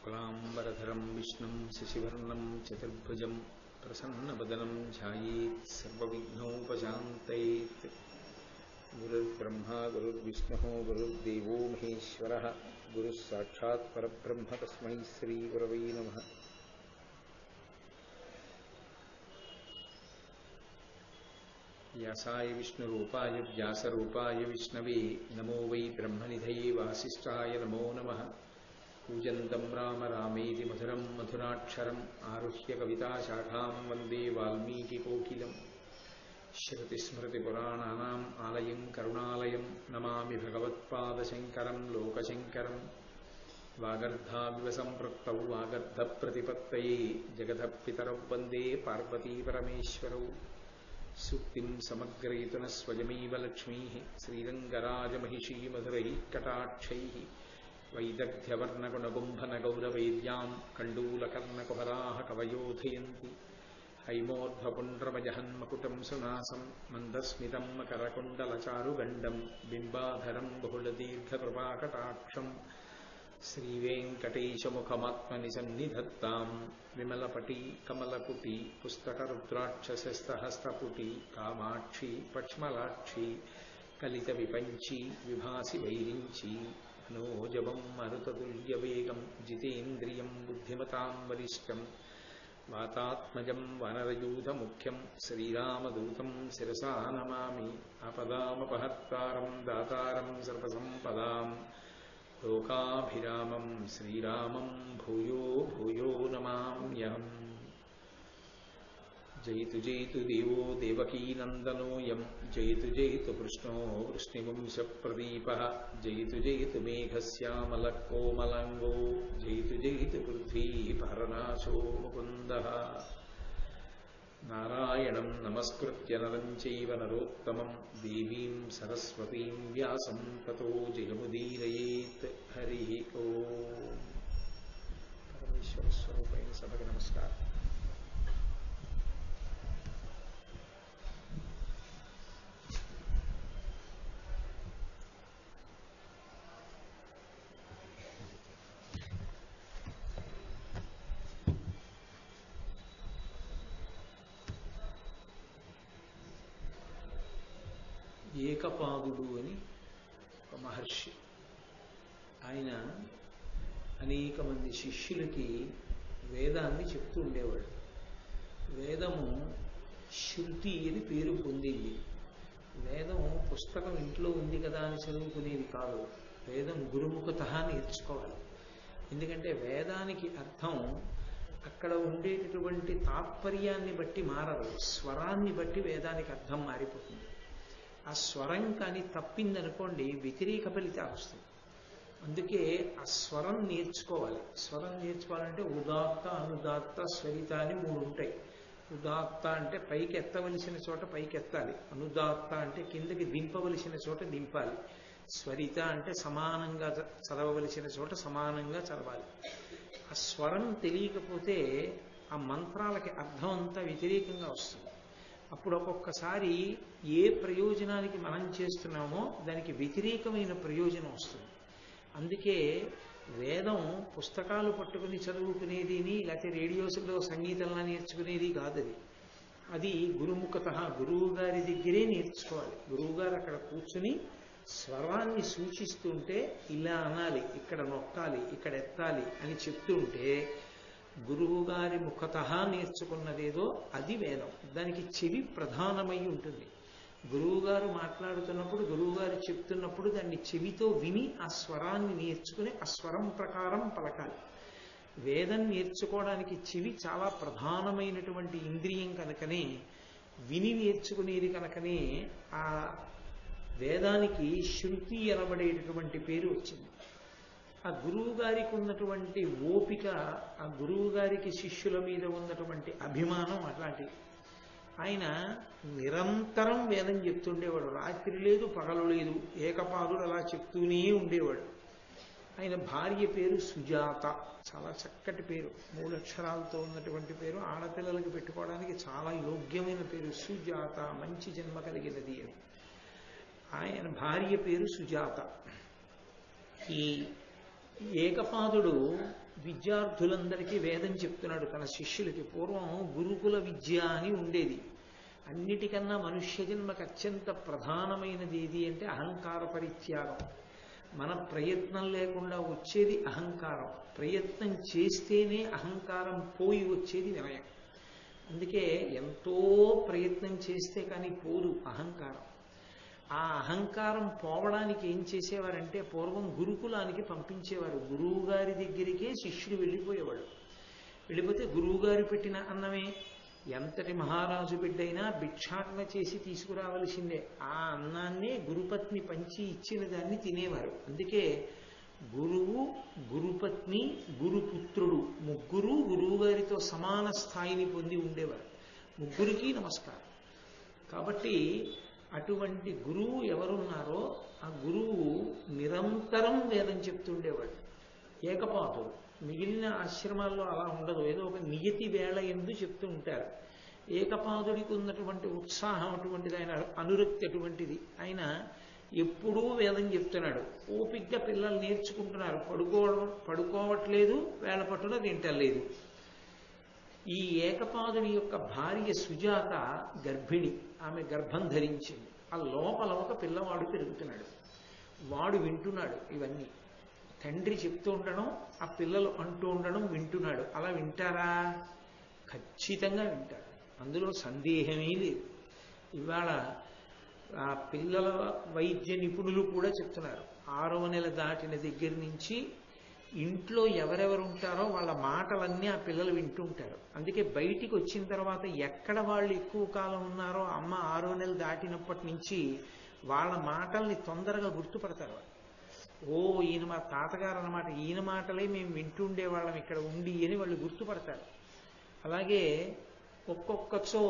शुक्लांबरधरं विष्णुं शशिवर्णं चतुर्भुजं प्रसन्नवदनं ध्यायेत् सर्वविघ्नोपशान्तयेत्। गुरुर्ब्रह्मा गुरुर्विष्णुः गुरुर्देवो महेश्वरः गुरुः साक्षात् परब्रह्म तस्मै श्रीगुरवे नमः। व्यासाय विष्णुरूपाय व्यासरूपाय विष्णवे नमो वै ब्रह्मनिधये वासिष्ठाय नमो नमः। कूजन्तं राम रामेति मधुरं मधुराक्षरम् आरुह्य कविताशाखां वन्दे वाल्मीकिकोकिलं। श्रुतिस्मृतिपुराणानाम् आलयं करुणालयं नमामि भगवत्पादशङ्करं लोकशङ्करं। वागर्धाविव सम्पृक्तौ वागर्धप्रतिपत्तये जगतः पितरौ वन्दे पार्वतीपरमेश्वरौ। सूक्तिं समग्रयितुनः स्वयमेव लक्ष्मीः श्रीरङ्गराजमहिषी मधुरैः कटाक्षैः। वैदग्ध्यवर्णगुणगुम्भनगौरवैर्यां कण्डूलकर्णकुहराः कवयोधयन्ति। हैमोर्ध्वपुण्ड्रमजहन्मकुटं सुनासं मन्दस्मितं मकरकुण्डलचारुगण्डं बिम्बाधरं बहुलदीर्घकृपाकटाक्षं। श्रीवेङ्कटेशमुखमात्मनि सन्निधत्तां विमलपटी कमलकुटी पुस्तकरुद्राक्षसहस्तपुटी कामाक्षी पक्ष्मलाक्षी कलितविपञ्ची विभासि वैरिञ्ची। मनोजवं मरुततुल्यवेगं जितेन्द्रियं बुद्धिमतां वरिष्ठं वातात्मजं वानरयूथमुख्यं श्रीरामदूतं शिरसा नमामि। आपदामपहर्तारं दातारं सर्वसम्पदां लोकाभिरामं श्रीरामं भूयो भूयो नमाम्यहम्। जयतु जयतु देवो देवकीनन्दनोऽयं जयतु जयतु कृष्णो वृष्णिवंशप्रदीपः। जयतु जयतु मेघश्यामलः कोमलाङ्गो जयतु जयतु पृथ्वीपहरनाशो मुकुन्दः। नारायणं नमस्कृत्य नरं चैव नरोत्तमं देवीं सरस्वतीं व्यासं ततो जयमुदीरयेत्। हरिः ओम्। परमेश्वरस्वरूपैः सभके नमस्कार। ఏకపాదుడు అని ఒక మహర్షి. ఆయన అనేక మంది శిష్యులకి వేదాన్ని చెప్తూ ఉండేవాడు. వేదము శృతి అని పేరు పొందింది. వేదం పుస్తకం ఇంట్లో ఉంది కదా అని చదువుకునేది కాదు. వేదం గురుముఖతః నేర్చుకోవాలి. ఎందుకంటే వేదానికి అర్థం అక్కడ ఉండేటటువంటి తాత్పర్యాన్ని బట్టి మారదు, స్వరాన్ని బట్టి వేదానికి అర్థం మారిపోతుంది. ఆ స్వరం కానీ తప్పిందనుకోండి వ్యతిరేక ఫలితాలు వస్తుంది. అందుకే ఆ స్వరం నేర్చుకోవాలి. స్వరం నేర్చుకోవాలంటే ఉదాత్త అనుదాత్త స్వరిత అని 3 ఉంటాయి. ఉదాత్త అంటే పైకి ఎత్తవలసిన చోట పైకి ఎత్తాలి, అనుదాత్త అంటే కిందకి దింపవలసిన చోట దింపాలి, స్వరిత అంటే సమానంగా చదవవలసిన చోట సమానంగా చదవాలి. ఆ స్వరం తెలియకపోతే ఆ మంత్రాలకి అర్థం అంతా వ్యతిరేకంగా వస్తుంది. అప్పుడు ఒక్కొక్కసారి ఏ ప్రయోజనానికి మనం చేస్తున్నామో దానికి వ్యతిరేకమైన ప్రయోజనం వస్తుంది. అందుకే వేదం పుస్తకాలు పట్టుకుని చదువుకునేదిని లేకపోతే రేడియోస్లో సంగీతంలా నేర్చుకునేది కాదు. అది గురుముఖతః గురువు గారి దగ్గరే నేర్చుకోవాలి. గురువుగారు అక్కడ కూర్చుని స్వరాన్ని సూచిస్తుంటే ఇలా అనాలి, ఇక్కడ నొక్కాలి, ఇక్కడ ఎత్తాలి అని చెప్తుంటే గురువుగారి ముఖతః నేర్చుకున్నదేదో అది వేదం. దానికి చెవి ప్రధానమై ఉంటుంది. గురువుగారు మాట్లాడుతున్నప్పుడు, గురువుగారు చెప్తున్నప్పుడు దాన్ని చెవితో విని ఆ స్వరాన్ని నేర్చుకుని ఆ స్వరం ప్రకారం పలకాలి. వేదం నేర్చుకోవడానికి చెవి చాలా ప్రధానమైనటువంటి ఇంద్రియం కనుకనే, విని నేర్చుకునేది కనుకనే ఆ వేదానికి శృతి అనబడేటటువంటి పేరు వచ్చింది. ఆ గురువు గారికి ఉన్నటువంటి ఓపిక, ఆ గురువు గారికి శిష్యుల మీద ఉన్నటువంటి అభిమానం అట్లాంటిది. ఆయన నిరంతరం వేదం చెప్తుండేవాడు. రాత్రి లేదు పగలు లేదు, ఏకపాదుడు అలా చెప్తూనే ఉండేవాడు. ఆయన భార్య పేరు సుజాత. చాలా చక్కటి పేరు, 3 అక్షరాలతో ఉన్నటువంటి పేరు. ఆడపిల్లలకి పెట్టుకోవడానికి చాలా యోగ్యమైన పేరు సుజాత, మంచి జన్మ కలిగినది అని. ఆయన భార్య పేరు సుజాత. ఈ ఏకపాదుడు విద్యార్థులందరికీ వేదం చెప్తున్నాడు తన శిష్యులకి. పూర్వం గురుకుల విద్య అని ఉండేది. అన్నిటికన్నా మనుష్య జన్మకు అత్యంత ప్రధానమైనది ఏది అంటే అహంకార పరిత్యాగం. మన ప్రయత్నం లేకుండా వచ్చేది అహంకారం. ప్రయత్నం చేస్తేనే అహంకారం పోయి వచ్చేది వినయం. అందుకే ఎంతో ప్రయత్నం చేస్తే కానీ పోదు అహంకారం. ఆ అహంకారం పోవడానికి ఏం చేసేవారంటే పూర్వం గురుకులానికి పంపించేవారు. గురువు గారి దగ్గరికే శిష్యుడు వెళ్ళిపోయేవాడు. వెళ్ళిపోతే గురువుగారు పెట్టిన అన్నమే, ఎంతటి మహారాజు బిడ్డైనా భిక్షాటన చేసి తీసుకురావలసిందే. ఆ అన్నాన్నే గురుపత్ని పంచి ఇచ్చిన దాన్ని తినేవారు. అందుకే గురువు, గురుపత్ని, గురుపుత్రుడు ముగ్గురు గురువు గారితో సమాన స్థాయిని పొంది ఉండేవారు. ముగ్గురికి నమస్కారం. కాబట్టి అటువంటి గురువు ఎవరున్నారో ఆ గురువు నిరంతరం వేదం చెప్తుండేవాడు. ఏకపాదుడు. మిగిలిన ఆశ్రమాల్లో అలా ఉండదు. ఏదో ఒక నియతి వేళ ఎందు చెప్తూ ఉంటారు. ఏకపాదుడికి ఉన్నటువంటి ఉత్సాహం అటువంటిది, ఆయన అనురక్తి అటువంటిది. ఆయన ఎప్పుడూ వేదం చెప్తున్నాడు. ఓపిగ్గా పిల్లలు నేర్చుకుంటున్నారు. పడుకోవట్లేదు, వేళ పట్టున తింటలేదు. ఈ ఏకపాదుని యొక్క భార్య సుజాత గర్భిణి. ఆమె గర్భం ధరించింది. ఆ లోపల ఒక పిల్లవాడు పెరుగుతున్నాడు. వాడు వింటున్నాడు ఇవన్నీ. తండ్రి చెప్తూ ఉండడం, ఆ పిల్లలు అంటూ ఉండడం వింటున్నాడు. అలా వింటారా? ఖచ్చితంగా వింటారు. అందులో సందేహమే లేదు. ఇవాళ ఆ పిల్లల వైద్య నిపుణులు కూడా చెప్తున్నారు, 6వ నెల దాటిన దగ్గర నుంచి ఇంట్లో ఎవరెవరు ఉంటారో వాళ్ళ మాటలన్నీ ఆ పిల్లలు వింటూ ఉంటారు. అందుకే బయటికి వచ్చిన తర్వాత ఎక్కడ వాళ్ళు ఎక్కువ కాలం ఉన్నారో అమ్మ 6వ నెల దాటినప్పటి నుంచి వాళ్ళ మాటల్ని తొందరగా గుర్తుపడతారు. ఓ ఈయన మా తాతగారు అన్నమాట, ఈయన మాటలే మేము వింటుండే వాళ్ళం ఇక్కడ ఉండి అని వాళ్ళు గుర్తుపడతారు. అలాగే ఒక్కొక్కచో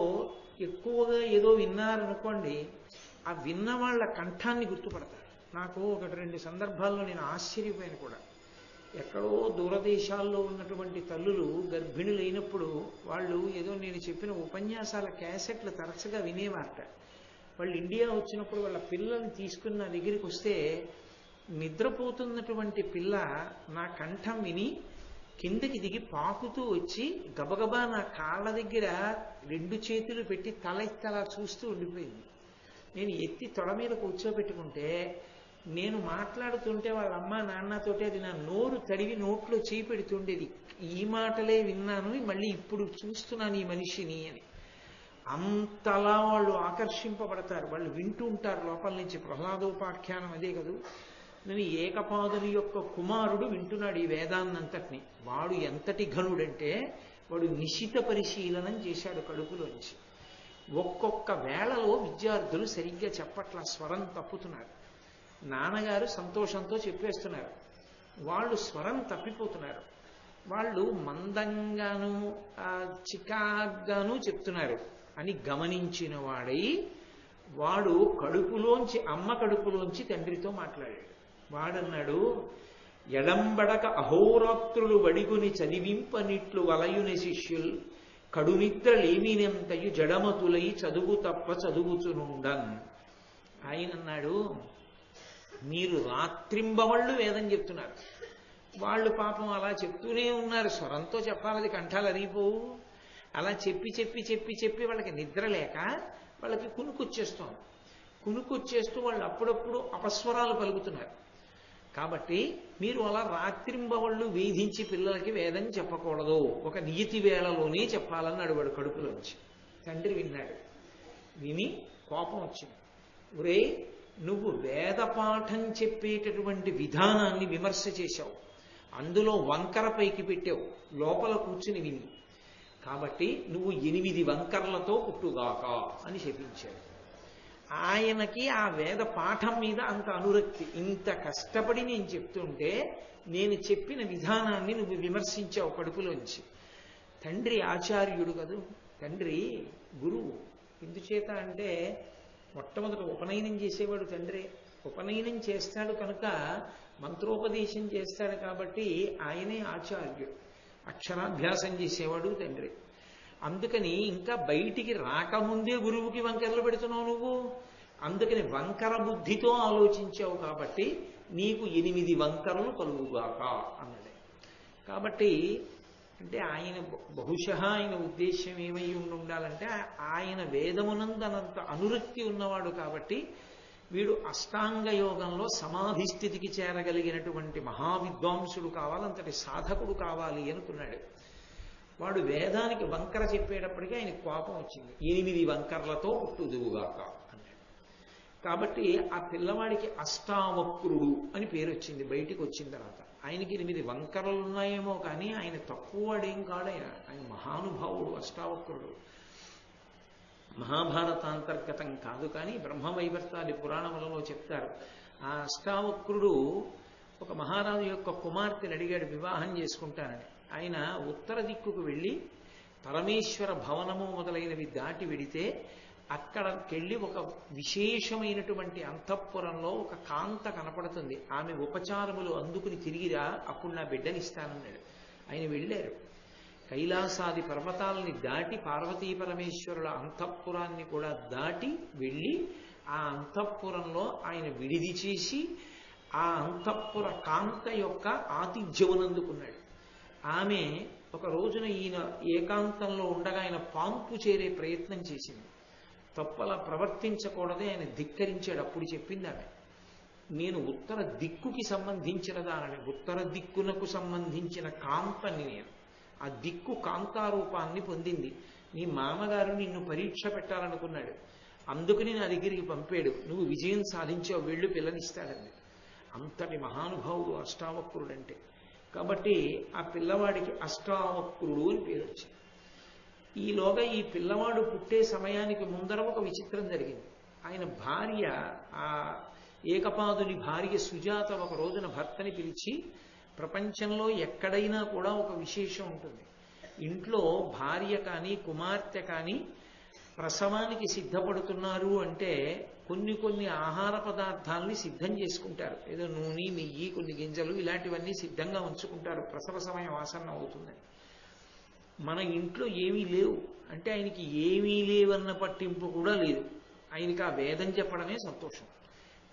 ఎక్కువగా ఏదో విన్నారనుకోండి, ఆ విన్న వాళ్ళ కంఠాన్ని గుర్తుపడతారు. నాకు 1-2 సందర్భాల్లో నేను ఆశ్చర్యపోయాను కూడా. ఎక్కడో దూరదేశాల్లో ఉన్నటువంటి తల్లులు గర్భిణులైనప్పుడు వాళ్ళు ఏదో నేను చెప్పిన ఉపన్యాసాల క్యాసెట్లు తరచుగా వినేవారట. వాళ్ళు ఇండియా వచ్చినప్పుడు వాళ్ళ పిల్లల్ని తీసుకుని నా దగ్గరికి వస్తే, నిద్రపోతున్నటువంటి పిల్ల నా కంఠం విని కిందకి దిగి పాకుతూ వచ్చి గబగబా నా కాళ్ళ దగ్గర 2 చేతులు పెట్టి తల ఎత్తలా చూస్తూ ఉండిపోయింది. నేను ఎత్తి తొడ మీద కూర్చోబెట్టుకుంటే, నేను మాట్లాడుతుంటే వాళ్ళ అమ్మ నాన్నతోటి అది నా నోరు తడివి నోట్లో చేయి పెడుతుండేది. ఈ మాటలే విన్నాను, మళ్ళీ ఇప్పుడు చూస్తున్నాను ఈ మనిషిని అని. అంతలా వాళ్ళు ఆకర్షింపబడతారు. వాళ్ళు వింటూ ఉంటారు లోపల నుంచి. ప్రహ్లాదోపాఖ్యానం అదే కదూ. నేను ఏకపాదుని యొక్క కుమారుడు వింటున్నాడు ఈ వేదాన్నంతటిని. వాడు ఎంతటి ఘనుడంటే వాడు నిశిత పరిశీలనం చేశాడు కడుపులోంచి. ఒక్కొక్క వేళలో విద్యార్థులు సరిగ్గా చెప్పట్ల, స్వరం తప్పుతున్నారు. నాన్నగారు సంతోషంతో చెప్పేస్తున్నారు, వాళ్ళు స్వరం తప్పిపోతున్నారు. వాళ్ళు మందంగాను చికాగ్గాను చెప్తున్నారు అని గమనించిన వాడై వాడు కడుపులోంచి, అమ్మ కడుపులోంచి తండ్రితో మాట్లాడాడు. వాడన్నాడు, ఎడంబడక అహోరాత్రులు వడిగుని చదివింపనిట్లు వలయుని శిష్యుల్ కడునిద్రలేమినంతయు జడమతులై చదువు తప్ప చదువుచునుండన్. ఆయన అన్నాడు, మీరు రాత్రింబవళ్ళు వేదం చెప్తున్నారు. వాళ్ళు పాపం అలా చెప్తూనే ఉన్నారు. స్వరంతో చెప్పాలది, కంఠాలు అరిగిపోవు. అలా చెప్పి చెప్పి చెప్పి చెప్పి వాళ్ళకి నిద్ర లేక వాళ్ళకి కునుకొచ్చేస్తోంది. కునుకొచ్చేస్తూ వాళ్ళు అప్పుడప్పుడు అపస్వరాలు పలుకుతున్నారు. కాబట్టి మీరు అలా రాత్రింబవళ్ళు వేధించి పిల్లలకి వేదం చెప్పకూడదు, ఒక నియతి వేళలోనే చెప్పాలన్నాడు వాడు కడుపులోంచి. తండ్రి విన్నాడు. విని కోపం వచ్చింది. ఒరే, నువ్వు వేద పాఠం చెప్పేటటువంటి విధానాన్ని విమర్శ చేశావు, అందులో వంకర పైకి పెట్టావు, లోపల కూర్చుని విని. కాబట్టి నువ్వు 8 వంకర్లతో పుట్టుగాక అని చెప్పించాడు. ఆయనకి ఆ వేద పాఠం మీద అంత అనురక్తి. ఇంత కష్టపడి నేను చెప్తుంటే నేను చెప్పిన విధానాన్ని నువ్వు విమర్శించావు కడుపులోంచి. తండ్రి ఆచార్యుడు కదూ, తండ్రి గురువు. ఎందుచేత అంటే మొట్టమొదట ఉపనయనం చేసేవాడు తండ్రి. ఉపనయనం చేస్తాడు కనుక మంత్రోపదేశం చేస్తాడు కాబట్టి ఆయనే ఆచార్యుడు. అక్షరాభ్యాసం చేసేవాడు తండ్రి. అందుకని ఇంకా బయటికి రాకముందే గురువుకి వంకరలు పెడుతున్నావు నువ్వు. అందుకని వంకర బుద్ధితో ఆలోచించావు కాబట్టి నీకు 8 వంకరలు కలుగుగాక అన్నది. కాబట్టి అంటే ఆయన బహుశः ఆయన ఉద్దేశ్యం ఏమై ఉండాలంటే ఆయన వేదమునందనంత అనురక్తి ఉన్నవాడు కాబట్టి వీడు అష్టాంగ యోగంలో సమాధి స్థితికి చేరగలిగినటువంటి మహావిద్వాంసుడు కావాలి, అంతటి సాధకుడు కావాలి అనుకున్నాడు. వాడు వేదానికి వంకర చెప్పేటప్పటికీ ఆయన కోపం వచ్చింది. 8 వంకర్లతో పుట్టుదువుగాక అన్నాడు. కాబట్టి ఆ పిల్లవాడికి అష్టావక్రుడు అని పేరు వచ్చింది. బయటికి వచ్చిన తర్వాత ఆయనకి 8 వంకరలు ఉన్నాయేమో కానీ ఆయన తక్కువ వాడేం కాడు. ఆయన మహానుభావుడు, అష్టావక్రుడు. మహాభారతాంతర్గతం కాదు కానీ బ్రహ్మవైవర్తాది పురాణములలో చెప్తారు. ఆ అష్టావక్రుడు ఒక మహారాజు యొక్క కుమార్తెను అడిగాడు వివాహం చేసుకుంటానని. ఆయన ఉత్తర దిక్కుకు వెళ్ళి పరమేశ్వర భవనము మొదలైనవి దాటి వెడితే అక్కడికెళ్ళి ఒక విశేషమైనటువంటి అంతఃపురంలో ఒక కాంత కనపడుతుంది. ఆమె ఉపచారములు అందుకుని తిరిగిరా, అప్పుడు నా బిడ్డనిస్తానన్నాడు. ఆయన వెళ్ళారు. కైలాసాది పర్వతాలని దాటి పార్వతీ పరమేశ్వరుల అంతఃపురాన్ని కూడా దాటి వెళ్ళి ఆ అంతఃపురంలో ఆయన విడిది చేసి ఆ అంతఃపుర కాంత యొక్క ఆతిథ్యమునందుకున్నాడు. ఆమె ఒక రోజున ఈయన ఏకాంతంలో ఉండగా ఆయన పాంపు చేరే ప్రయత్నం చేసింది. తప్పలా ప్రవర్తించకూడదే ఆయన ధిక్కరించాడు. అప్పుడు చెప్పింది ఆమె, నేను ఉత్తర దిక్కుకి సంబంధించిన దానని, ఉత్తర దిక్కునకు సంబంధించిన కాంతని నేను. ఆ దిక్కు కాంతారూపాన్ని పొందింది. నీ మామగారు నిన్ను పరీక్ష పెట్టాలనుకున్నాడు, అందుకని నా దగ్గరికి పంపాడు. నువ్వు విజయం సాధించావు, వెళ్ళు పిల్లనిస్తాడండి. అంతటి మహానుభావుడు అష్టావక్రుడు అంటే. కాబట్టి ఆ పిల్లవాడికి అష్టావక్రుడు అని పేరు వచ్చింది. ఈలోగా ఈ పిల్లవాడు పుట్టే సమయానికి ముందర ఒక విచిత్రం జరిగింది. ఆయన భార్య, ఆ ఏకపాదుని భార్య సుజాత ఒక రోజున భర్తని పిలిచి, ప్రపంచంలో ఎక్కడైనా కూడా ఒక విశేషం ఉంటుంది. ఇంట్లో భార్య కానీ కుమార్తె కానీ ప్రసవానికి సిద్ధపడుతున్నారు అంటే కొన్ని ఆహార పదార్థాలని సిద్ధం చేసుకుంటారు. ఏదో నూనె, నెయ్యి, కొన్ని గింజలు ఇలాంటివన్నీ సిద్ధంగా ఉంచుకుంటారు, ప్రసవ సమయం ఆసన్నం అవుతుందని. మన ఇంట్లో ఏమీ లేవు అంటే ఆయనకి ఏమీ లేవన్న పట్టింపు కూడా లేదు. ఆయనకి ఆ వేదం చెప్పడమే సంతోషం.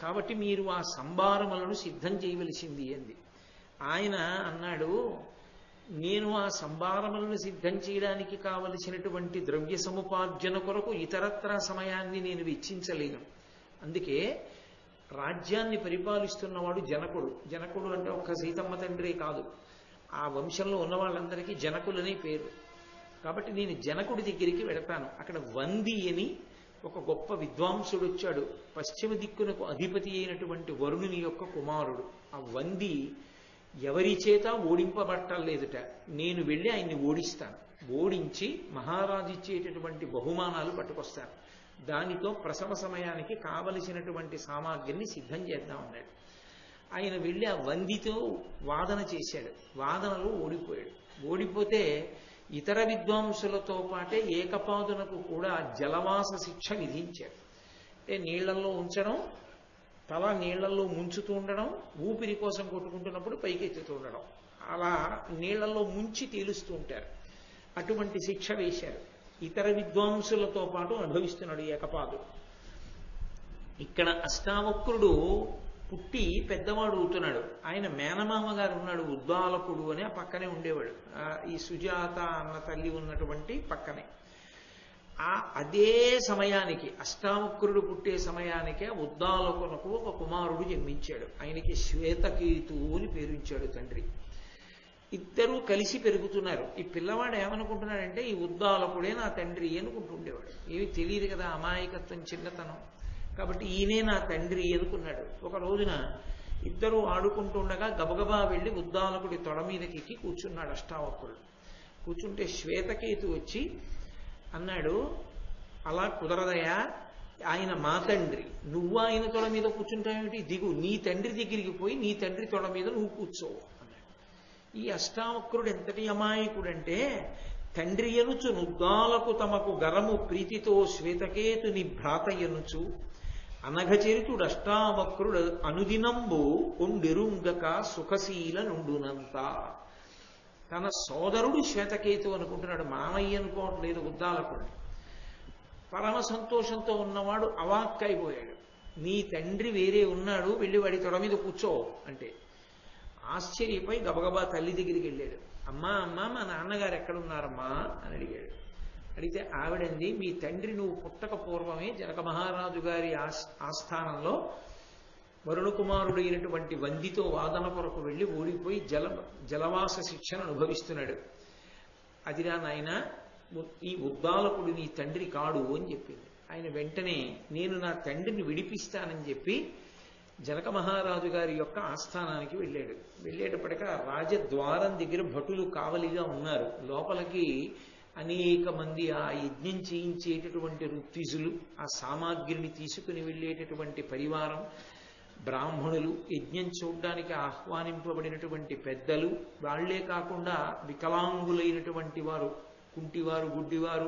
కాబట్టి మీరు ఆ సంభారములను సిద్ధం చేయవలసింది అంది. ఆయన అన్నాడు, నేను ఆ సంభారములను సిద్ధం చేయడానికి కావలసినటువంటి ద్రవ్య సముపార్జన కొరకు ఇతరత్రా సమయాన్ని నేను వెచ్చించలేను. అందుకే రాజ్యాన్ని పరిపాలిస్తున్నవాడు జనకుడు. జనకుడు అంటే ఒక్క సీతమ్మ తండ్రే కాదు, ఆ వంశంలో ఉన్న వాళ్ళందరికీ జనకులనే పేరు. కాబట్టి నేను జనకుడి దగ్గరికి వెడతాను. అక్కడ వంది అని ఒక గొప్ప విద్వాంసుడు వచ్చాడు, పశ్చిమ దిక్కునకు అధిపతి అయినటువంటి వరుణుని యొక్క కుమారుడు. ఆ వంది ఎవరి చేత ఓడింపబట్టలేదుట. నేను వెళ్ళి ఆయన్ని ఓడిస్తాను, ఓడించి మహారాజు ఇచ్చేటటువంటి బహుమానాలు పట్టుకొస్తాను. దానితో ప్రసవ సమయానికి కావలసినటువంటి సామాగ్రిని సిద్ధం చేద్దాం అన్నాడు. ఆయన వెళ్ళి ఆ వందితో వాదన చేశాడు. వాదనలో ఓడిపోయాడు. ఓడిపోతే ఇతర విద్వాంసులతో పాటే ఏకపాదునకు కూడా జలవాస శిక్ష విధించారు. అంటే నీళ్లలో ఉంచడం, తల నీళ్లలో ముంచుతూ ఉండడం, ఊపిరి కోసం కొట్టుకుంటున్నప్పుడు పైకెత్తుతూ ఉండడం, అలా నీళ్లలో ముంచి తేలుస్తూ ఉంటారు. అటువంటి శిక్ష వేశారు. ఇతర విద్వాంసులతో పాటు అనుభవిస్తున్నాడు ఏకపాదు. ఇక్కడ అష్టావక్రుడు పుట్టి పెద్దవాడు అవుతున్నాడు. ఆయన మేనమామ గారు ఉన్నాడు ఉద్దాలకుడు అని, ఆ పక్కనే ఉండేవాడు. ఈ సుజాత అన్న తల్లి ఉన్నటువంటి పక్కనే. అదే సమయానికి అష్టావక్రుడు పుట్టే సమయానికే ఉద్దాలకునకు ఒక కుమారుడు జన్మించాడు. ఆయనకి శ్వేతకేతు అని పేరుంచాడు తండ్రి. ఇద్దరూ కలిసి పెరుగుతున్నారు. ఈ పిల్లవాడు ఏమనుకుంటున్నాడంటే ఈ ఉద్దాలకుడే నా తండ్రి అనుకుంటుండేవాడు. ఏమి తెలియదు కదా, అమాయకత్వం, చిన్నతనం. కాబట్టి ఈయనే నా తండ్రి అనుకున్నాడు. ఒక రోజున ఇద్దరూ ఆడుకుంటుండగా గబగబా వెళ్ళి ఉద్దాలకుడి తొడ మీదకి ఎక్కి కూర్చున్నాడు అష్టావక్రుడు. కూర్చుంటే శ్వేతకేతు వచ్చి అన్నాడు, అలా కుదరదయా, ఆయన మా తండ్రి, నువ్వు ఆయన తొడ మీద కూర్చుంటావేమిటి, దిగు, నీ తండ్రి దగ్గరికి పోయి నీ తండ్రి తొడ మీద నువ్వు కూర్చో అన్నాడు. ఈ అష్టావక్రుడు ఎంతటి అమాయకుడంటే, తండ్రి ఎనుచు నుద్దాలకు తమకు గరము ప్రీతితో శ్వేతకేతుని భ్రాత ఎనుచు అనఘచరితుడు అష్టావక్రుడు అనుదినంబు కొండెరుంగక సుఖశీల నుండునంత. తన సోదరుడు శ్వేతకేతు అనుకుంటున్నాడు, మామయ్య అనుకోవట్లేదు ఉద్దాలకుడు. పరమ సంతోషంతో ఉన్నవాడు అవాక్కైపోయాడు. నీ తండ్రి వేరే ఉన్నాడు, వెళ్ళి వాడి తొడ మీద కూర్చో అంటే ఆశ్చర్యపోయి గబగబా తల్లి దగ్గరికి వెళ్ళాడు. అమ్మా అమ్మా మా నాన్నగారు ఎక్కడున్నారమ్మా అని అడిగాడు. అడిగితే ఆవిడంది, మీ తండ్రి నువ్వు పుట్టక పూర్వమే జనక మహారాజు గారి ఆస్థానంలో వరుణకుమారుడైనటువంటి వందితో వాదన కొరకు వెళ్ళి ఓడిపోయి జలవాస శిక్షను అనుభవిస్తున్నాడు. అదిరా నాయన, ఈ ఉద్దాలకుడు నీ తండ్రి కాడు అని చెప్పింది. ఆయన వెంటనే నేను నా తండ్రిని విడిపిస్తానని చెప్పి జనక మహారాజు గారి యొక్క ఆస్థానానికి వెళ్ళాడు. వెళ్ళేటప్పటికీ ఆ రాజద్వారం దగ్గర భటులు కావలిగా ఉన్నారు. లోపలికి అనేక మంది ఆ యజ్ఞం చేయించేటటువంటి ఋత్విజులు, ఆ సామాగ్రిని తీసుకుని వెళ్ళేటటువంటి పరివారం, బ్రాహ్మణులు, యజ్ఞం చూడడానికి ఆహ్వానింపబడినటువంటి పెద్దలు, వాళ్లే కాకుండా వికలాంగులైనటువంటి వారు, కుంటివారు, గుడ్డివారు,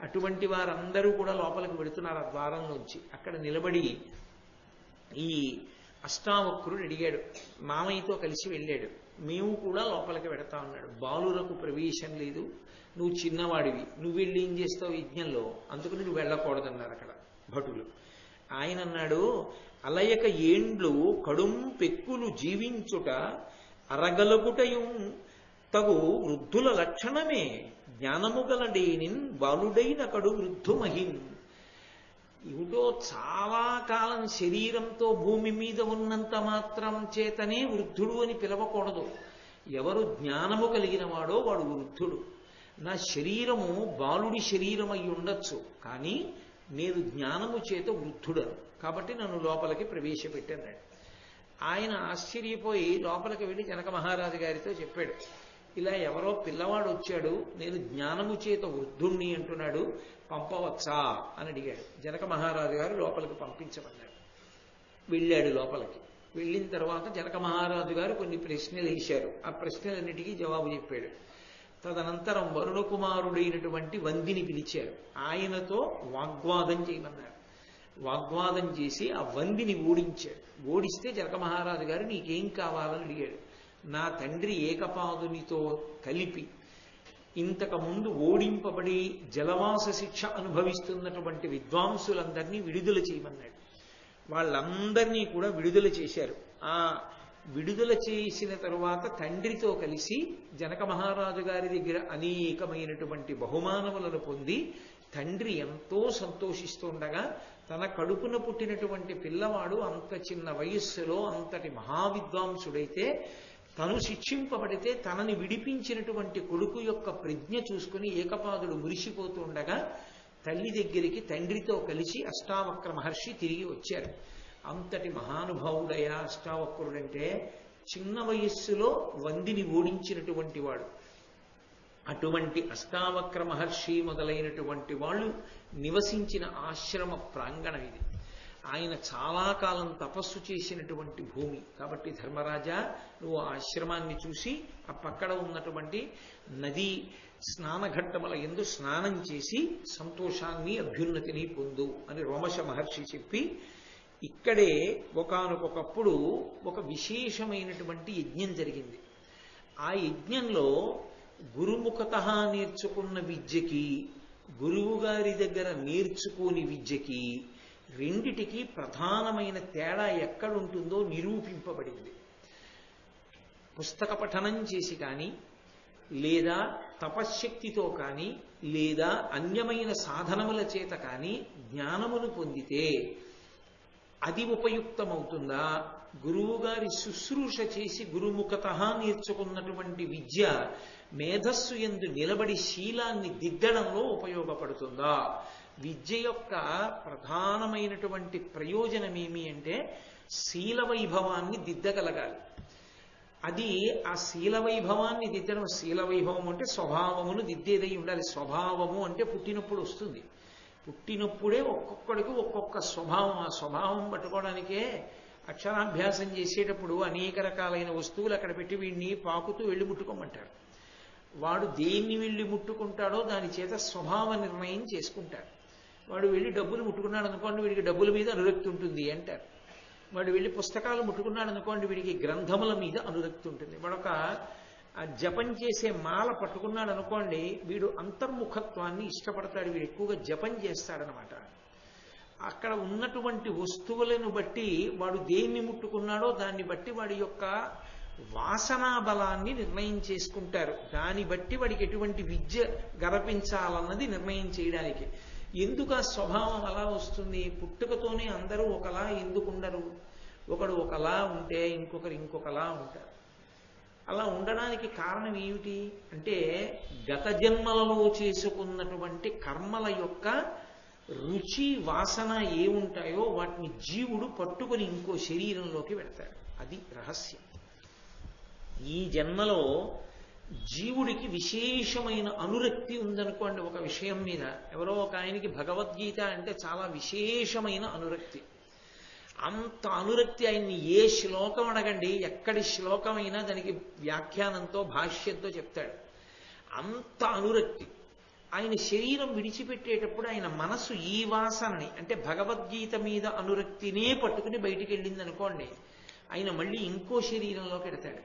అటువంటి వారందరూ కూడా లోపలికి వెళుతున్నారు ఆ ద్వారంలోంచి. అక్కడ నిలబడి ఈ అష్టావక్రుడు అడిగాడు, మామయ్యతో కలిసి వెళ్ళాడు, మేము కూడా లోపలికి వెడతా ఉన్నాడు. బాలురకు ప్రవేశం లేదు, నువ్వు చిన్నవాడివి, నువ్వు వెళ్ళి ఏం చేస్తావు యజ్ఞంలో, అందుకని నువ్వు వెళ్ళకూడదన్నారు అక్కడ భటులు. ఆయన అన్నాడు, అలయక ఏండ్లు కడుం పెక్కులు జీవించుట అరగలగుటయు తగు వృద్ధుల లక్షణమే, జ్ఞానము గలడేనిన్ బాలుడైన కడు వృద్ధుమహిం. ఇవిటో చాలా కాలం శరీరంతో భూమి మీద ఉన్నంత మాత్రం చేతనే వృద్ధుడు అని పిలవకూడదు. ఎవరు జ్ఞానము కలిగిన వాడో వాడు వృద్ధుడు. నా శరీరము బాలుడి శరీరం అయి ఉండొచ్చు, కానీ నేను జ్ఞానము చేత వృద్ధుడను, కాబట్టి నన్ను లోపలికి ప్రవేశపెట్టన్నాడు. ఆయన ఆశ్చర్యపోయి లోపలికి వెళ్ళి జనక మహారాజు గారితో చెప్పాడు, ఇలా ఎవరో పిల్లవాడు వచ్చాడు, నేను జ్ఞానము చేత వృద్ధుణ్ణి అంటున్నాడు, పంపవచ్చా అని అడిగాడు. జనక మహారాజు గారు లోపలికి పంపించమన్నాడు. వెళ్ళాడు లోపలికి. వెళ్ళిన తర్వాత జనక మహారాజు గారు కొన్ని ప్రశ్నలు వేశారు. ఆ ప్రశ్నలన్నిటికీ జవాబు చెప్పాడు. తదనంతరం వరుణకుమారుడైనటువంటి వందిని పిలిచారు. ఆయనతో వాగ్వాదం చేయమన్నారు. వాగ్వాదం చేసి ఆ వందిని ఓడించాడు. ఓడిస్తే జనక మహారాజు గారు నీకేం కావాలని అడిగాడు. నా తండ్రి ఏకపాదునితో కలిపి ఇంతకు ముందు ఓడింపబడి జలవాస శిక్ష అనుభవిస్తున్నటువంటి విద్వాంసులందరినీ విడుదల చేయమన్నాడు. వాళ్ళందరినీ కూడా విడుదల చేశారు. ఆ విడుదల చేసిన తరువాత తండ్రితో కలిసి జనక మహారాజు గారి దగ్గర అనేకమైనటువంటి బహుమానములను పొంది తండ్రి ఎంతో సంతోషిస్తుండగా, తన కడుపున పుట్టినటువంటి పిల్లవాడు అంత చిన్న వయస్సులో అంతటి మహావిద్వాంసుడైతే తను శిక్షింపబడితే తనని విడిపించినటువంటి కొడుకు యొక్క ప్రజ్ఞ చూసుకుని ఏకపాదుడు మురిసిపోతుండగా తల్లి దగ్గరికి తండ్రితో కలిసి అష్టావక్ర మహర్షి తిరిగి వచ్చారు. అంతటి మహానుభావుడయ్యా అష్టావక్రుడంటే, చిన్న వయస్సులో వందిని ఓడించినటువంటి వాడు. అటువంటి అష్టావక్ర మహర్షి మొదలైనటువంటి వాళ్ళు నివసించిన ఆశ్రమ ప్రాంగణం ఇది. ఆయన చాలా కాలం తపస్సు చేసినటువంటి భూమి. కాబట్టి ధర్మరాజా, నువ్వు ఆశ్రమాన్ని చూసి ఆ పక్కన ఉన్నటువంటి నదీ స్నానఘట్టముల యందు స్నానం చేసి సంతోషాన్ని అభ్యున్నతిని పొందు అని రోమశ మహర్షి చెప్పి, ఇక్కడే ఒకానొకప్పుడు ఒక విశేషమైనటువంటి యజ్ఞం జరిగింది. ఆ యజ్ఞంలో గురుముఖతః నేర్చుకున్న విద్యకి, గురువు గారి దగ్గర నేర్చుకోని విద్యకి రెండిటికి ప్రధానమైన తేడా ఎక్కడుంటుందో నిరూపింపబడింది. పుస్తక పఠనం చేసి కానీ, లేదా తపశ్శక్తితో కానీ, లేదా అన్యమైన సాధనముల చేత కానీ జ్ఞానమును పొందితే అది ఉపయుక్తమవుతుందా, గురువుగారి శుశ్రూష చేసి గురుముఖతః నేర్చుకున్నటువంటి విద్య మేధస్సు యందు నిలబడి శీలాన్ని దిద్దడంలో ఉపయోగపడుతుందా? విద్య యొక్క ప్రధానమైనటువంటి ప్రయోజనమేమి అంటే శీల వైభవాన్ని దిద్దగలగాలి. అది ఆ శీల వైభవాన్ని దిద్దడం, శీల వైభవం అంటే స్వభావమును దిద్దేదై ఉండాలి. స్వభావము అంటే పుట్టినప్పుడు వస్తుంది. పుట్టినప్పుడే ఒక్కొక్కడికి ఒక్కొక్క స్వభావం. ఆ స్వభావం పట్టుకోవడానికే అక్షరాభ్యాసం చేసేటప్పుడు అనేక రకాలైన వస్తువులు అక్కడ పెట్టి వీడిని పాకుతూ వెళ్ళి ముట్టుకోమంటారు. వాడు దేన్ని వెళ్ళి ముట్టుకుంటాడో దాని చేత స్వభావ నిర్ణయం చేసుకుంటాడు. వాడు వెళ్ళి డబ్బులు ముట్టుకున్నాడు అనుకోండి, వీడికి డబ్బుల మీద అనురక్తి ఉంటుంది అంటారు. వాడు వెళ్ళి పుస్తకాలు ముట్టుకున్నాడు అనుకోండి, వీడికి గ్రంథముల మీద అనురక్తి ఉంటుంది. వాడొక జపం చేసే మాల పట్టుకున్నాడు అనుకోండి, వీడు అంతర్ముఖత్వాన్ని ఇష్టపడతాడు, వీడు ఎక్కువగా జపం చేస్తాడనమాట. అక్కడ ఉన్నటువంటి వస్తువులను బట్టి వాడు దేన్ని ముట్టుకున్నాడో దాన్ని బట్టి వాడి యొక్క వాసనా బలాన్ని నిర్ణయం చేసుకుంటారు. దాన్ని బట్టి వాడికి ఎటువంటి విద్య గరపించాలన్నది నిర్ణయం చేయడానికి. ఎందుకు ఆ స్వభావం అలా వస్తుంది? పుట్టుకతోనే అందరూ ఒకలా ఎందుకు ఉండరు? ఒకడు ఒకలా ఉంటే ఇంకొకరు ఇంకొకలా ఉంటారు. అలా ఉండడానికి కారణం ఏమిటి అంటే గత జన్మలలో చేసుకున్నటువంటి కర్మల యొక్క రుచి వాసన ఏముంటాయో వాటిని జీవుడు పట్టుకుని ఇంకో శరీరంలోకి పెడతాడు. అది రహస్యం. ఈ జన్మలో జీవుడికి విశేషమైన అనురక్తి ఉందనుకోండి ఒక విషయం మీద. ఎవరో ఒక ఆయనకి భగవద్గీత అంటే చాలా విశేషమైన అనురక్తి. అంత అనురక్తి ఆయన్ని ఏ శ్లోకం అడగండి, ఎక్కడి శ్లోకమైనా దానికి వ్యాఖ్యానంతో భాష్యంతో చెప్తాడు. అంత అనురక్తి. ఆయన శరీరం విడిచిపెట్టేటప్పుడు ఆయన మనసు ఈ వాసనని అంటే భగవద్గీత మీద అనురక్తినే పట్టుకుని బయటికి వెళ్ళింది అనుకోండి, ఆయన మళ్ళీ ఇంకో శరీరంలోకి ఎడతాడు.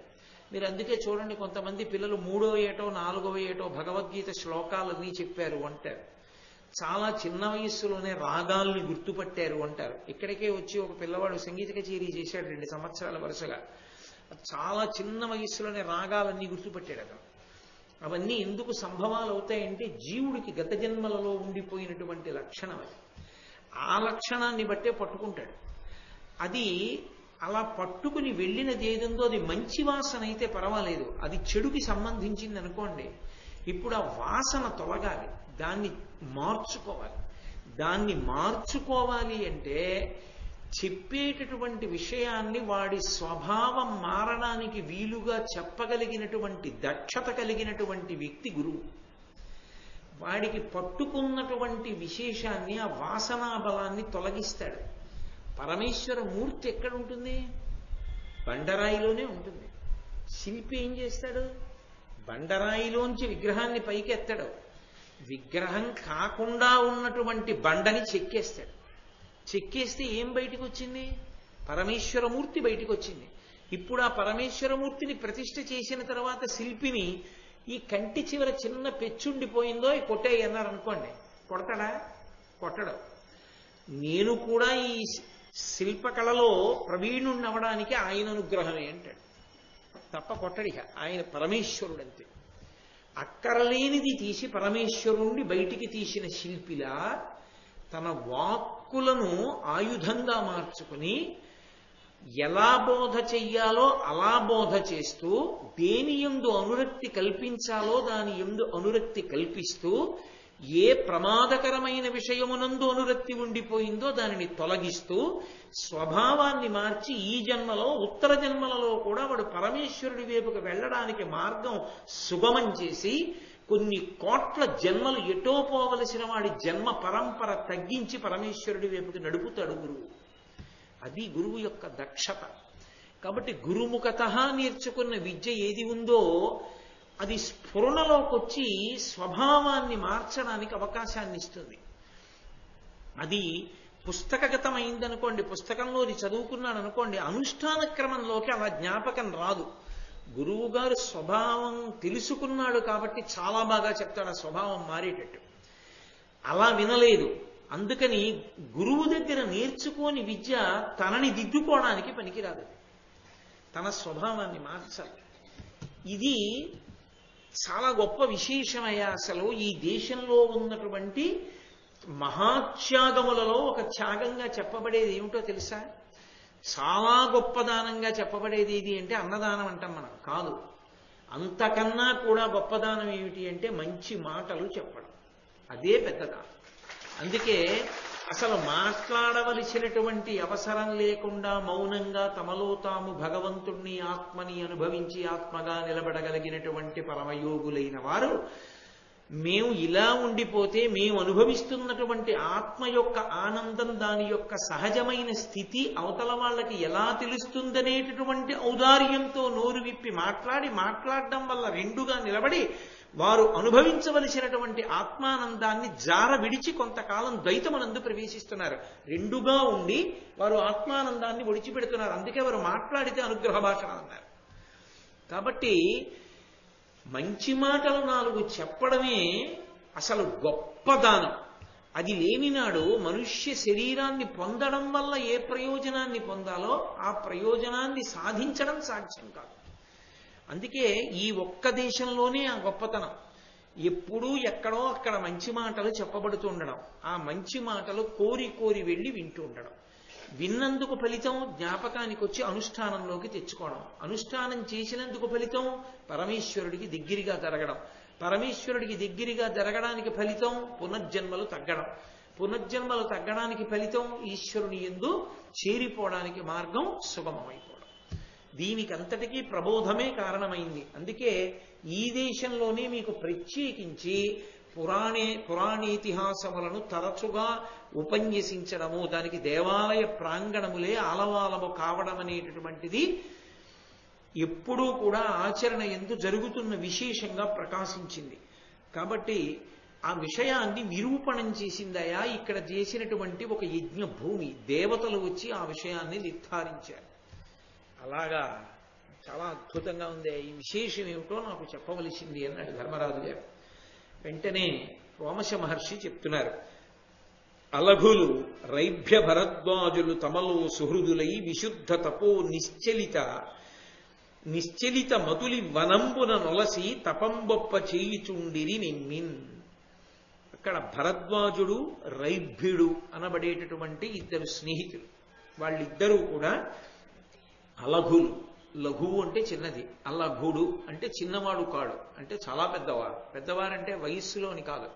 మీరు అందుకే చూడండి, కొంతమంది పిల్లలు 3వ ఏటో 4వ ఏటో భగవద్గీత శ్లోకాలన్నీ చెప్పారు అంటారు. చాలా చిన్న వయస్సులోనే రాగాల్ని గుర్తుపట్టారు అంటారు. ఇక్కడికే వచ్చి ఒక పిల్లవాడు సంగీత కచేరీ చేశాడు 2 సంవత్సరాల వరుసగా. చాలా చిన్న వయస్సులోనే రాగాలన్నీ గుర్తుపట్టాడు అతను. అవన్నీ ఎందుకు సంభవాలు అవుతాయంటే జీవుడికి గత జన్మలలో ఉండిపోయినటువంటి లక్షణం అది. ఆ లక్షణాన్ని బట్టే పట్టుకుంటాడు. అది అలా పట్టుకుని వెళ్ళినది ఏదందో అది మంచి వాసన అయితే పర్వాలేదు, అది చెడుకి సంబంధించింది అనుకోండి, ఇప్పుడు ఆ వాసన తొలగాలి, దాన్ని మార్చుకోవాలి. దాన్ని మార్చుకోవాలి అంటే చెప్పేటటువంటి విషయాన్ని వాడి స్వభావం మారడానికి వీలుగా చెప్పగలిగినటువంటి దక్షత కలిగినటువంటి వ్యక్తి గురువు. వాడికి పట్టుకున్నటువంటి విశేషాన్ని ఆ వాసనా బలాన్ని తొలగిస్తాడు. పరమేశ్వర మూర్తి ఎక్కడ ఉంటుంది? బండరాయిలోనే ఉంటుంది. శిల్పి ఏం చేస్తాడు? బండరాయిలోంచి విగ్రహాన్ని పైకి ఎత్తాడు. విగ్రహం కాకుండా ఉన్నటువంటి బండని చెక్కేస్తాడు. చెక్కేస్తే ఏం బయటికి వచ్చింది? పరమేశ్వరమూర్తి బయటికి వచ్చింది. ఇప్పుడు ఆ పరమేశ్వరమూర్తిని ప్రతిష్ఠ చేసిన తర్వాత శిల్పిని ఈ కంటి చివర చిన్న పెచ్చుండిపోయిందో కొట్టాయి అన్నారు అనుకోండి, కొడతాడా? కొట్టడు. నేను కూడా ఈ శిల్పకళలో ప్రవీణుణ్ణి అవడానికి ఆయన అనుగ్రహమే అంటాడు తప్ప కొట్టడిక. ఆయన పరమేశ్వరుడు అంతే. అక్కరలేనిది తీసి పరమేశ్వరుణ్ణి బయటికి తీసిన శిల్పిలా తన వాక్కులను ఆయుధంగా మార్చుకుని ఎలా బోధ చెయ్యాలో అలా బోధ చేస్తూ, దేని యందు అనురక్తి కల్పించాలో దాని యందు అనురక్తి కల్పిస్తూ, ఏ ప్రమాదకరమైన విషయమునందు అనురక్తి ఉండిపోయిందో దానిని తొలగిస్తూ స్వభావాన్ని మార్చి ఈ జన్మలో ఉత్తర జన్మలలో కూడా వాడు పరమేశ్వరుడి వైపుకు వెళ్ళడానికి మార్గం సుగమం చేసి కొన్ని కోట్ల జన్మలు ఎటో పోవలసిన వాడి జన్మ పరంపర తగ్గించి పరమేశ్వరుడి వైపుకి నడుపుతాడు గురువు. అది గురువు యొక్క దక్షత. కాబట్టి గురుముఖత నేర్చుకున్న విద్య ఏది ఉందో అది స్ఫురణలోకి వచ్చి స్వభావాన్ని మార్చడానికి అవకాశాన్ని ఇస్తుంది. అది పుస్తకగతమైందనుకోండి, పుస్తకంలో అది చదువుకున్నాడు అనుకోండి, అనుష్ఠాన క్రమంలోకి అలా జ్ఞాపకం రాదు. గురువు గారు స్వభావం తెలుసుకున్నాడు కాబట్టి చాలా బాగా చెప్తాడు ఆ స్వభావం మారేటట్టు. అలా వినలేదు, అందుకని గురువు దగ్గర నేర్చుకోని విద్య తనని దిద్దుకోవడానికి పనికిరాదు, తన స్వభావాన్ని మార్చాలి. ఇది చాలా గొప్ప విశేషమయ్యా. అసలు ఈ దేశంలో ఉన్నటువంటి మహాత్యాగములలో ఒక త్యాగంగా చెప్పబడేది ఏమిటో తెలుసా? చాలా గొప్పదానంగా చెప్పబడేది ఏది అంటే అన్నదానం అంటాం మనం. కాదు, అంతకన్నా కూడా గొప్పదానం ఏమిటి అంటే మంచి మాటలు చెప్పడం. అదే పెద్దదానం. అందుకే అసలు మాట్లాడవలసినటువంటి అవసరం లేకుండా మౌనంగా తమలో తాము భగవంతుణ్ణి ఆత్మని అనుభవించి ఆత్మగా నిలబడగలిగినటువంటి పరమయోగులైన వారు, మేము ఇలా ఉండిపోతే మేము అనుభవిస్తున్నటువంటి ఆత్మ యొక్క ఆనందం, దాని యొక్క సహజమైన స్థితి అవతల వాళ్ళకి ఎలా తెలుస్తుందనేటటువంటి ఔదార్యంతో నోరు విప్పి మాట్లాడడం వల్ల రెండుగా నిలబడి వారు అనుభవించవలసినటువంటి ఆత్మానందాన్ని జార విడిచి కొంతకాలం ద్వైతమనందు ప్రవేశిస్తున్నారు. రెండుగా ఉండి వారు ఆత్మానందాన్ని విడిచిపెడుతున్నారు. అందుకే వారు మాట్లాడితే అనుగ్రహ భాషణ అన్నారు. కాబట్టి మంచి మాటలు 4 చెప్పడమే అసలు గొప్ప దానం. అది లేనినాడు మనుష్య శరీరాన్ని పొందడం వల్ల ఏ ప్రయోజనాన్ని పొందాలో ఆ ప్రయోజనాన్ని సాధించడం సాధ్యం కాదు. అందుకే ఈ ఒక్క దేశంలోనే ఆ గొప్పతనం. ఎప్పుడూ ఎక్కడో అక్కడ మంచి మాటలు చెప్పబడుతూ ఉండడం, ఆ మంచి మాటలు కోరి కోరి వెళ్ళి వింటూ ఉండడం, విన్నందుకు ఫలితం జ్ఞాపకానికి వచ్చి అనుష్ఠానంలోకి తెచ్చుకోవడం, అనుష్ఠానం చేసినందుకు ఫలితం పరమేశ్వరుడికి దగ్గరగా జరగడం, పరమేశ్వరుడికి దగ్గరగా జరగడానికి ఫలితం పునర్జన్మలు తగ్గడం, పునర్జన్మలు తగ్గడానికి ఫలితం ఈశ్వరుని యందు చేరిపోవడానికి మార్గం సుగమమైపోవడం. దీనికి అంతటికీ ప్రబోధమే కారణమైంది. అందుకే ఈ దేశంలోనే మీకు ప్రత్యేకించి పురాణేతిహాసములను తరచుగా ఉపన్యసించడము, దానికి దేవాలయ ప్రాంగణములే ఆలవాలము కావడం అనేటటువంటిది ఎప్పుడూ కూడా ఆచరణ యందు జరుగుతున్న విశేషంగా ప్రకాశించింది. కాబట్టి ఆ విషయాన్ని నిరూపణం చేసిందయా ఇక్కడ చేసినటువంటి ఒక యజ్ఞ భూమి. దేవతలు వచ్చి ఆ విషయాన్ని నిర్ధారించారు. అలాగా చాలా అద్భుతంగా ఉంది. ఈ విశేషం ఏమిటో నాకు చెప్పవలసింది అన్నాడు ధర్మరాజు గారు. వెంటనే రోమశ మహర్షి చెప్తున్నారు, అలఘులు రైభ్య భరద్వాజులు తమలో సుహృదులై విశుద్ధ తపో నిశ్చలిత మతులి వనంబున నొలసి తపంబొప్ప చేయుచుండిరి నిమ్మిన్. అక్కడ భరద్వాజుడు రైభ్యుడు అనబడేటటువంటి ఇద్దరు స్నేహితులు. వాళ్ళిద్దరూ కూడా అలఘులు. లఘువు అంటే చిన్నది, అలఘుడు అంటే చిన్నవాడు కాడు, అంటే చాలా పెద్దవాడు. పెద్దవారంటే వయస్సులోని కాదు,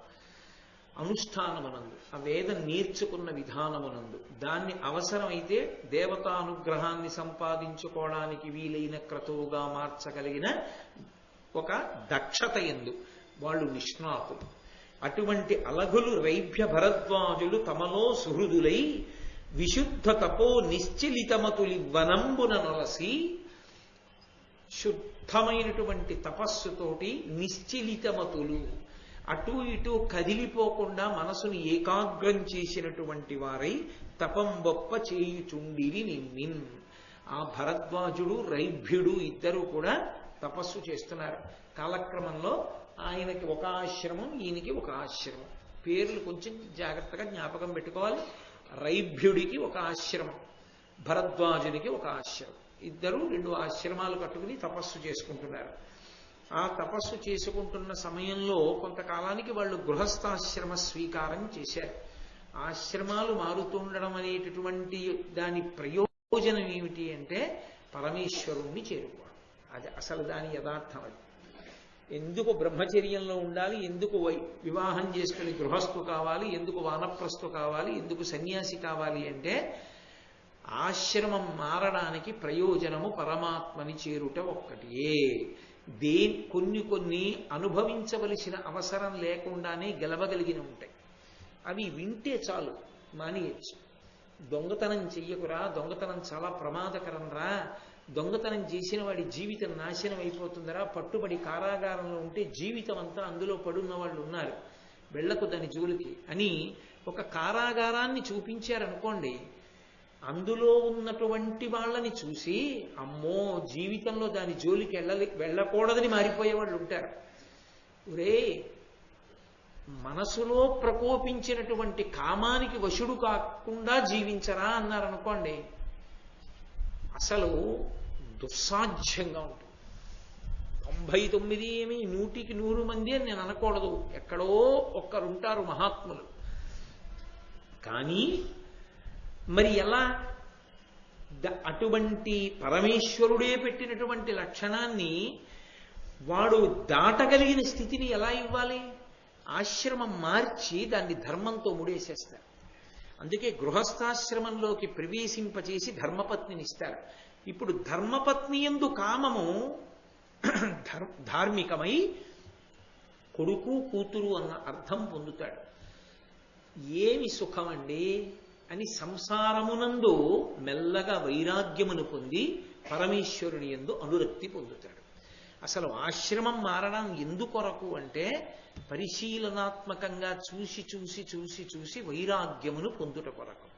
అనుష్ఠానమునందు, ఆ వేదం నేర్చుకున్న విధానమునందు, దాన్ని అవసరమైతే దేవతానుగ్రహాన్ని సంపాదించుకోవడానికి వీలైన క్రతువుగా మార్చగలిగిన ఒక దక్షత యందు వాళ్ళు నిష్ణాతులు. అటువంటి అలఘులు రైభ్య భరద్వాజులు తమలో సుహృదులై విశుద్ధ తపో నిశ్చలితమతులి వనంబున నొలసి, శుద్ధమైనటువంటి తపస్సుతోటి నిశ్చలితమతులు, అటు ఇటు కదిలిపోకుండా మనసును ఏకాగ్రం చేసినటువంటి వారై తపంబొప్ప చేయుచుండిరి నిమ్మిన్. ఆ భరద్వాజుడు రైభ్యుడు ఇద్దరు కూడా తపస్సు చేస్తున్నారు. కాలక్రమంలో ఆయనకి ఒక ఆశ్రమం, ఈయనకి ఒక ఆశ్రమం. పేర్లు కొంచెం జాగ్రత్తగా జ్ఞాపకం పెట్టుకోవాలి. రైభ్యుడికి ఒక ఆశ్రమం, భరద్వాజునికి ఒక ఆశ్రమం. ఇద్దరు 2 ఆశ్రమాలు కట్టుకుని తపస్సు చేసుకుంటున్నారు. ఆ తపస్సు చేసుకుంటున్న సమయంలో కొంతకాలానికి వాళ్ళు గృహస్థాశ్రమ స్వీకారం చేశారు. ఆశ్రమాలు మారుతుండడం అనేటటువంటి దాని ప్రయోజనం ఏమిటి అంటే పరమేశ్వరుణ్ణి చేరుకోవడం. అది అసలు దాని యథార్థం. అది ఎందుకు బ్రహ్మచర్యంలో ఉండాలి, ఎందుకు వివాహం చేసుకుని గృహస్థు కావాలి, ఎందుకు వానప్రస్థు కావాలి, ఎందుకు సన్యాసి కావాలి అంటే ఆశ్రమం మారడానికి ప్రయోజనము పరమాత్మని చేరుట ఒక్కటియే. కొన్ని అనుభవించవలసిన అవసరం లేకుండానే గెలవగలిగిన ఉంటాయి. అవి వింటే చాలు, మానేయచ్చు. దొంగతనం చెయ్యకురా, దొంగతనం చాలా ప్రమాదకరం రా, దొంగతనం చేసిన వాడి జీవితం నాశనం అయిపోతుందరా, పట్టుబడి కారాగారంలో ఉంటే జీవితం అంతా అందులో పడున్న వాళ్ళు ఉన్నారు, వెళ్ళకు దాని జోలికి అని ఒక కారాగారాన్ని చూపించారనుకోండి, అందులో ఉన్నటువంటి వాళ్ళని చూసి అమ్మో జీవితంలో దాని జోలికి వెళ్ళకూడదని మారిపోయే వాళ్ళు ఉంటారు. ఒరే, మనసులో ప్రకోపించినటువంటి కామానికి వశుడు కాకుండా జీవించరా అన్నారనుకోండి, అసలు దుస్సాధ్యంగా ఉంటుంది. 99 ఏమి 100కి 100 మంది అని నేను అనకూడదు, ఎక్కడో ఒక్కరుంటారు మహాత్ములు. కానీ మరి ఎలా అటువంటి పరమేశ్వరుడే పెట్టినటువంటి లక్షణాన్ని వాడు దాటగలిగిన స్థితిని ఎలా ఇవ్వాలి? ఆశ్రమం మార్చి దాన్ని ధర్మంతో ముడేసేస్తారు. అందుకే గృహస్థాశ్రమంలోకి ప్రవేశింపచేసి ధర్మపత్నిని ఇస్తారు. ఇప్పుడు ధర్మపత్ని యందు కామము ధార్మికమై కొడుకు కూతురు అన్న అర్థం పొందుతాడు. ఏమి సుఖమండి అని సంసారమునందు మెల్లగా వైరాగ్యమును పొంది పరమేశ్వరుని యందు అనురక్తి పొందుతాడు. అసలు ఆశ్రమం మారడం ఎందుకొరకు అంటే పరిశీలనాత్మకంగా చూసి చూసి చూసి చూసి వైరాగ్యమును పొందుట కొరకు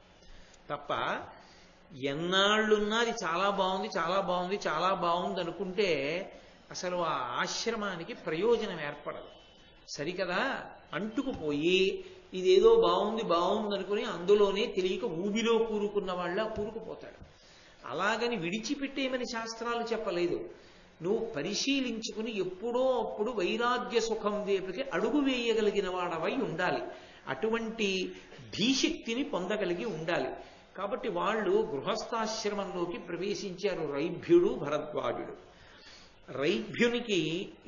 తప్ప ఎన్నాళ్ళున్నది చాలా బాగుంది చాలా బాగుంది చాలా బాగుంది అనుకుంటే అసలు ఆ ఆశ్రమానికి ప్రయోజనం ఏర్పడదు. సరికదా, అంటుకుపోయి ఇదేదో బాగుంది అనుకుని అందులోనే తెలియక ఊబిలో కూరుకున్న వాళ్ళ కూరుకుపోతాడు. అలాగని విడిచిపెట్టేమని శాస్త్రాలు చెప్పలేదు. నువ్వు పరిశీలించుకుని ఎప్పుడో అప్పుడు వైరాగ్య సుఖం వైపుకి అడుగు వేయగలిగిన వాడవై ఉండాలి. అటువంటి ధీశక్తిని పొందగలిగి ఉండాలి. కాబట్టి వాళ్ళు గృహస్థాశ్రమంలోకి ప్రవేశించారు, రైభ్యుడు భరద్వాజుడు. రైభ్యునికి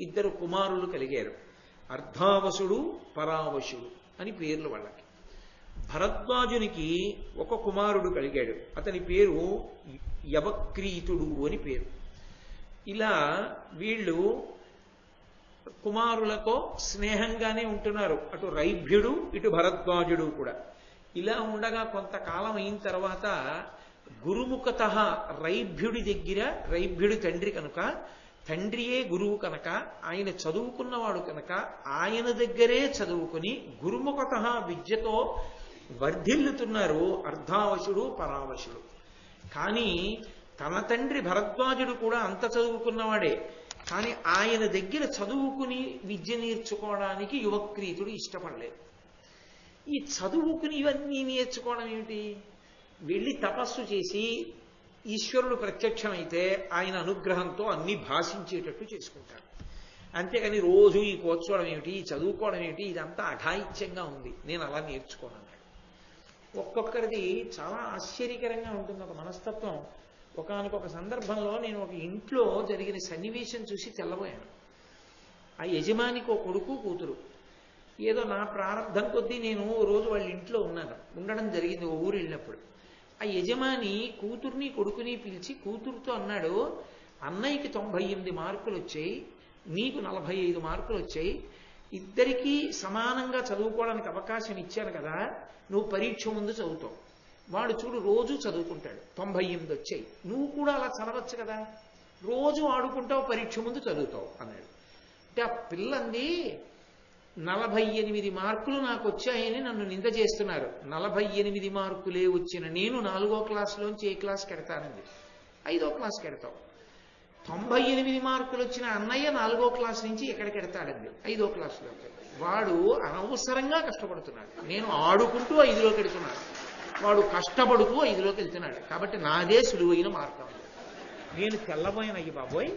2 కుమారులు కలిగారు, అర్ధావసుడు పరావశుడు అని పేర్లు వాళ్ళకి. భరద్వాజునికి 1 కుమారుడు కలిగాడు, అతని పేరు యవక్రీతుడు అని పేరు. ఇలా వీళ్ళు కుమారులతో స్నేహంగానే ఉంటున్నారు, అటు రైభ్యుడు ఇటు భరద్వాజుడు కూడా. ఇలా ఉండగా కొంతకాలం అయిన తర్వాత గురుముఖత రైభ్యుడి దగ్గర, రైభ్యుడి తండ్రి కనుక, తండ్రియే గురువు కనుక, ఆయన చదువుకున్నవాడు కనుక ఆయన దగ్గరే చదువుకుని గురుముఖత విద్యతో వర్ధిల్లుతున్నారు అర్ధావశుడు పరావశుడు. కానీ తన తండ్రి భరద్వాజుడు కూడా అంత చదువుకున్నవాడే, కానీ ఆయన దగ్గర చదువుకుని విద్య నేర్చుకోవడానికి యువక్రీతుడు ఇష్టపడలేదు. ఈ చదువుకుని ఇవన్నీ నేర్చుకోవడం ఏమిటి? వెళ్ళి తపస్సు చేసి ఈశ్వరుడు ప్రత్యక్షమైతే ఆయన అనుగ్రహంతో అన్ని భాషించేటట్టు చేసుకుంటాడు. అంతేకాని రోజు ఈ కూర్చోవడం ఏమిటి, ఈ చదువుకోవడం ఏమిటి, ఇదంతా అఘాయిత్యంగా ఉంది, నేను అలా నేర్చుకోనన్నాడు. ఒక్కొక్కరిది చాలా ఆశ్చర్యకరంగా ఉంటుంది ఒక మనస్తత్వం. ఒకానొక సందర్భంలో నేను ఒక ఇంట్లో జరిగిన సన్నివేశం చూసి తెల్లబోయాను. ఆ యజమానికి ఒక కొడుకు కూతురు. ఏదో నా ప్రారంభం కొద్దీ నేను రోజు వాళ్ళ ఇంట్లో ఉండడం జరిగింది ఓ ఊరు వెళ్ళినప్పుడు. ఆ యజమాని కూతుర్ని కొడుకుని పిలిచి కూతురుతో అన్నాడు, అన్నయ్యకి 98 మార్కులు వచ్చాయి, నీకు 45 మార్కులు వచ్చాయి, ఇద్దరికీ సమానంగా చదువుకోవడానికి అవకాశం ఇచ్చాను కదా, నువ్వు పరీక్ష ముందు చదువుతావు. వాడు చూడు రోజు చదువుకుంటాడు, 98 వచ్చాయి, నువ్వు కూడా అలా చదవచ్చు కదా, రోజు ఆడుకుంటావు, పరీక్ష ముందు చదువుతావు అన్నాడు. అంటే ఆ పిల్లంది 48 మార్కులు నాకు వచ్చాయని నన్ను నింద చేస్తున్నారు. 48 మార్కులే వచ్చిన నేను 4వ క్లాసులోంచి ఏ క్లాస్ కెడతానండి, 5వ క్లాస్ కెడతావు. 98 మార్కులు వచ్చిన అన్నయ్య 4వ క్లాస్ నుంచి ఎక్కడికి ఎడతాడండి, 5వ క్లాసులో. వాడు అనవసరంగా కష్టపడుతున్నాడు, నేను ఆడుకుంటూ 5లోకి వెళ్తున్నాడు, వాడు కష్టపడుతూ 5లోకి వెళ్తున్నాడు. కాబట్టి నాదే సులువైన మార్గం. నేను తెల్లబోయిన అయ్యి బాబోయ్,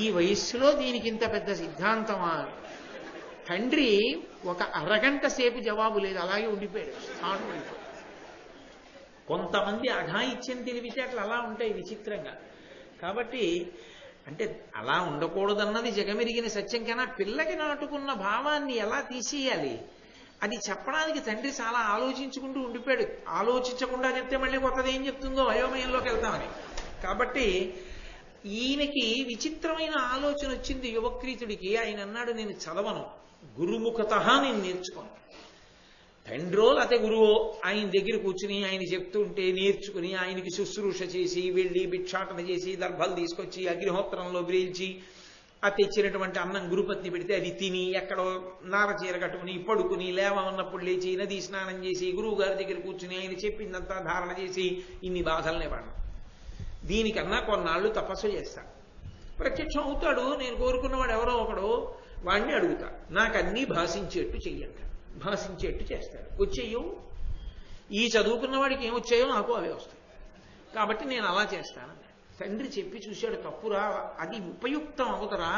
ఈ వయస్సులో దీనికి ఇంత పెద్ద సిద్ధాంతమా? తండ్రి ఒక అరగంట సేపు జవాబు లేదు, అలాగే ఉండిపోయాడు. కొంతమంది అఘాయిత్యం తెలివితేటలు అలా ఉంటాయి విచిత్రంగా. కాబట్టి అంటే అలా ఉండకూడదన్నది జగమెరిగిన సత్యం. కన్నా పిల్లకి నాటుకున్న భావాన్ని ఎలా తీసేయాలి అది చెప్పడానికి తండ్రి చాలా ఆలోచించుకుంటూ ఉండిపోయాడు. ఆలోచించకుండా చెప్తే మళ్ళీ కొత్తది ఏం చెప్తుందో అయోమయంలోకి వెళ్తామని. కాబట్టి ఈయనకి విచిత్రమైన ఆలోచన వచ్చింది యువక్రీతుడికి. ఆయన అన్నాడు, నేను చదవను, గురుముఖత నేను నేర్చుకోను. తండ్రో లేకపోతే గురువో ఆయన దగ్గర కూర్చుని ఆయన చెప్తుంటే నేర్చుకుని ఆయనకి శుశ్రూష చేసి వెళ్ళి భిక్షాటన చేసి దర్భాలు తీసుకొచ్చి అగ్నిహోత్రంలో వ్రేల్చి ఆ తెచ్చినటువంటి అన్నం గురుపత్ని పెడితే అది తిని ఎక్కడో నారచీర కట్టుకుని పడుకుని లేవన్నప్పుడు లేచి నదీ స్నానం చేసి గురువు గారి దగ్గర కూర్చుని ఆయన చెప్పిందంతా ధారణ చేసి ఇన్ని బాధలనే వాడు. దీనికన్నా కొన్నాళ్ళు తపస్సు చేస్తా, ప్రత్యక్షం అవుతాడు. నేను కోరుకున్నవాడు ఎవరో ఒకడు, వాడిని అడుగుతా, నాకు అన్నీ భాషించేట్టు చెయ్యంట. భాషించేట్టు చేస్తాడు. వచ్చేయో ఈ చదువుకున్నవాడికి ఏమొచ్చాయో నాకు అవే వస్తాయి, కాబట్టి నేను అలా చేస్తాను. తండ్రి చెప్పి చూశాడు, తప్పురా, అది ఉపయుక్తం అవుతరా,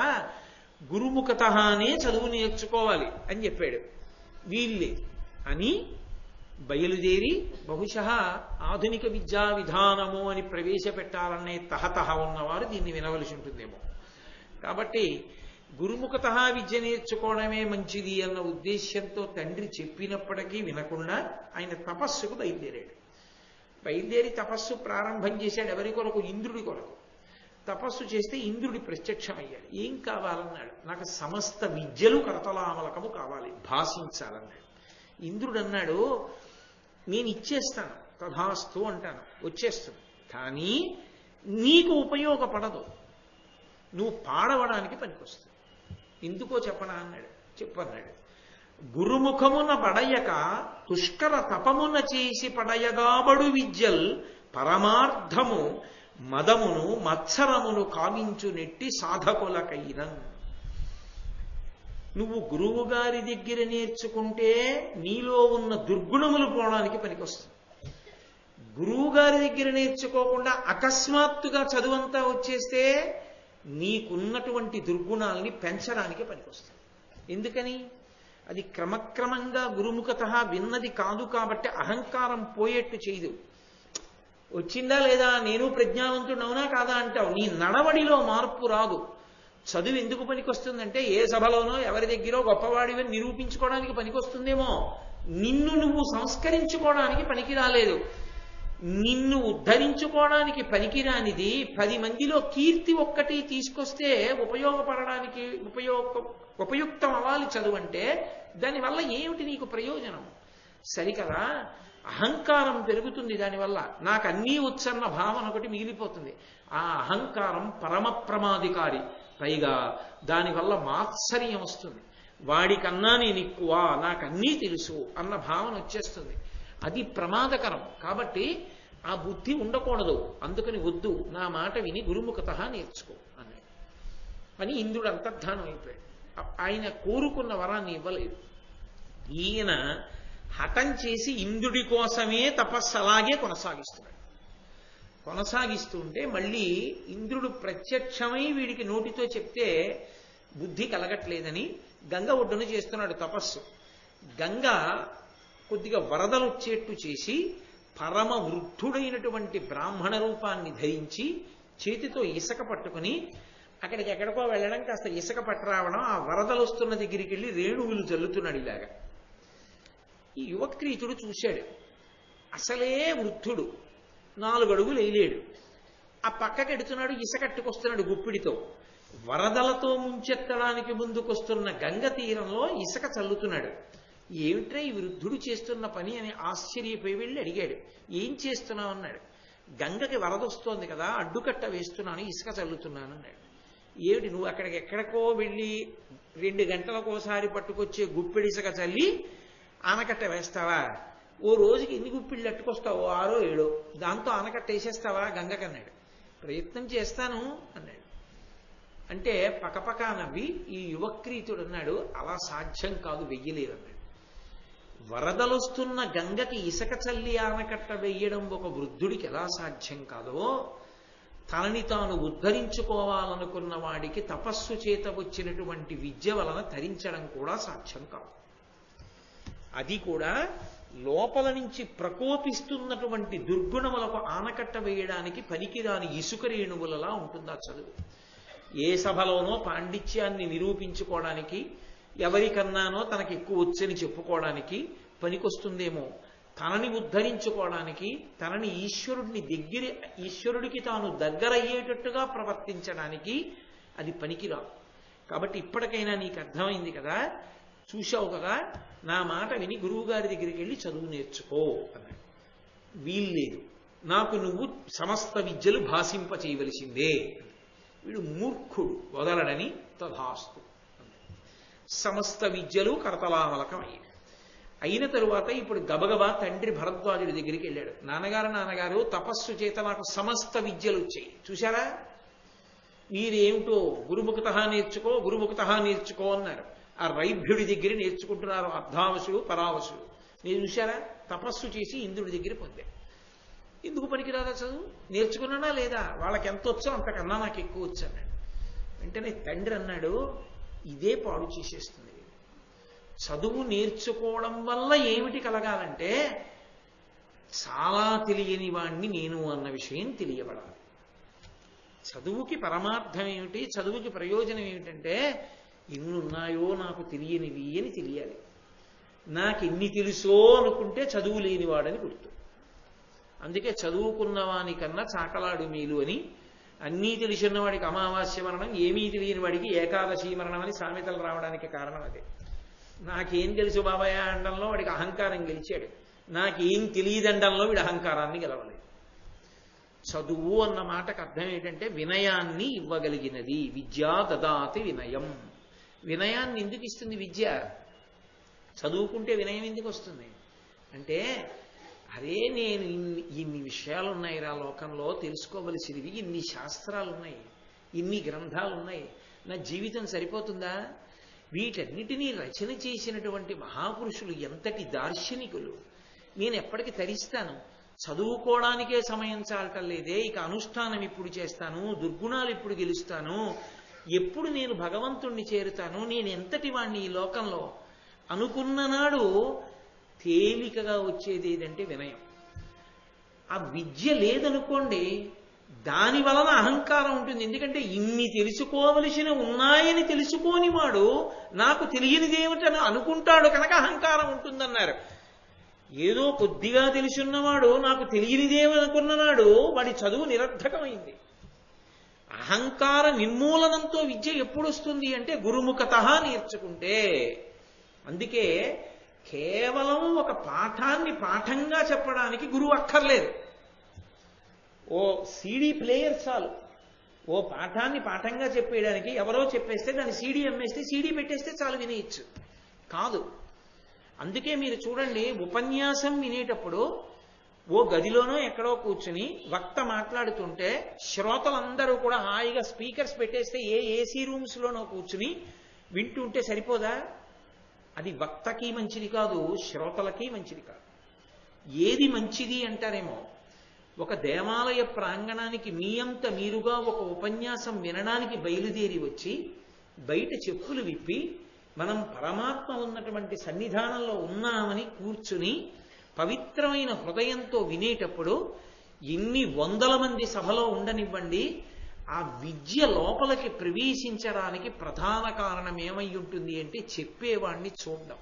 గురుముఖతనే చదువు నేర్చుకోవాలి అని చెప్పాడు. వీళ్ళే అని బయలుదేరి బహుశः ఆధునిక విద్యా విధానము అని ప్రవేశపెట్టాలనే తహతహ ఉన్నవారు దీన్ని వినవలసి ఉంటుందేమో. కాబట్టి గురుముఖత విద్య నేర్చుకోవడమే మంచిది అన్న ఉద్దేశ్యంతో తండ్రి చెప్పినప్పటికీ వినకుండా ఆయన తపస్సుకు బయలుదేరాడు. బయలుదేరి తపస్సు ప్రారంభం చేశాడు. ఎవరి కొరకు? ఇంద్రుడి కొరకు. తపస్సు చేస్తే ఇంద్రుడి ప్రత్యక్షమయ్యాడు. ఏం కావాలన్నాడు? నాకు సమస్త విద్యలు కరతలామలకము కావాలి, భాషించాలన్నాడు. ఇంద్రుడు అన్నాడు, నేను ఇచ్చేస్తాను, తథాస్తు అంటాను, వచ్చేస్తాను, కానీ నీకు ఉపయోగపడదు, నువ్వు పాడవడానికి పనికొస్తుంది. ఎందుకో చెప్పనా అన్నాడు. చెప్పన్నాడు, గురుముఖమున పడయక తుష్కర తపమున చేసి పడయగాబడు విద్యల్ పరమార్థము మదమును మత్సరమును కావించు నెట్టి సాధకులకైన. నువ్వు గురువు గారి దగ్గర నేర్చుకుంటే నీలో ఉన్న దుర్గుణములు పోవడానికి పనికొస్తుంది. గురువు గారి దగ్గర నేర్చుకోకుండా అకస్మాత్తుగా చదువంతా వచ్చేస్తే నీకున్నటువంటి దుర్గుణాలని పెంచడానికి పనికొస్తుంది. ఎందుకని? అది క్రమక్రమంగా గురుముఖత విన్నది కాదు కాబట్టి అహంకారం పోయేట్టు చేయదు. వచ్చిందా లేదా, నేను ప్రజ్ఞావంతుడు అవునా కాదా అంటావు, నీ నడవడిలో మార్పు రాదు. చదువు ఎందుకు పనికొస్తుందంటే ఏ సభలోనో ఎవరి దగ్గరో గొప్పవాడివని నిరూపించుకోవడానికి పనికొస్తుందేమో, నిన్ను నువ్వు సంస్కరించుకోవడానికి పనికి రాలేదు. నిన్ను ఉద్ధరించుకోవడానికి పనికిరానిది 10 మందిలో కీర్తి ఒక్కటి తీసుకొస్తే ఉపయోగపడడానికి ఉపయుక్తం అవ్వాలి చదువు అంటే. దానివల్ల ఏమిటి నీకు ప్రయోజనం? సరికదా, అహంకారం పెరుగుతుంది. దానివల్ల నాకు అన్నీ వచ్చన్న భావన ఒకటి మిగిలిపోతుంది. ఆ అహంకారం పరమ ప్రమాదికారి. పైగా దానివల్ల మాత్సర్యం వస్తుంది. వాడికన్నా నేను ఎక్కువ, నాకన్నీ తెలుసు అన్న భావన వచ్చేస్తుంది. అది ప్రమాదకరం. కాబట్టి ఆ బుద్ధి ఉండకూడదు. అందుకని వద్దు, నా మాట విని గురుముఖత నేర్చుకో అన్నాడు. అని ఇంద్రుడు అంతర్ధానం అయిపోయాడు. ఆయన కోరుకున్న వరాన్ని ఇవ్వలేదు. ఈయన హఠం చేసి ఇంద్రుడి కోసమే తపస్సు అలాగే కొనసాగిస్తుంటే మళ్ళీ ఇంద్రుడు ప్రత్యక్షమై వీడికి నోటితో చెప్తే బుద్ధి కలగట్లేదని గంగ ఒడ్డున చేస్తున్నాడు తపస్సు. గంగ కొద్దిగా వరదలు వచ్చేట్టు చేసి పరమ వృద్ధుడైనటువంటి బ్రాహ్మణ రూపాన్ని ధరించి చేతితో ఇసుక పట్టుకుని అక్కడికి ఎక్కడికో వెళ్ళడం, కాస్త ఇసుక పట్టరావడం, ఆ వరదలు వస్తున్న దగ్గరికి వెళ్ళి రేణువులు చల్లుతున్నాడు ఇలాగా. ఈ యువక్రీతుడు చూశాడు. అసలే వృద్ధుడు, 4 అడుగులు వేయలేడు. ఆ పక్కకెడుతున్నాడు, ఇసుకట్టుకొస్తున్నాడు గుప్పిడితో. వరదలతో ముంచెత్తడానికి ముందుకొస్తున్న గంగ తీరంలో ఇసుక చల్లుతున్నాడు. ఏమిట్రా ఈ వృద్ధుడు చేస్తున్న పని అని ఆశ్చర్యపోయి వెళ్ళి అడిగాడు. ఏం చేస్తున్నావు అన్నాడు. గంగకి వరదొస్తోంది కదా, అడ్డుకట్ట వేస్తున్నాను, ఇసుక చల్లుతున్నాను అన్నాడు. ఏమిటి నువ్వు అక్కడికి ఎక్కడికో వెళ్ళి 2 గంటలకోసారి పట్టుకొచ్చే గుప్పిడి ఇసుక చల్లి ఆనకట్ట వేస్తావా? ఓ రోజుకి ఎన్ని గుప్పిళ్ళు అట్టుకొస్తావో, 6 7, దాంతో ఆనకట్ట వేసేస్తావా గంగకన్నాడు. ప్రయత్నం చేస్తాను అన్నాడు. అంటే పకపక నవ్వి ఈ యువక్రీతుడు అన్నాడు, అలా సాధ్యం కాదు, వెయ్యలేరన్నాడు. వరదలొస్తున్న గంగకి ఇసుక చల్లి ఆనకట్ట వెయ్యడం ఒక వృద్ధుడికి ఎలా సాధ్యం కాదో, తనని తాను ఉద్ధరించుకోవాలనుకున్న వాడికి తపస్సు చేత వచ్చినటువంటి విద్య వలన తరించడం కూడా సాధ్యం కాదు. అది కూడా లోపల నుంచి ప్రకోపిస్తున్నటువంటి దుర్గుణములకు ఆనకట్ట వేయడానికి పనికిరాని ఇసుక రేణువులలా ఉంటుందా చదువు. ఏ సభలోనో పాండిత్యాన్ని నిరూపించుకోవడానికి, ఎవరికన్నానో తనకి ఎక్కువ వచ్చని చెప్పుకోవడానికి పనికొస్తుందేమో, తనని ఉద్ధరించుకోవడానికి, తనని ఈశ్వరుడికి తాను దగ్గరయ్యేటట్టుగా ప్రవర్తించడానికి అది పనికిరాదు. కాబట్టి ఇప్పటికైనా నీకు అర్థమైంది కదా, చూశావు కదా, నా మాట విని గురువుగారి దగ్గరికి వెళ్ళి చదువు నేర్చుకో అన్నాడు. వీల్లేదు, నాకు నువ్వు సమస్త విద్యలు భాషింప చేయవలసిందే. వీడు మూర్ఖుడు, వదలడని తథాస్తు. సమస్త విద్యలు కరతలామలకం అయిన తరువాత ఇప్పుడు గబగబా తండ్రి భరద్వాజుడి దగ్గరికి వెళ్ళాడు. నాన్నగారు తపస్సు చేత నాకు సమస్త విద్యలు వచ్చాయి, చూశారా, మీరేమిటో గురుముఖత నేర్చుకో అన్నారు. ఆ రైభ్యుడి దగ్గర నేర్చుకుంటున్నారు అర్ధావసుడు పరావసుడు. నేను చూశారా, తపస్సు చేసి ఇంద్రుడి దగ్గర పొందాను. ఎందుకు పనికిరాదా చదువు? నేర్చుకున్నానా లేదా? వాళ్ళకి ఎంత వచ్చో అంతకన్నా నాకు ఎక్కువ వచ్చు అన్నాడు. వెంటనే తండ్రి అన్నాడు, ఇదే పాడు చేసేస్తుంది. చదువు నేర్చుకోవడం వల్ల ఏమిటి కలగాలంటే, చాలా తెలియని వాణ్ణి నేను అన్న విషయం తెలియబడాలి. చదువుకి పరమార్థం ఏమిటి, చదువుకి ప్రయోజనం ఏమిటంటే, ఎన్నున్నాయో నాకు తెలియనివి అని తెలియాలి. నాకు ఎన్ని తెలుసో అనుకుంటే చదువు లేనివాడని గుర్తు. అందుకే చదువుకున్నవానికన్నా చాకలాడు మేలు అని, అన్నీ తెలిసిన వాడికి అమావాస్య మరణం, ఏమీ తెలియని వాడికి ఏకాదశి మరణం అని సామెతలు రావడానికి కారణం అదే. నాకేం తెలుసు బాబాయ్ అండంలో వాడికి అహంకారం గెలిచాడు, నాకేం తెలియదండంలో వీడి అహంకారాన్ని గెలవలేదు. చదువు అన్న మాటకు అర్థం ఏంటంటే వినయాన్ని ఇవ్వగలిగినది. విద్యా దదాతి వినయం. వినయాన్ని ఎందుకు ఇస్తుంది విద్య? చదువుకుంటే వినయం ఎందుకు వస్తుంది అంటే, అరే నేను ఇన్ని విషయాలు ఉన్నాయి రా లోకంలో తెలుసుకోవలసినవి, ఇన్ని శాస్త్రాలు ఉన్నాయి, ఇన్ని గ్రంథాలు ఉన్నాయి, నా జీవితం సరిపోతుందా? వీటన్నిటినీ రచన చేసినటువంటి మహాపురుషులు ఎంతటి దార్శనికులు. నేను ఎప్పటికీ తరిస్తాను, చదువుకోవడానికే సమయం చాలటం లేదే, ఇక అనుష్ఠానం ఇప్పుడు చేస్తాను, దుర్గుణాలు ఇప్పుడు గెలుస్తాను, ఎప్పుడు నేను భగవంతుణ్ణి చేరుతాను, నేను ఎంతటి వాణ్ణి ఈ లోకంలో అనుకున్న నాడు తేలికగా వచ్చేది ఏదంటే వినయం. ఆ విద్య లేదనుకోండి, దాని వలన అహంకారం ఉంటుంది. ఎందుకంటే ఇన్ని తెలుసుకోవలసిన ఉన్నాయని తెలుసుకోని వాడు నాకు తెలియనిదేమిటని అనుకుంటాడు కనుక అహంకారం ఉంటుందన్నారు. ఏదో కొద్దిగా తెలుసున్నవాడు నాకు తెలియనిదేమనుకున్ననాడు వాడి చదువు నిరర్థకమైంది. అహంకార నిర్మూలనంతో విద్య ఎప్పుడు వస్తుంది అంటే గురుముఖత నేర్చుకుంటే. అందుకే కేవలం ఒక పాఠాన్ని పాఠంగా చెప్పడానికి గురువు అక్కర్లేదు. ఓ సీడీ ప్లేయర్ చాలు. ఓ పాఠాన్ని పాఠంగా చెప్పేయడానికి ఎవరో చెప్పేస్తే దాన్ని సీడీ అమ్మేస్తే సీడీ పెట్టేస్తే చాలు, వినేయచ్చు కాదు. అందుకే మీరు చూడండి, ఉపన్యాసం వినేటప్పుడు ఓ గదిలోనో ఎక్కడో కూర్చుని వక్త మాట్లాడుతుంటే శ్రోతలందరూ కూడా హాయిగా స్పీకర్స్ పెట్టేస్తే ఏసీ రూమ్స్లోనో కూర్చుని వింటుంటే సరిపోదా? అది వక్తకి మంచిది కాదు, శ్రోతలకి మంచిది కాదు. ఏది మంచిది అంటారేమో, ఒక దేవాలయ ప్రాంగణానికి మీ అంత మీరుగా ఒక ఉపన్యాసం వినడానికి బయలుదేరి వచ్చి బయట చెప్పులు విప్పి మనం పరమాత్మ ఉన్నటువంటి సన్నిధానంలో ఉన్నామని కూర్చుని పవిత్రమైన హృదయంతో వినేటప్పుడు ఎన్ని వందల మంది సభలో ఉండనివ్వండి, ఆ విద్య లోపలికి ప్రవేశించడానికి ప్రధాన కారణం ఏమై ఉంటుంది అంటే చెప్పేవాణ్ణి చూడడం.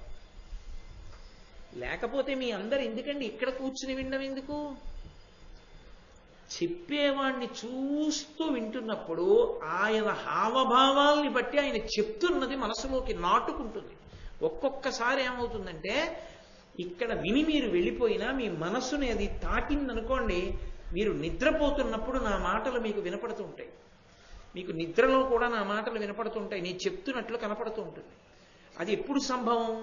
లేకపోతే మీ అందరు ఎందుకండి ఇక్కడ కూర్చుని వినడం ఎందుకు? చెప్పేవాణ్ణి చూస్తూ వింటున్నప్పుడు ఆయన హావభావాల్ని బట్టి ఆయన చెప్తున్నది మనసులోకి నాటుకుంటుంది. ఒక్కొక్కసారి ఏమవుతుందంటే ఇక్కడ విని మీరు వెళ్ళిపోయినా మీ మనస్సుని అది తాకిందనుకోండి, మీరు నిద్రపోతున్నప్పుడు నా మాటలు మీకు వినపడుతూ ఉంటాయి, మీకు నిద్రలో కూడా నా మాటలు వినపడుతుంటాయి, నేను చెప్తున్నట్లు కనపడుతూ ఉంటుంది. అది ఎప్పుడు సంభవం?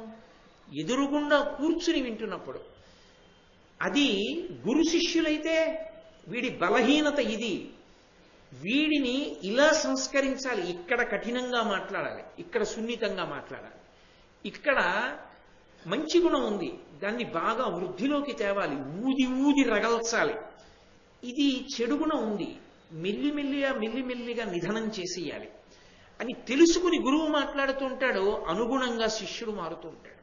ఎదురుగుండా కూర్చుని వింటున్నప్పుడు. అది గురు శిష్యులైతే వీడి బలహీనత ఇది, వీడిని ఇలా సంస్కరించాలి, ఇక్కడ కఠినంగా మాట్లాడాలి, ఇక్కడ సున్నితంగా మాట్లాడాలి, ఇక్కడ మంచి గుణం ఉంది దాన్ని బాగా వృద్ధిలోకి తేవాలి, ఊది ఊది రగల్చాలి, ఇది చెడు గుణం ఉంది మెల్లిమెల్లిగా నిధనం చేసేయాలి అని తెలుసుకుని గురువు మాట్లాడుతూ ఉంటాడు, అనుగుణంగా శిష్యుడు మారుతూ ఉంటాడు.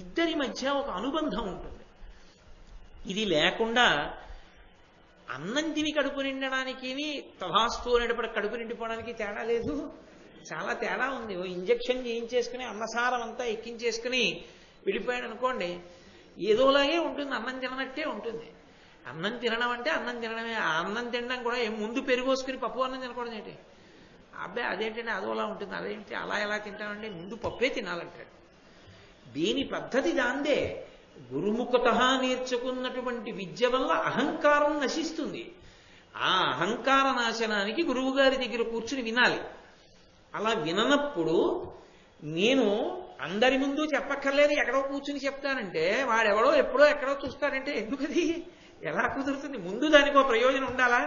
ఇద్దరి మధ్య ఒక అనుబంధం ఉంటుంది. ఇది లేకుండా అన్నం తిని కడుపు నిండడానికి తథాస్తు అనేటప్పుడు కడుపు నిండిపోవడానికి తేడా లేదు, చాలా తేడా ఉంది. ఓ ఇంజక్షన్ చేయించేసుకుని అన్నసారం అంతా ఎక్కించేసుకుని వెళ్ళిపోయాడు అనుకోండి, ఏదోలాగే ఉంటుంది, అన్నం తిననట్టే ఉంటుంది. అన్నం తినడం అంటే అన్నం తినడమే. ఆ అన్నం తినడం కూడా ముందు పెరుగోసుకుని పప్పు అన్నం తినకూడదు ఏంటి? అబ్బాయి అదేంటంటే అదోలా ఉంటుంది, అదేంటి అలా ఎలా తింటామంటే ముందు పప్పే తినాలంటాడు. దీని పద్ధతి దాందే. గురుముఖత నేర్చుకున్నటువంటి విద్య వల్ల అహంకారం నశిస్తుంది. ఆ అహంకార నాశనానికి గురువు గారి దగ్గర కూర్చుని వినాలి. అలా విననప్పుడు నేను అందరి ముందు చెప్పక్కర్లేదు, ఎక్కడో కూర్చుని చెప్తానంటే వాడెవడో ఎప్పుడో ఎక్కడో చూస్తాడంటే ఎందుకది? ఎలా కుదురుతుంది? ముందు దానికో ప్రయోజనం ఉండాలా?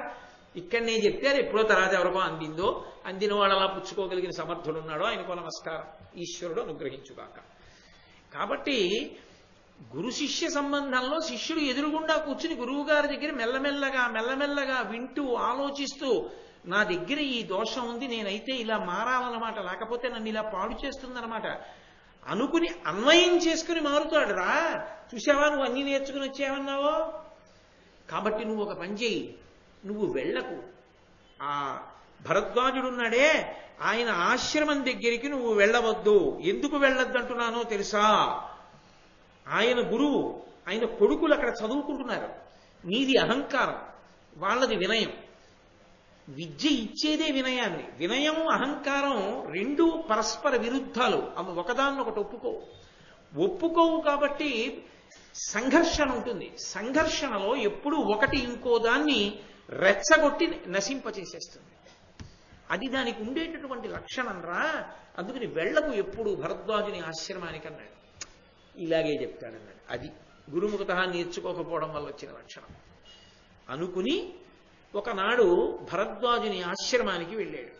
ఇక్కడ నేను చెప్తే అది ఎప్పుడో తర్వాత ఎవరికో అందిందో, అందిన వాడు అలా పుచ్చుకోగలిగిన సమర్థుడు ఉన్నాడో ఆయనకో నమస్కారం, ఈశ్వరుడు అనుగ్రహించుగాక. కాబట్టి గురు శిష్య సంబంధంలో శిష్యుడు ఎదురుగుండా కూర్చుని గురువు గారి దగ్గర మెల్లమెల్లగా వింటూ ఆలోచిస్తూ, నా దగ్గర ఈ దోషం ఉంది, నేనైతే ఇలా మారాలన్నమాట, లేకపోతే నన్ను ఇలా పాడు చేస్తుందన్నమాట అనుకుని అన్వయం చేసుకుని మారుతాడు. రా చూసావా, నువ్వు అన్ని నేర్చుకుని వచ్చావన్నావో, కాబట్టి నువ్వు ఒక పని చేయి, నువ్వు వెళ్ళకు. ఆ భరద్వాజుడున్నాడే ఆయన ఆశ్రమం దగ్గరికి నువ్వు వెళ్ళవద్దు. ఎందుకు వెళ్ళొద్దు అంటున్నానో తెలుసా? ఆయన గురువు, ఆయన కొడుకులు అక్కడ చదువుకుంటున్నారు. నీది అహంకారం, వాళ్ళది వినయం. విద్య ఇచ్చేదే వినయాన్ని. వినయం అహంకారం రెండు పరస్పర విరుద్ధాలు, అవి ఒకదాన్నొకటి ఒప్పుకోవు. కాబట్టి సంఘర్షణ ఉంటుంది. సంఘర్షణలో ఎప్పుడు ఒకటి ఇంకో దాన్ని రెచ్చగొట్టి నశింపచేసేస్తుంది. అది దానికి ఉండేటటువంటి లక్షణం రా. అందుకని వెళ్లకు ఎప్పుడు భరద్వాజుని ఆశ్రమానికి అన్నాడు. ఇలాగే చెప్తాడన్నాడు. అది గురుముఖత నేర్చుకోకపోవడం వల్ల వచ్చిన లక్షణం అనుకుని ఒకనాడు భరద్వాజుని ఆశ్రమానికి వెళ్ళాడు.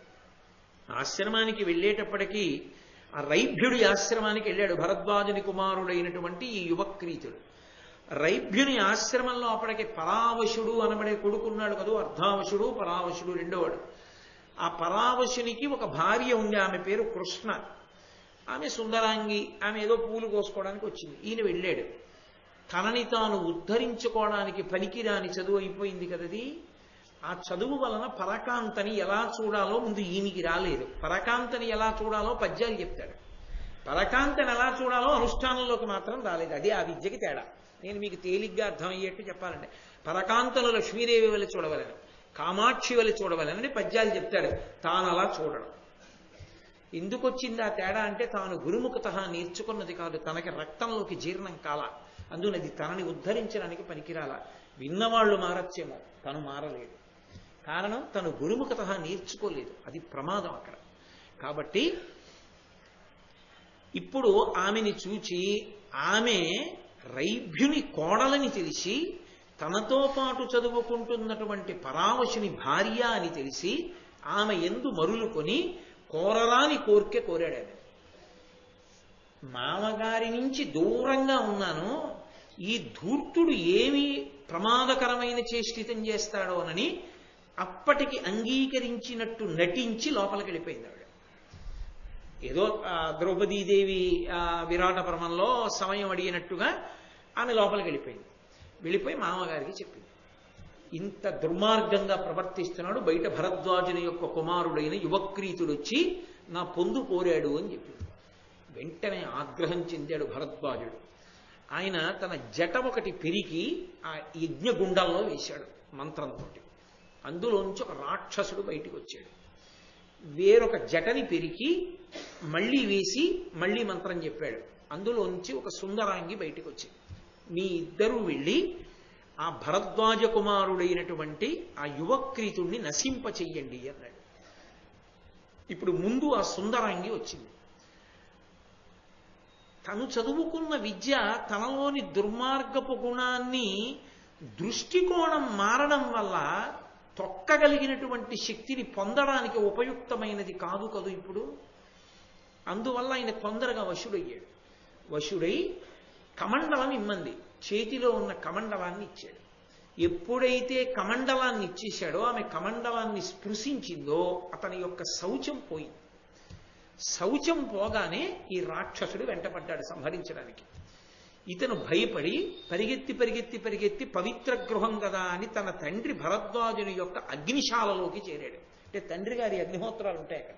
ఆశ్రమానికి వెళ్ళేటప్పటికీ ఆ రైభ్యుడి ఆశ్రమానికి వెళ్ళాడు భరద్వాజుని కుమారుడైనటువంటి ఈ యువక్రీతుడు. రైభ్యుని ఆశ్రమంలో అప్పటికి పరావశుడు అనబడే కొడుకున్నాడు కదా, అర్ధావశుడు పరావశుడు రెండోవాడు. ఆ పరావశునికి ఒక భార్య ఉంది, ఆమె పేరు కృష్ణ. ఆమె సుందరాంగి, ఆమె ఏదో పూలు కోసుకోవడానికి వచ్చింది. ఈయన వెళ్ళాడు. తనని తాను ఉద్ధరించుకోవడానికి పనికిరాని చదువు అయిపోయింది కదది. ఆ చదువు వలన పరకాంతని ఎలా చూడాలో ముందు ఈయనకి రాలేదు. పరకాంతని ఎలా చూడాలో పద్యాలు చెప్తాడు, పరకాంతని ఎలా చూడాలో అనుష్ఠానంలోకి మాత్రం రాలేదు. అది ఆ విద్యకి తేడా. నేను మీకు తేలిగ్గా అర్థమయ్యేట్టు చెప్పాలంటే, పరకాంతను లక్ష్మీదేవి వల్ల చూడవలని, కామాక్షి వల్ల చూడవలని పద్యాలు చెప్తాడు. తాను అలా చూడడం. ఎందుకు వచ్చింది ఆ తేడా అంటే, తాను గురుముఖత నేర్చుకున్నది కాదు, తనకి రక్తంలోకి జీర్ణం కాల. అందున అది తనని ఉద్ధరించడానికి పనికిరాల. విన్నవాళ్లు మారచ్చేమో, తను మారలేదు. కారణం తను గురుముఖత నేర్చుకోలేదు. అది ప్రమాదం అక్కడ. కాబట్టి ఇప్పుడు ఆమెని చూచి, ఆమె రైభ్యుని కోడలని తెలిసి, తనతో పాటు చదువుకుంటున్నటువంటి పరావశుని భార్య అని తెలిసి ఆమె ఎందు మరులుకొని కోరరాని కోరిక కోరాడు. ఆమె, మామగారి నుంచి దూరంగా ఉన్నాను, ఈ ధూర్తుడు ఏమి ప్రమాదకరమైన చేష్టితం చేస్తాడోనని అప్పటికి అంగీకరించినట్టు నటించి లోపలికి వెళ్ళిపోయింది ఆవిడ. ఏదో ద్రౌపదీదేవి విరాటపర్వంలో సమయం అడిగినట్టుగా ఆమె లోపలికి వెళ్ళిపోయింది. వెళ్ళిపోయి మామగారికి చెప్పింది, ఇంత దుర్మార్గంగా ప్రవర్తిస్తున్నాడు, బయట భరద్వాజుని యొక్క కుమారుడైన యువక్రీతుడు వచ్చి నా పొందు కోరాడు అని చెప్పింది. వెంటనే ఆగ్రహం చెందాడు భరద్వాజుడు. ఆయన తన జట ఒకటి పెరిగి ఆ యజ్ఞగుండంలో వేశాడు మంత్రంతో. అందులోంచి ఒక రాక్షసుడు బయటికి వచ్చాడు. వేరొక జటని పెరికి మళ్ళీ వేసి మళ్ళీ మంత్రం చెప్పాడు. అందులోంచి ఒక సుందరాంగి బయటికి వచ్చింది. మీ ఇద్దరూ వెళ్ళి ఆ భరద్వాజ కుమారుడైనటువంటి ఆ యువక్రీతుణ్ణి నశింప చెయ్యండి అన్నాడు. ఇప్పుడు ముందు ఆ సుందరాంగి వచ్చింది. తను చదువుకున్న విద్య తనలోని దుర్మార్గపు గుణాన్ని దృష్టికోణం మారడం వల్ల తొక్కగలిగినటువంటి శక్తిని పొందడానికి ఉపయుక్తమైనది కాదు కదూ ఇప్పుడు. అందువల్ల ఆయన తొందరగా వశుడయ్యాడు. వశుడై కమండలం ఇమ్మంది, చేతిలో ఉన్న కమండలాన్ని ఇచ్చాడు. ఎప్పుడైతే కమండలాన్ని ఇచ్చేశాడో, ఆమె కమండలాన్ని స్పృశించిందో అతని యొక్క శౌచం పోయింది. శౌచం పోగానే ఈ రాక్షసుడు వెంటపడ్డాడు సంహరించడానికి. ఇతను భయపడి పరిగెత్తి పరిగెత్తి పరిగెత్తి పవిత్ర గృహం కదా అని తన తండ్రి భరద్వాజుని యొక్క అగ్నిశాలలోకి చేరాడు. అంటే తండ్రి గారి అగ్నిహోత్రాలు ఉంటాయి అక్కడ.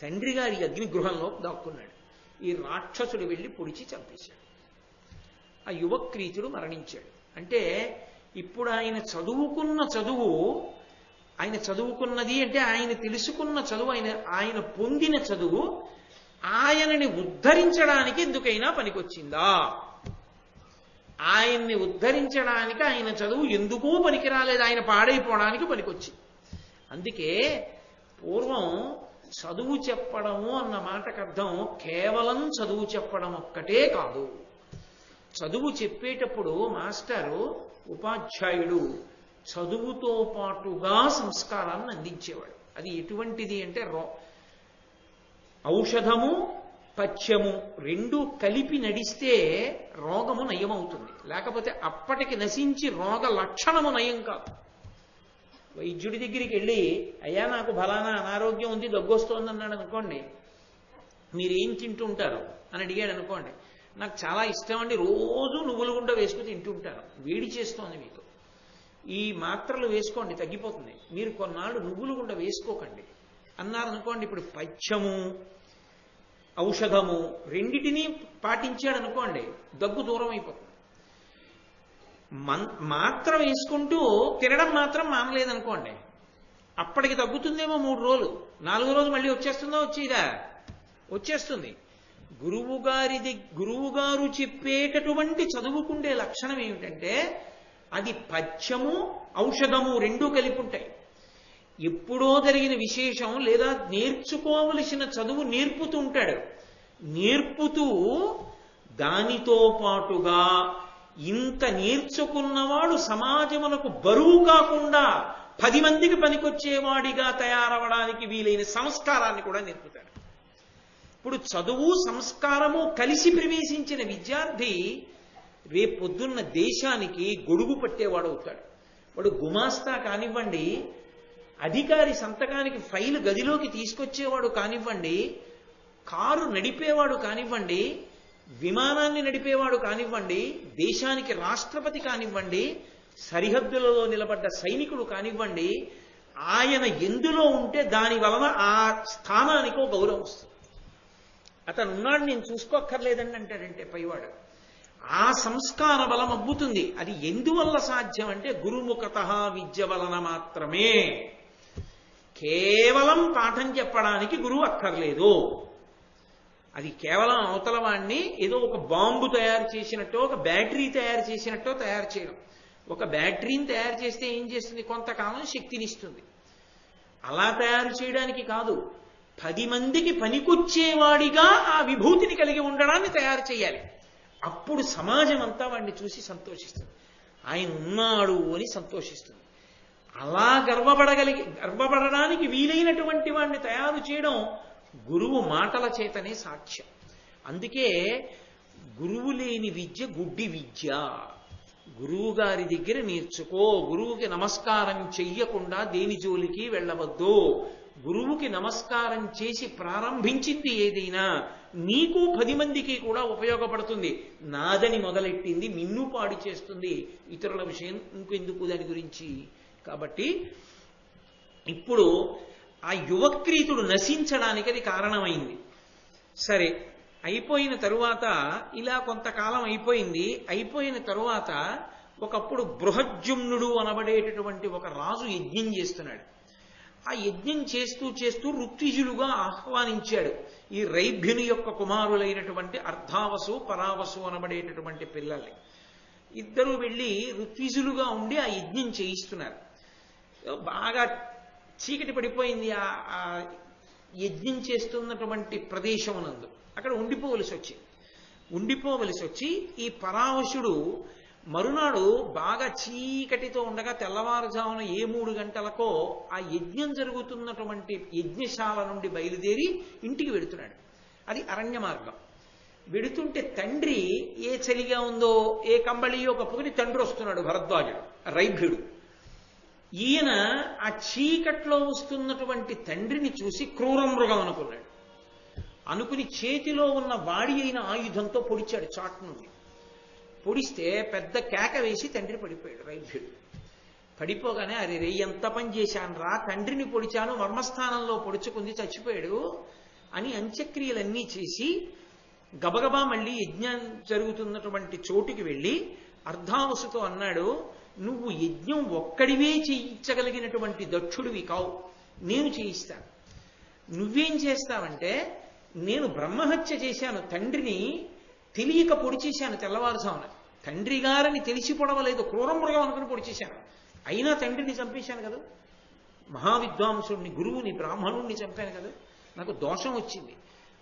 తండ్రి గారి అగ్నిగృహంలో దాక్కున్నాడు. ఈ రాక్షసుడు వెళ్ళి పొడిచి చంపేశాడు. ఆ యువక్రీతుడు మరణించాడు. అంటే ఇప్పుడు ఆయన చదువుకున్న చదువు, ఆయన చదువుకున్నది అంటే ఆయన తెలుసుకున్న చదువు, ఆయన పొందిన చదువు ఆయనని ఉద్ధరించడానికి ఎందుకైనా పనికొచ్చిందా? ఆయన్ని ఉద్ధరించడానికి ఆయన చదువు ఎందుకూ పనికిరాలేదు, ఆయన పాడైపోవడానికి పనికొచ్చింది. అందుకే పూర్వం చదువు చెప్పడము అన్న మాటకు అర్థం కేవలం చదువు చెప్పడం ఒక్కటే కాదు. చదువు చెప్పేటప్పుడు మాస్టారు, ఉపాధ్యాయుడు చదువుతో పాటుగా సంస్కారాన్ని అందించేవాడు. అది ఎటువంటిది అంటే ఔషధము పథ్యము రెండూ కలిపి నడిస్తే రోగము నయమవుతుంది. లేకపోతే అప్పటికి నశించి రోగ లక్షణము నయం కాదు. వైద్యుడి దగ్గరికి వెళ్ళి, అయ్యా నాకు ఫలానా అనారోగ్యం ఉంది, దగ్గొస్తోంది అన్నాడు అనుకోండి, మీరేం తింటుంటారు అని అడిగాడు అనుకోండి, నాకు చాలా ఇష్టం అండి, రోజు నువ్వుల గుండ వేసుకుని తింటుంటాను, వేడి చేస్తోంది మీకు, ఈ మాత్రలు వేసుకోండి తగ్గిపోతుంది, మీరు కొన్నాళ్ళు నువ్వుల గుండ వేసుకోకండి అన్నారనుకోండి. ఇప్పుడు పథ్యము ఔషధము రెండిటినీ పాటించాడు అనుకోండి, దగ్గు దూరం అయిపోతుంది. మాత్రం వేసుకుంటూ తినడం మాత్రం మానలేదనుకోండి, అప్పటికి తగ్గుతుందేమో 3 రోజులు, 4వ రోజు మళ్ళీ వచ్చేస్తుందో వచ్చేదా? వచ్చేస్తుంది. గురువుగారు చెప్పేటటువంటి చదువుకుండే లక్షణం ఏమిటంటే అది పథ్యము ఔషధము రెండూ కలిపి ఉంటాయి. ఎప్పుడో జరిగిన విశేషం లేదా నేర్చుకోవలసిన చదువు నేర్పుతూ ఉంటాడు. నేర్పుతూ దానితో పాటుగా ఇంత నేర్చుకున్నవాడు సమాజమునకు బరువు కాకుండా 10 మందికి పనికొచ్చేవాడిగా తయారవడానికి వీలైన సంస్కారాన్ని కూడా నేర్పుతాడు. ఇప్పుడు చదువు సంస్కారము కలిసి ప్రవేశించిన విద్యార్థి రేపొద్దున్న దేశానికి గొడుగు పట్టేవాడు అవుతాడు. వాడు గుమాస్తా కానివ్వండి, అధికారి సంతకానికి ఫైలు గదిలోకి తీసుకొచ్చేవాడు కానివ్వండి, కారు నడిపేవాడు కానివ్వండి, విమానాన్ని నడిపేవాడు కానివ్వండి, దేశానికి రాష్ట్రపతి కానివ్వండి, సరిహద్దులలో నిలబడ్డ సైనికుడు కానివ్వండి, ఆయన ఎందులో ఉంటే దాని వలన ఆ స్థానానికో గౌరవం వస్తుంది. అతను ఉన్నాడు, నేను చూసుకోక్కర్లేదండి అంటాడంటే పైవాడు. ఆ సంస్కార బలం అబ్బుతుంది. అది ఎందువల్ల సాధ్యం అంటే గురుముఖత విద్య వలన మాత్రమే. కేవలం పాఠం చెప్పడానికి గురువు అక్కర్లేదు. అది కేవలం అవతల వాణ్ణి ఏదో ఒక బాంబు తయారు చేసినట్టో, ఒక బ్యాటరీ తయారు చేసినట్టో తయారు చేయడం. ఒక బ్యాటరీని తయారు చేస్తే ఏం చేస్తుంది? కొంతకాలం శక్తినిస్తుంది. అలా తయారు చేయడానికి కాదు, 10 మందికి పనికొచ్చేవాడిగా ఆ విభూతిని కలిగి ఉండడాన్ని తయారు చేయాలి. అప్పుడు సమాజం అంతా వాడిని చూసి సంతోషిస్తుంది, ఆయన ఉన్నాడు అని సంతోషిస్తుంది. అలా గర్వపడడానికి వీలైనటువంటి వాడిని తయారు చేయడం గురువు మాటల చేతనే సాక్ష్యం. అందుకే గురువు లేని విద్య గుడ్డి విద్య. గురువు గారి దగ్గర నేర్చుకో. గురువుకి నమస్కారం చెయ్యకుండా దేని జోలికి వెళ్ళవద్దు. గురువుకి నమస్కారం చేసి ప్రారంభించింది ఏదైనా నీకు 10 మందికి కూడా ఉపయోగపడుతుంది. నాదని మొదలెట్టింది నిన్ను పాడు చేస్తుంది. ఇతరుల విషయం ఇంకెందుకు దాని గురించి. కాబట్టి ఇప్పుడు ఆ యువక్రీతుడు నశించడానికి అది కారణమైంది. సరే, అయిపోయిన తరువాత ఇలా కొంతకాలం అయిపోయింది. అయిపోయిన తరువాత ఒకప్పుడు బృహజ్జుమ్నుడు అనబడేటటువంటి ఒక రాజు యజ్ఞం చేస్తున్నాడు. ఆ యజ్ఞం చేస్తూ చేస్తూ ఋత్విజులుగా ఆహ్వానించాడు ఈ రైభ్యుని యొక్క కుమారులైనటువంటి అర్ధావసు పరావసు అనబడేటటువంటి పిల్లల్ని. ఇద్దరు వెళ్ళి ఋత్విజులుగా ఉండి ఆ యజ్ఞం చేయిస్తున్నారు. బాగా చీకటి పడిపోయింది ఆ యజ్ఞం చేస్తున్నటువంటి ప్రదేశమునందు. అక్కడ ఉండిపోవలసి వచ్చి ఈ పరావశుడు మరునాడు బాగా చీకటితో ఉండగా తెల్లవారుజామున 3 గంటలకో ఆ యజ్ఞం జరుగుతున్నటువంటి యజ్ఞశాల నుండి బయలుదేరి ఇంటికి వెడుతున్నాడు. అది అరణ్య మార్గం. వెడుతుంటే తండ్రి ఏ చలిగా ఉందో ఏ కంబళియో కప్పుకుని తండ్రి వస్తున్నాడు, భరద్వాజుడు రైభ్యుడు. ఈయన ఆ చీకట్లో వస్తున్నటువంటి తండ్రిని చూసి క్రూరమృగం అనుకుని చేతిలో ఉన్న వాడి అయిన ఆయుధంతో పొడిచాడు. చాటు నుండి పొడిస్తే పెద్ద కేక వేసి తండ్రి పడిపోయాడు. రైభ్యుడు పడిపోగానే అరే రే ఎంత పని చేశాను రా, తండ్రిని పొడిచాను, మర్మస్థానంలో పొడుచుకుంది, చచ్చిపోయాడు అని అంత్యక్రియలన్నీ చేసి గబగబా మళ్ళీ యజ్ఞం జరుగుతున్నటువంటి చోటుకి వెళ్ళి అర్ధావసుతో అన్నాడు, నువ్వు యజ్ఞం ఒక్కడివే చేయించగలిగినటువంటి దక్షుడివి కావు, నేను చేయిస్తాను. నువ్వేం చేస్తావంటే, నేను బ్రహ్మహత్య చేశాను, తండ్రిని తెలియక పొడి చేశాను తెల్లవారుజామున. తండ్రి గారని తెలిసి పొడవలేదు, క్రూరమృగం అనుకుని పొడి చేశాను. అయినా తండ్రిని చంపేశాను కదా, మహావిద్వాంసుడిని, గురువుని, బ్రాహ్మణుణ్ణి చంపాను కదా, నాకు దోషం వచ్చింది.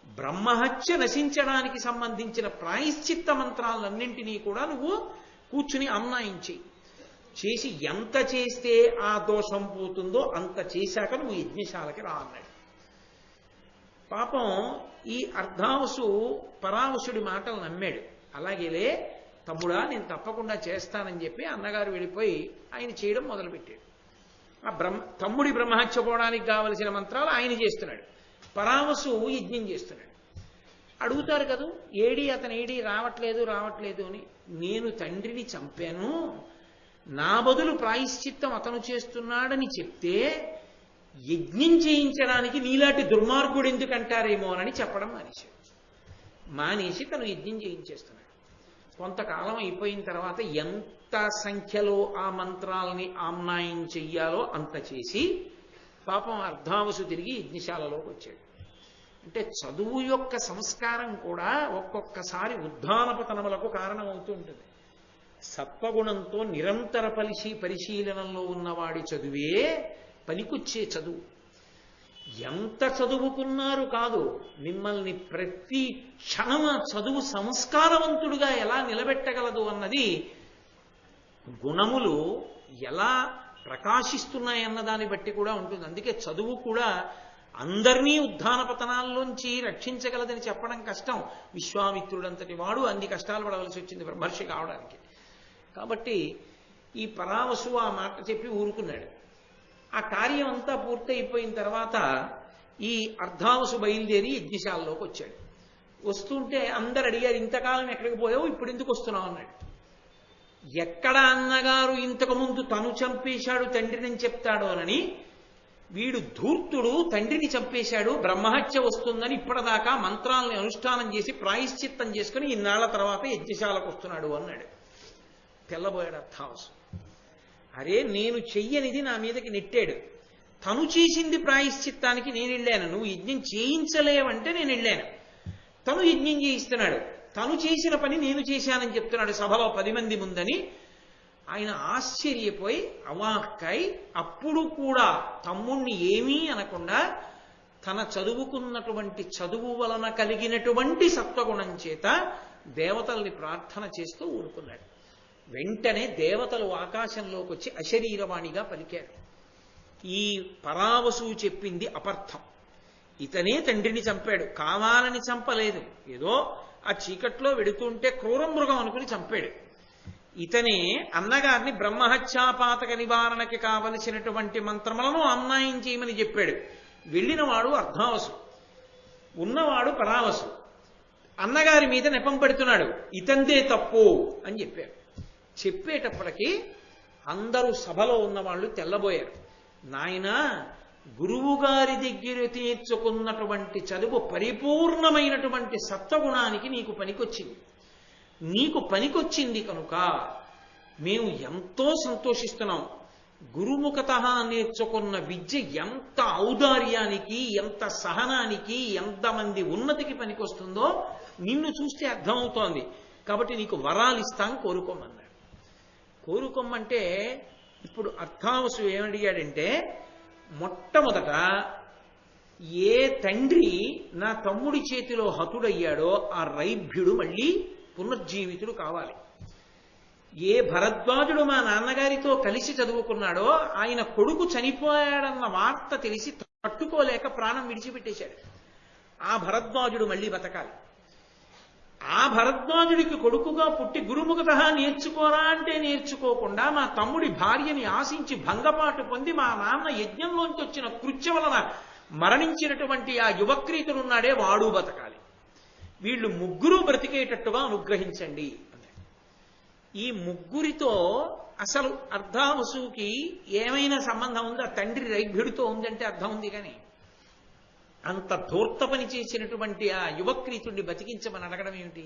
బ్రహ్మహత్య నశించడానికి సంబంధించిన ప్రాయశ్చిత్త మంత్రాలన్నింటినీ కూడా నువ్వు కూర్చుని అన్వయించి చేసి ఎంత చేస్తే ఆ దోషం పోతుందో అంత చేశాక నువ్వు యజ్ఞశాలకి రా అన్నాడు. పాపం ఈ అర్ధావసు పరావసుడి మాటలు నమ్మాడు. అలాగేలే తమ్ముడా, నేను తప్పకుండా చేస్తానని చెప్పి అన్నగారు వెళ్ళిపోయి ఆయన చేయడం మొదలుపెట్టాడు. ఆ తమ్ముడి బ్రహ్మహత్య పోవడానికి కావలసిన మంత్రాలు ఆయన చేస్తున్నాడు, పరావసు యజ్ఞం చేస్తున్నాడు. అడుగుతారు కదా, అతను రావట్లేదు అని. నేను తండ్రిని చంపాను, నా బదులు ప్రాయశ్చిత్తం అతను చేస్తున్నాడని చెప్తే యజ్ఞం చేయించడానికి నీలాంటి దుర్మార్గుడు ఎందుకంటారేమో అని చెప్పడం మానేసి తను యజ్ఞం చేయించేస్తున్నాడు. కొంతకాలం అయిపోయిన తర్వాత ఎంత సంఖ్యలో ఆ మంత్రాలని ఆమ్నాయం చెయ్యాలో అంత చేసి పాపం అర్ధావసు తిరిగి యజ్ఞశాలలోకి వచ్చాడు. అంటే చదువు యొక్క సంస్కారం కూడా ఒక్కొక్కసారి ఉద్ధానపతనములకు కారణమవుతూ ఉంటుంది. సత్వగుణంతో నిరంతర పరిశీలనలో ఉన్నవాడి చదువే పనికొచ్చే చదువు. ఎంత చదువుకున్నారు కాదు, మిమ్మల్ని ప్రతి క్షణం ఆ చదువు సంస్కారవంతుడుగా ఎలా నిలబెట్టగలదు అన్నది, గుణములు ఎలా ప్రకాశిస్తున్నాయన్న దాన్ని బట్టి కూడా ఉంటుంది. అందుకే చదువు కూడా అందరినీ ఉద్ధాన పతనాల్లోంచి రక్షించగలదని చెప్పడం కష్టం. విశ్వామిత్రుడంతటి వాడు అన్ని కష్టాలు పడవలసి వచ్చింది బ్రహ్మర్షి కావడానికి. కాబట్టి ఈ పరావసు ఆ మాట చెప్పి ఊరుకున్నాడు. ఆ కార్యం అంతా పూర్తయిపోయిన తర్వాత ఈ అర్ధావసు బయలుదేరి యజ్ఞశాలలోకి వచ్చాడు. వస్తుంటే అందరు అడిగారు, ఇంతకాలం ఎక్కడికి పోయావు, ఇప్పుడు ఎందుకు వస్తున్నావు అన్నాడు. ఎక్కడ అన్నగారు ఇంతకు ముందు తను చంపేశాడు తండ్రిని చెప్తాడు అని వీడు ధూర్తుడు తండ్రిని చంపేశాడు, బ్రహ్మహత్య వస్తుందని ఇప్పటిదాకా మంత్రాలని అనుష్ఠానం చేసి ప్రాయశ్చిత్తం చేసుకుని ఇన్నాళ్ల తర్వాత యజ్ఞశాలకు వస్తున్నాడు అన్నాడు. తెల్లబోయాడు అర్థావసు. అరే, నేను చెయ్యనిది నా మీదకి నెట్టాడు. తను చేసింది ప్రాయశ్చిత్తానికి నేను వెళ్ళాను, నువ్వు యజ్ఞం చేయించలేవంటే నేను వెళ్ళాను. తను యజ్ఞం చేయిస్తున్నాడు, తను చేసిన పని నేను చేశానని చెప్తున్నాడు సభలో 10 మంది ముందని. ఆయన ఆశ్చర్యపోయి అవాక్కై అప్పుడు కూడా తమ్ముణ్ణి ఏమీ అనకుండా తన చదువుకున్నటువంటి చదువు వలన కలిగినటువంటి సత్వగుణం చేత దేవతల్ని ప్రార్థన చేస్తూ ఊరుకున్నాడు. వెంటనే దేవతలు ఆకాశంలోకి వచ్చి అశరీరవాణిగా పలికారు. ఈ పరావసు చెప్పింది అపర్థం. ఇతనే తండ్రిని చంపాడు, కావాలని చంపలేదు. ఏదో ఆ చీకట్లో వెడుతుంటే క్రూర మృగం అనుకుని చంపాడు. ఇతనే అన్నగారిని బ్రహ్మహత్యాపాతక నివారణకి కావలసినటువంటి మంత్రములను అన్యాయం చేయమని చెప్పాడు. వెళ్ళినవాడు అర్ధావసు, ఉన్నవాడు పరావసు. అన్నగారి మీద నెపం పెడుతున్నాడు, ఇతందే తప్పు అని చెప్పాడు. చెప్పేటప్పటికీ అందరూ సభలో ఉన్నవాళ్ళు తెల్లబోయారు. నాయనా, గురువు గారి దగ్గర తీర్చుకున్నటువంటి చదువు పరిపూర్ణమైనటువంటి సత్వగుణానికి నీకు పనికొచ్చింది. నీకు పనికొచ్చింది కనుక మేము ఎంతో సంతోషిస్తున్నాం. గురుముఖతః నేర్చుకున్న విద్య ఎంత ఔదార్యానికి, ఎంత సహనానికి, ఎంతమంది ఉన్నతికి పనికొస్తుందో నిన్ను చూస్తే అర్థమవుతోంది. కాబట్టి నీకు వరాలు ఇస్తాం, కోరుకోమన్నాడు. కోరుకోమంటే ఇప్పుడు అర్థావసు ఏమడిగాడంటే, మొట్టమొదట ఏ తండ్రి నా తమ్ముడి చేతిలో హతుడయ్యాడో ఆ రైభ్యుడు మళ్ళీ పునర్జీవితుడు కావాలి. ఏ భరద్వాజుడు మా నాన్నగారితో కలిసి చదువుకున్నాడో ఆయన కొడుకు చనిపోయాడన్న వార్త తెలిసి తట్టుకోలేక ప్రాణం విడిచిపెట్టేశాడు. ఆ భరద్వాజుడు మళ్ళీ బతకాలి. ఆ భరద్వాజుడికి కొడుకుగా పుట్టి గురుముఖతః నేర్చుకోరా అంటే నేర్చుకోకుండా మా తమ్ముడి భార్యని ఆశించి భంగపాటు పొంది మా నాన్న యజ్ఞంలోంచి వచ్చిన కృత్య వలన మరణించినటువంటి ఆ యువక్రీతుడున్నాడే వాడు బతకాలి. వీళ్ళు ముగ్గురు బ్రతికేటట్టుగా అనుగ్రహించండి అన్నాడు. ఈ ముగ్గురితో అసలు అర్ధావసుకి ఏమైనా సంబంధం ఉందా? తండ్రి రైభ్యుడితో ఉందంటే అర్థం ఉంది. కానీ అంత ధూర్త పని చేసినటువంటి ఆ యువక్రీతుడిని బతికించమని అడగడం ఏమిటి?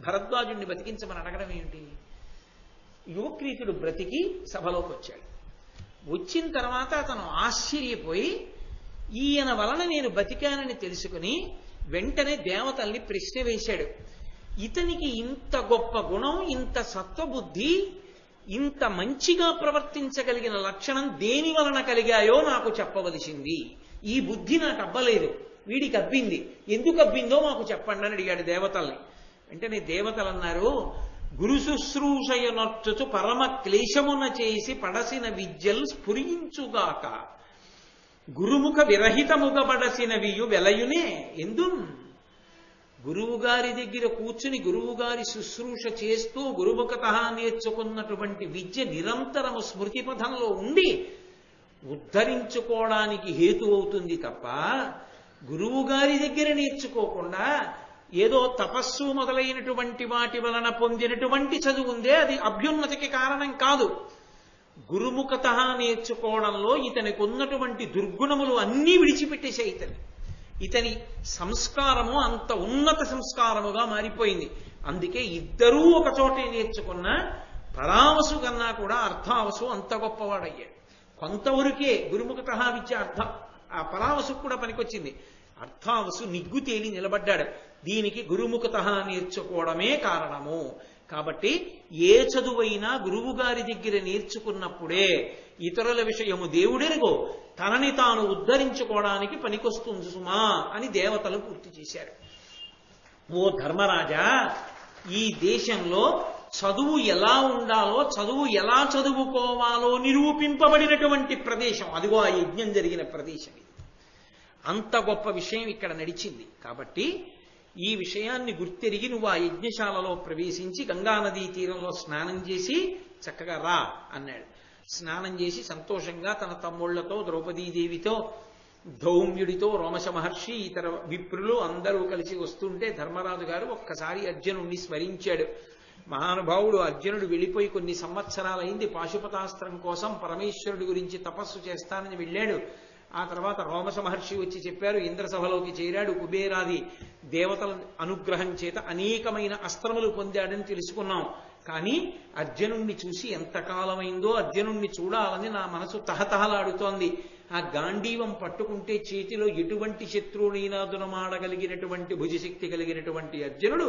భరద్వాజుడిని బతికించమని అడగడం ఏమిటి? యువక్రీతుడు బ్రతికి సభలోకి వచ్చాడు. వచ్చిన తర్వాత అతను ఆశ్చర్యపోయి ఈయన వలన నేను బతికానని తెలుసుకుని వెంటనే దేవతల్ని ప్రశ్న వేశాడు. ఇతనికి ఇంత గొప్ప గుణం, ఇంత సత్వబుద్ధి, ఇంత మంచిగా ప్రవర్తించగలిగిన లక్షణం దేని వలన కలిగాయో నాకు చెప్పవలసింది. ఈ బుద్ధి నాకు అబ్బలేదు, వీడికి అబ్బింది. ఎందుకు అబ్బిందో మాకు చెప్పండి అని అడిగాడు దేవతల్ని. వెంటనే దేవతలు అన్నారు, గురు శుశ్రూషయనొచ్చు పరమ క్లేశమున చేసి పడసిన విద్యలు స్ఫురించుగాక, గురుముఖ విరహితముగబడసిన వియు వెలయునే ఎందు. గురువుగారి దగ్గర కూర్చుని గురువుగారి శుశ్రూష చేస్తూ గురుముఖతః నేర్చుకున్నటువంటి విద్య నిరంతరము స్మృతి పథంలో ఉండి ఉద్ధరించుకోవడానికి హేతు అవుతుంది తప్ప గురువుగారి దగ్గర నేర్చుకోకుండా ఏదో తపస్సు మొదలైనటువంటి వాటి వలన పొందినటువంటి చదువు ఉందే అది అభ్యున్నతికి కారణం కాదు. గురుముఖతః నేర్చుకోవడంలో ఇతనికి ఉన్నటువంటి దుర్గుణములు అన్నీ విడిచిపెట్టేశాయి. ఇతని సంస్కారము అంత ఉన్నత సంస్కారముగా మారిపోయింది. అందుకే ఇద్దరూ ఒక చోటే నేర్చుకున్న పరావసు కన్నా కూడా అర్థావసు అంత గొప్పవాడయ్యాడు. కొంతవరకే గురుముఖతః విద్య ఆ పరావసుకు కూడా పనికొచ్చింది. అర్థావసు నిగ్గు తేలి నిలబడ్డాడు. దీనికి గురుముఖతః నేర్చుకోవడమే కారణము. కాబట్టి ఏ చదువైనా గురువు గారి దగ్గర నేర్చుకున్నప్పుడే ఇతరుల విషయము దేవుడెరుగో తనని తాను ఉద్ధరించుకోవడానికి పనికొస్తుంది సుమా అని దేవతలు పూర్తి చేశారు. ఓ ధర్మరాజా, ఈ దేశంలో చదువు ఎలా ఉండాలో, చదువు ఎలా చదువుకోవాలో నిరూపింపబడినటువంటి ప్రదేశం అదిగో ఆ యజ్ఞం జరిగిన ప్రదేశం. అంత గొప్ప విషయం ఇక్కడ నడిచింది. కాబట్టి ఈ విషయాన్ని గుర్తెరిగి నువ్వు ఆ యజ్ఞశాలలో ప్రవేశించి గంగానదీ తీరంలో స్నానం చేసి చక్కగా రా అన్నాడు. స్నానం చేసి సంతోషంగా తన తమ్ముళ్లతో, ద్రౌపదీదేవితో, ధౌమ్యుడితో, రోమశ మహర్షి, ఇతర విప్రులు అందరూ కలిసి వస్తుంటే ధర్మరాజు గారు ఒక్కసారి అర్జునుడిని స్మరించాడు. మహానుభావుడు అర్జునుడు వెళ్ళిపోయి కొన్ని సంవత్సరాలైంది. పాశుపతాస్త్రం కోసం పరమేశ్వరుడి గురించి తపస్సు చేస్తానని వెళ్ళాడు. ఆ తర్వాత రోమశ మహర్షి వచ్చి చెప్పారు, ఇంద్రసభలోకి చేరాడు, కుబేరాది దేవతల అనుగ్రహం చేత అనేకమైన అస్త్రములు పొందాడని తెలుసుకున్నాం. కానీ అర్జునుణ్ణి చూసి ఎంతకాలమైందో, అర్జునుణ్ణి చూడాలని నా మనసు తహతహలాడుతోంది. ఆ గాంధీవం పట్టుకుంటే చేతిలో ఎటువంటి శత్రువునైనా దునమాడగలిగినటువంటి భుజశక్తి కలిగినటువంటి అర్జునుడు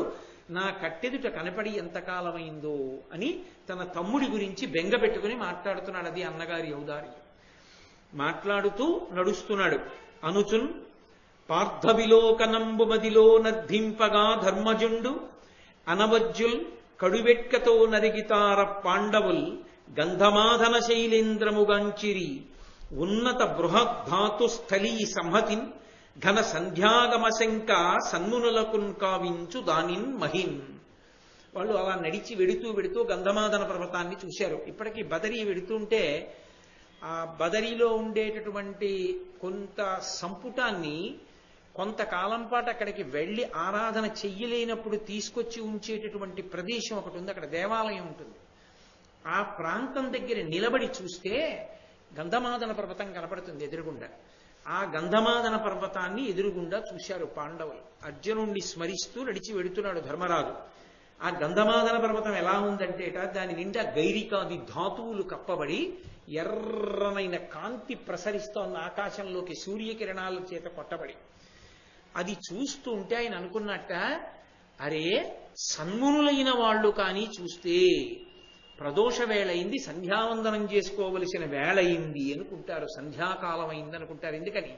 నా కట్టెదుట కనపడి ఎంతకాలమైందో అని తన తమ్ముడి గురించి బెంగ పెట్టుకుని మాట్లాడుతున్నాడు. అది అన్నగారి ఔదార్యం. మాట్లాడుతూ నడుస్తున్నాడు. అనుచున్ పార్థవిలోకనంబు మదిలో నర్ధింపగా ధర్మజుండు అనవజ్జుల్ కడువెట్కతో నరిగితార పాండవుల్ గంధమాధన శైలేంద్రముగాంచిరి ఉన్నత బృహద్ధాతు స్థలీ సంహతిన్ ఘన సంధ్యాగమ శంక సన్మునులకున్ కావించు దానిన్ మహిన్. వాళ్ళు అలా నడిచి వెడుతూ గంధమాధన పర్వతాన్ని చూశారు. ఇప్పటికీ బదరీ వెడుతుంటే ఆ బదరీలో ఉండేటటువంటి కొంత సంపుటాన్ని కొంతకాలం పాటు అక్కడికి వెళ్ళి ఆరాధన చెయ్యలేనప్పుడు తీసుకొచ్చి ఉంచేటటువంటి ప్రదేశం ఒకటి ఉంది. అక్కడ దేవాలయం ఉంటుంది. ఆ ప్రాంతం దగ్గర నిలబడి చూస్తే గంధమాదన పర్వతం కనపడుతుంది ఎదురుగుండా. ఆ గంధమాదన పర్వతాన్ని ఎదురుగుండా చూశారు పాండవులు. అర్జునుణ్ణి స్మరిస్తూ నడిచి వెడుతున్నాడు ధర్మరాజు. ఆ గంధమాదన పర్వతం ఎలా ఉందంటేట దాని నిండా గైరికాది ధాతువులు కప్పబడి ఎర్రనైన కాంతి ప్రసరిస్తోన్న ఆకాశంలోకి సూర్యకిరణాల చేత కొట్టబడి. అది చూస్తుంటే ఆయన అనుకున్నట్ట, అరే సన్మునులైన వాళ్ళు కానీ చూస్తే ప్రదోష వేళయింది, సంధ్యావందనం చేసుకోవలసిన వేళయింది అనుకుంటారు, సంధ్యాకాలం అయింది అనుకుంటారు. ఎందుకని?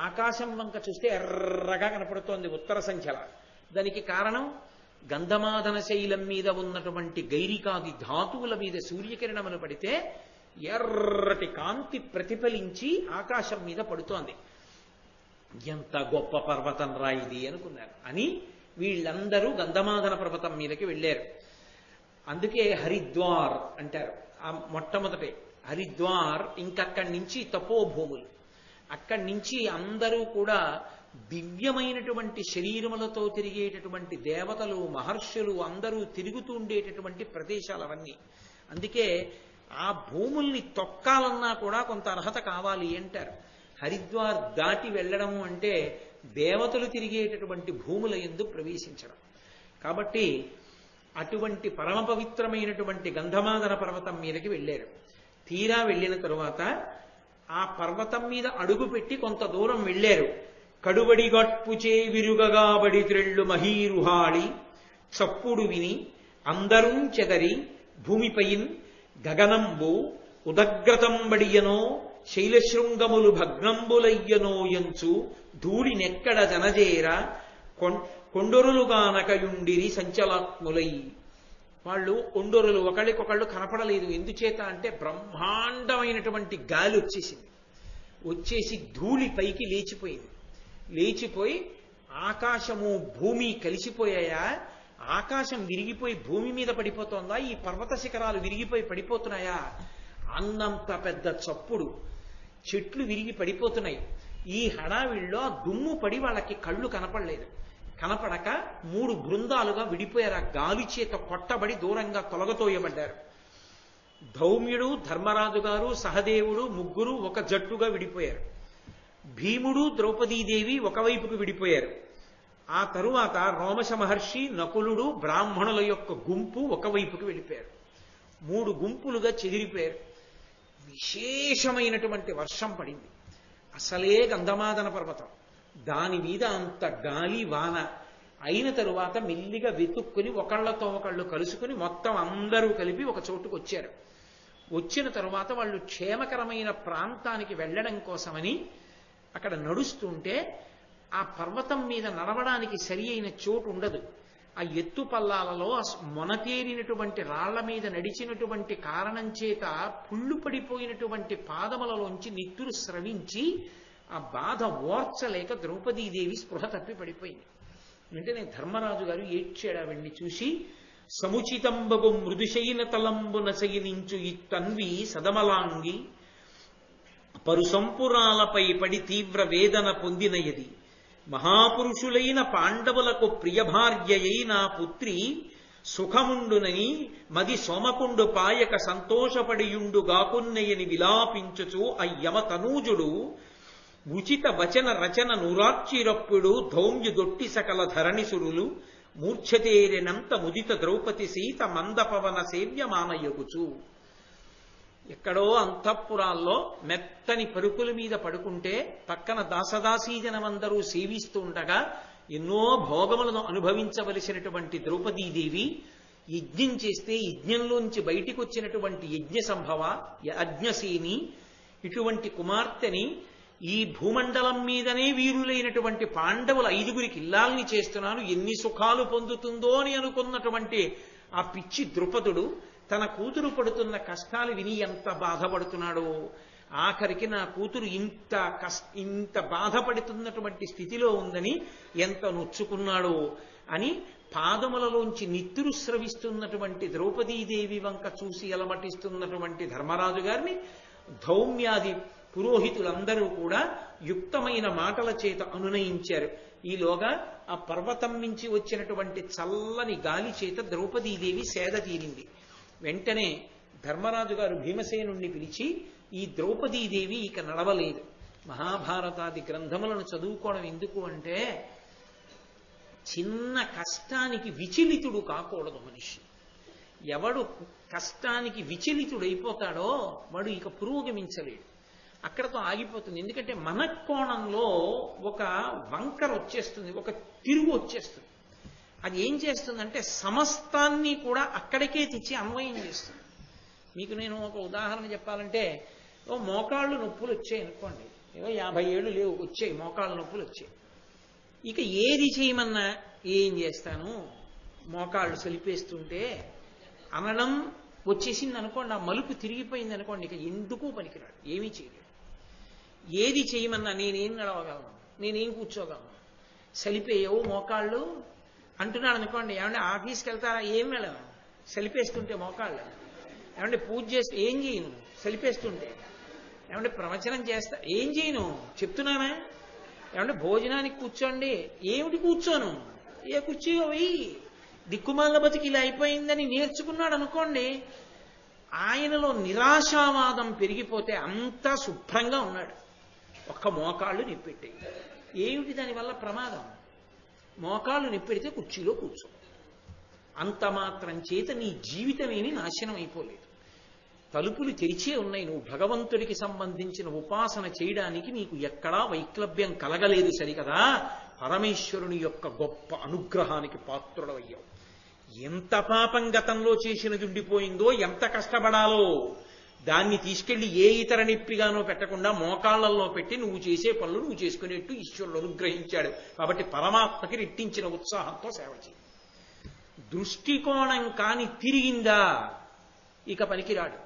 ఆకాశం వంక చూస్తే ఎర్రగా కనపడుతోంది ఉత్తర సంఖ్యల. దానికి కారణం గంధమాదన శైలం మీద ఉన్నటువంటి గైరికాది ధాతువుల మీద సూర్యకిరణములు పడితే ఎర్రటి కాంతి ప్రతిఫలించి ఆకాశం మీద పడుతోంది. ఎంత గొప్ప పర్వతం రా ఇది అనుకున్నారు. అని వీళ్ళందరూ గంధమాదన పర్వతం మీదకి వెళ్ళారు. అందుకే హరిద్వార్ అంటారు. ఆ మొట్టమొదటి హరిద్వార్. ఇంకక్కడి నుంచి తపోభూములు. అక్కడి నుంచి అందరూ కూడా దివ్యమైనటువంటి శరీరములతో తిరిగేటటువంటి దేవతలు, మహర్షులు అందరూ తిరుగుతూ ఉండేటటువంటి ప్రదేశాలు అవన్నీ. అందుకే ఆ భూముల్ని తొక్కాలన్నా కూడా కొంత అర్హత కావాలి అంటారు. హరిద్వార్ దాటి వెళ్ళడము అంటే దేవతలు తిరిగేటటువంటి భూముల యందు ప్రవేశించడం. కాబట్టి అటువంటి పరమ పవిత్రమైనటువంటి గంధమాదన పర్వతం మీదకి వెళ్ళారు. తీరా వెళ్ళిన తరువాత ఆ పర్వతం మీద అడుగుపెట్టి కొంత దూరం వెళ్ళారు. కడుబడిగట్పుచే విరుగగాబడి త్రెళ్ళు మహీరుహాళి చప్పుడు విని అందరూ చెదరి భూమిపైన్ గగనంబు ఉదగ్రతంబడియనో శైలశృంగములు భగ్నంబులయ్యనో యంచు ధూళినెక్కడ జనజేర కొండొరులుగానకయుండిరి సంచలాత్ములై. వాళ్ళు కొండొరులు ఒకళ్ళకొకళ్ళు కనపడలేదు. ఎందుచేత అంటే బ్రహ్మాండమైనటువంటి గాలి వచ్చేసి ధూళి పైకి లేచిపోయింది. లేచిపోయి ఆకాశము భూమి కలిసిపోయాయా? ఆకాశం విరిగిపోయి భూమి మీద పడిపోతుందా? ఈ పర్వత శిఖరాలు విరిగిపోయి పడిపోతున్నాయా? అన్నంత పెద్ద చప్పుడు. చెట్లు విరిగి పడిపోతున్నాయి. ఈ హడావిళ్ళలో దుమ్ము పడి వాళ్ళకి కళ్ళు కనపడలేదు. కనపడక 3 బృందాలుగా విడిపోయారు. ఆ గాలి చేత కొట్టబడి దూరంగా తొలగతోయబడ్డారు. ధౌమ్యుడు, ధర్మరాజు గారు, సహదేవుడు ముగ్గురు ఒక జట్టుగా విడిపోయారు. భీముడు, ద్రౌపదీదేవి ఒకవైపుకు విడిపోయారు. ఆ తరువాత రోమశ మహర్షి, నకులుడు, బ్రాహ్మణుల యొక్క గుంపు ఒకవైపుకు వెళ్ళిపోయారు. 3 గుంపులుగా చెదిరిపోయారు. విశేషమైనటువంటి వర్షం పడింది. అసలే గంధమాదన పర్వతం, దాని మీద అంత గాలి వాన అయిన తరువాత మెల్లిగా వెతుక్కుని ఒకళ్ళతో ఒకళ్ళు కలుసుకుని మొత్తం అందరూ కలిపి ఒక చోటుకు వచ్చారు. వచ్చిన తరువాత వాళ్ళు క్షేమకరమైన ప్రాంతానికి వెళ్ళడం కోసమని అక్కడ నడుస్తుంటే ఆ పర్వతం మీద నడవడానికి సరి అయిన చోటు ఉండదు. ఆ ఎత్తు పల్లాలలో మొనతేరినటువంటి రాళ్ల మీద నడిచినటువంటి కారణం చేత పుళ్ళు పడిపోయినటువంటి పాదములలోంచి నిత్తురు స్రవించి ఆ బాధ ఓర్చలేక ద్రౌపదీదేవి స్పృహ తప్పి పడిపోయింది. వెంటనే ధర్మరాజు గారు ఏడ్చాడు ఆవిడ్ని చూసి. సముచితంబగు మృదుశైన తలంబున శయనించు ఈ తన్వి సదమలాంగి పరుసంపురాలపై పడి తీవ్ర వేదన పొందినయది. మహాపురుషులైన పాండవులకు ప్రియభార్యయైన పుత్రి సుఖముండునని మది సోమకుండు పాయక సంతోషపడియుండుగాకున్నయని విలాపించుచు అయ్యమ తనూజుడు ఉచిత వచన రచన నురార్చిరప్పుడు ధౌమ్యుదొట్టి సకల ధరణిసురులు మూర్ఛతేరినంత ముదిత ద్రౌపది సీత మందపవన సేవ్యమానయగుచు. ఎక్కడో అంతఃపురాల్లో మెత్తని పరుపుల మీద పడుకుంటే పక్కన దాసదాసీజనమందరూ సేవిస్తూ ఉండగా ఎన్నో భోగములను అనుభవించవలసినటువంటి ద్రౌపదీదేవి యజ్ఞం చేస్తే యజ్ఞంలోంచి బయటికి వచ్చినటువంటి యజ్ఞ సంభవ యజ్ఞసేని ఇటువంటి కుమార్తెని ఈ భూమండలం మీదనే వీరులైనటువంటి పాండవుల 5గురికి ఇల్లాల్ని చేస్తున్నాను, ఎన్ని సుఖాలు పొందుతుందో అని అనుకున్నటువంటి ఆ పిచ్చి ద్రుపదుడు తన కూతురు పడుతున్న కష్టాలు విని ఎంత బాధపడుతున్నాడో, ఆఖరికి నా కూతురు ఇంత బాధపడుతున్నటువంటి స్థితిలో ఉందని ఎంత నొచ్చుకున్నాడో అని పాదములలోంచి నిత్తురు స్రవిస్తున్నటువంటి ద్రౌపదీదేవి వంక చూసి అలమటిస్తున్నటువంటి ధర్మరాజు గారిని ధౌమ్యాది పురోహితులందరూ కూడా యుక్తమైన మాటల చేత అనునయించారు. ఈలోగా ఆ పర్వతం నుంచి వచ్చినటువంటి చల్లని గాలి చేత ద్రౌపదీదేవి సేద తీరింది. వెంటనే ధర్మరాజు గారు భీమసేనుణ్ణి పిలిచి, ఈ ద్రౌపదీదేవి ఇక నడవలేదు. మహాభారతాది గ్రంథములను చదువుకోవడం ఎందుకు అంటే, చిన్న కష్టానికి విచలితుడు కాకూడదు మనిషి. ఎవడు కష్టానికి విచలితుడైపోతాడో వాడు ఇక పురోగమించలేడు, అక్కడతో ఆగిపోతుంది. ఎందుకంటే మన కోణంలో ఒక వంకర వచ్చేస్తుంది, ఒక తిరుగు వచ్చేస్తుంది. అది ఏం చేస్తుందంటే సమస్తాన్ని కూడా అక్కడికే తెచ్చి అన్వయం చేస్తుంది. మీకు నేను ఒక ఉదాహరణ చెప్పాలంటే, మోకాళ్ళు నొప్పులు వచ్చాయి అనుకోండి, 50 ఏళ్ళు లేవు, వచ్చాయి మోకాళ్ళ నొప్పులు వచ్చాయి. ఇక ఏది చేయమన్నా ఏం చేస్తాను, మోకాళ్ళు సలిపేస్తుంటే అనడం వచ్చేసింది అనుకోండి, ఆ మలుపు తిరిగిపోయింది అనుకోండి, ఇక ఎందుకు పనికిరాడు, ఏమీ చేయలేడు. ఏది చేయమన్నా నేనేం నడవగలను, నేనేం కూర్చోగలను, సలిపేయవు మోకాళ్ళు అంటున్నాడు అనుకోండి, ఏమంటే ఆఫీస్కి వెళ్తారా, ఏం వెళ్ళను, సలిపేస్తుంటే మోకాళ్ళు. ఏమంటే పూజ చేస్తే ఏం చేయను, సలిపేస్తుంటే. ఏమంటే ప్రవచనం చేస్తా, ఏం చేయను, చెప్తున్నానా. ఏమంటే భోజనానికి కూర్చోండి, ఏమిటి కూర్చోను, ఏ కూర్చో వెయ్యి, దిక్కుమాల బతికి ఇలా అయిపోయిందని నేర్చుకున్నాడు అనుకోండి, ఆయనలో నిరాశావాదం పెరిగిపోతే అంతా శుభ్రంగా ఉన్నాడు. ఒక్క మోకాళ్ళు నిప్పెట్టాయి, ఏమిటి దానివల్ల ప్రమాదం, మోకాళ్ళు నిప్పెడితే కుర్చీలో కూర్చో, అంత మాత్రం చేత నీ జీవితమేమి నాశనం అయిపోలేదు. తలుపులు తెరిచే ఉన్నాయి, నువ్వు భగవంతుడికి సంబంధించిన ఉపాసన చేయడానికి నీకు ఎక్కడా వైక్లభ్యం కలగలేదు సరికదా, పరమేశ్వరుని యొక్క గొప్ప అనుగ్రహానికి పాత్రుడవయ్యావు. ఎంత పాపం గతంలో చేసినది ఉండిపోయిందో, ఎంత కష్టపడాలో దాన్ని తీసుకెళ్లి ఏ ఇతర నిప్పిగానో పెట్టకుండా మోకాళ్లలో పెట్టి నువ్వు చేసే పనులు నువ్వు చేసుకునేట్టు ఈశ్వరుడు అనుగ్రహించాడు. కాబట్టి పరమాత్మకి రెట్టించిన ఉత్సాహంతో సేవ చేయి. దృష్టికోణం కాని తిరిగిందా ఇక పనికిరాడు,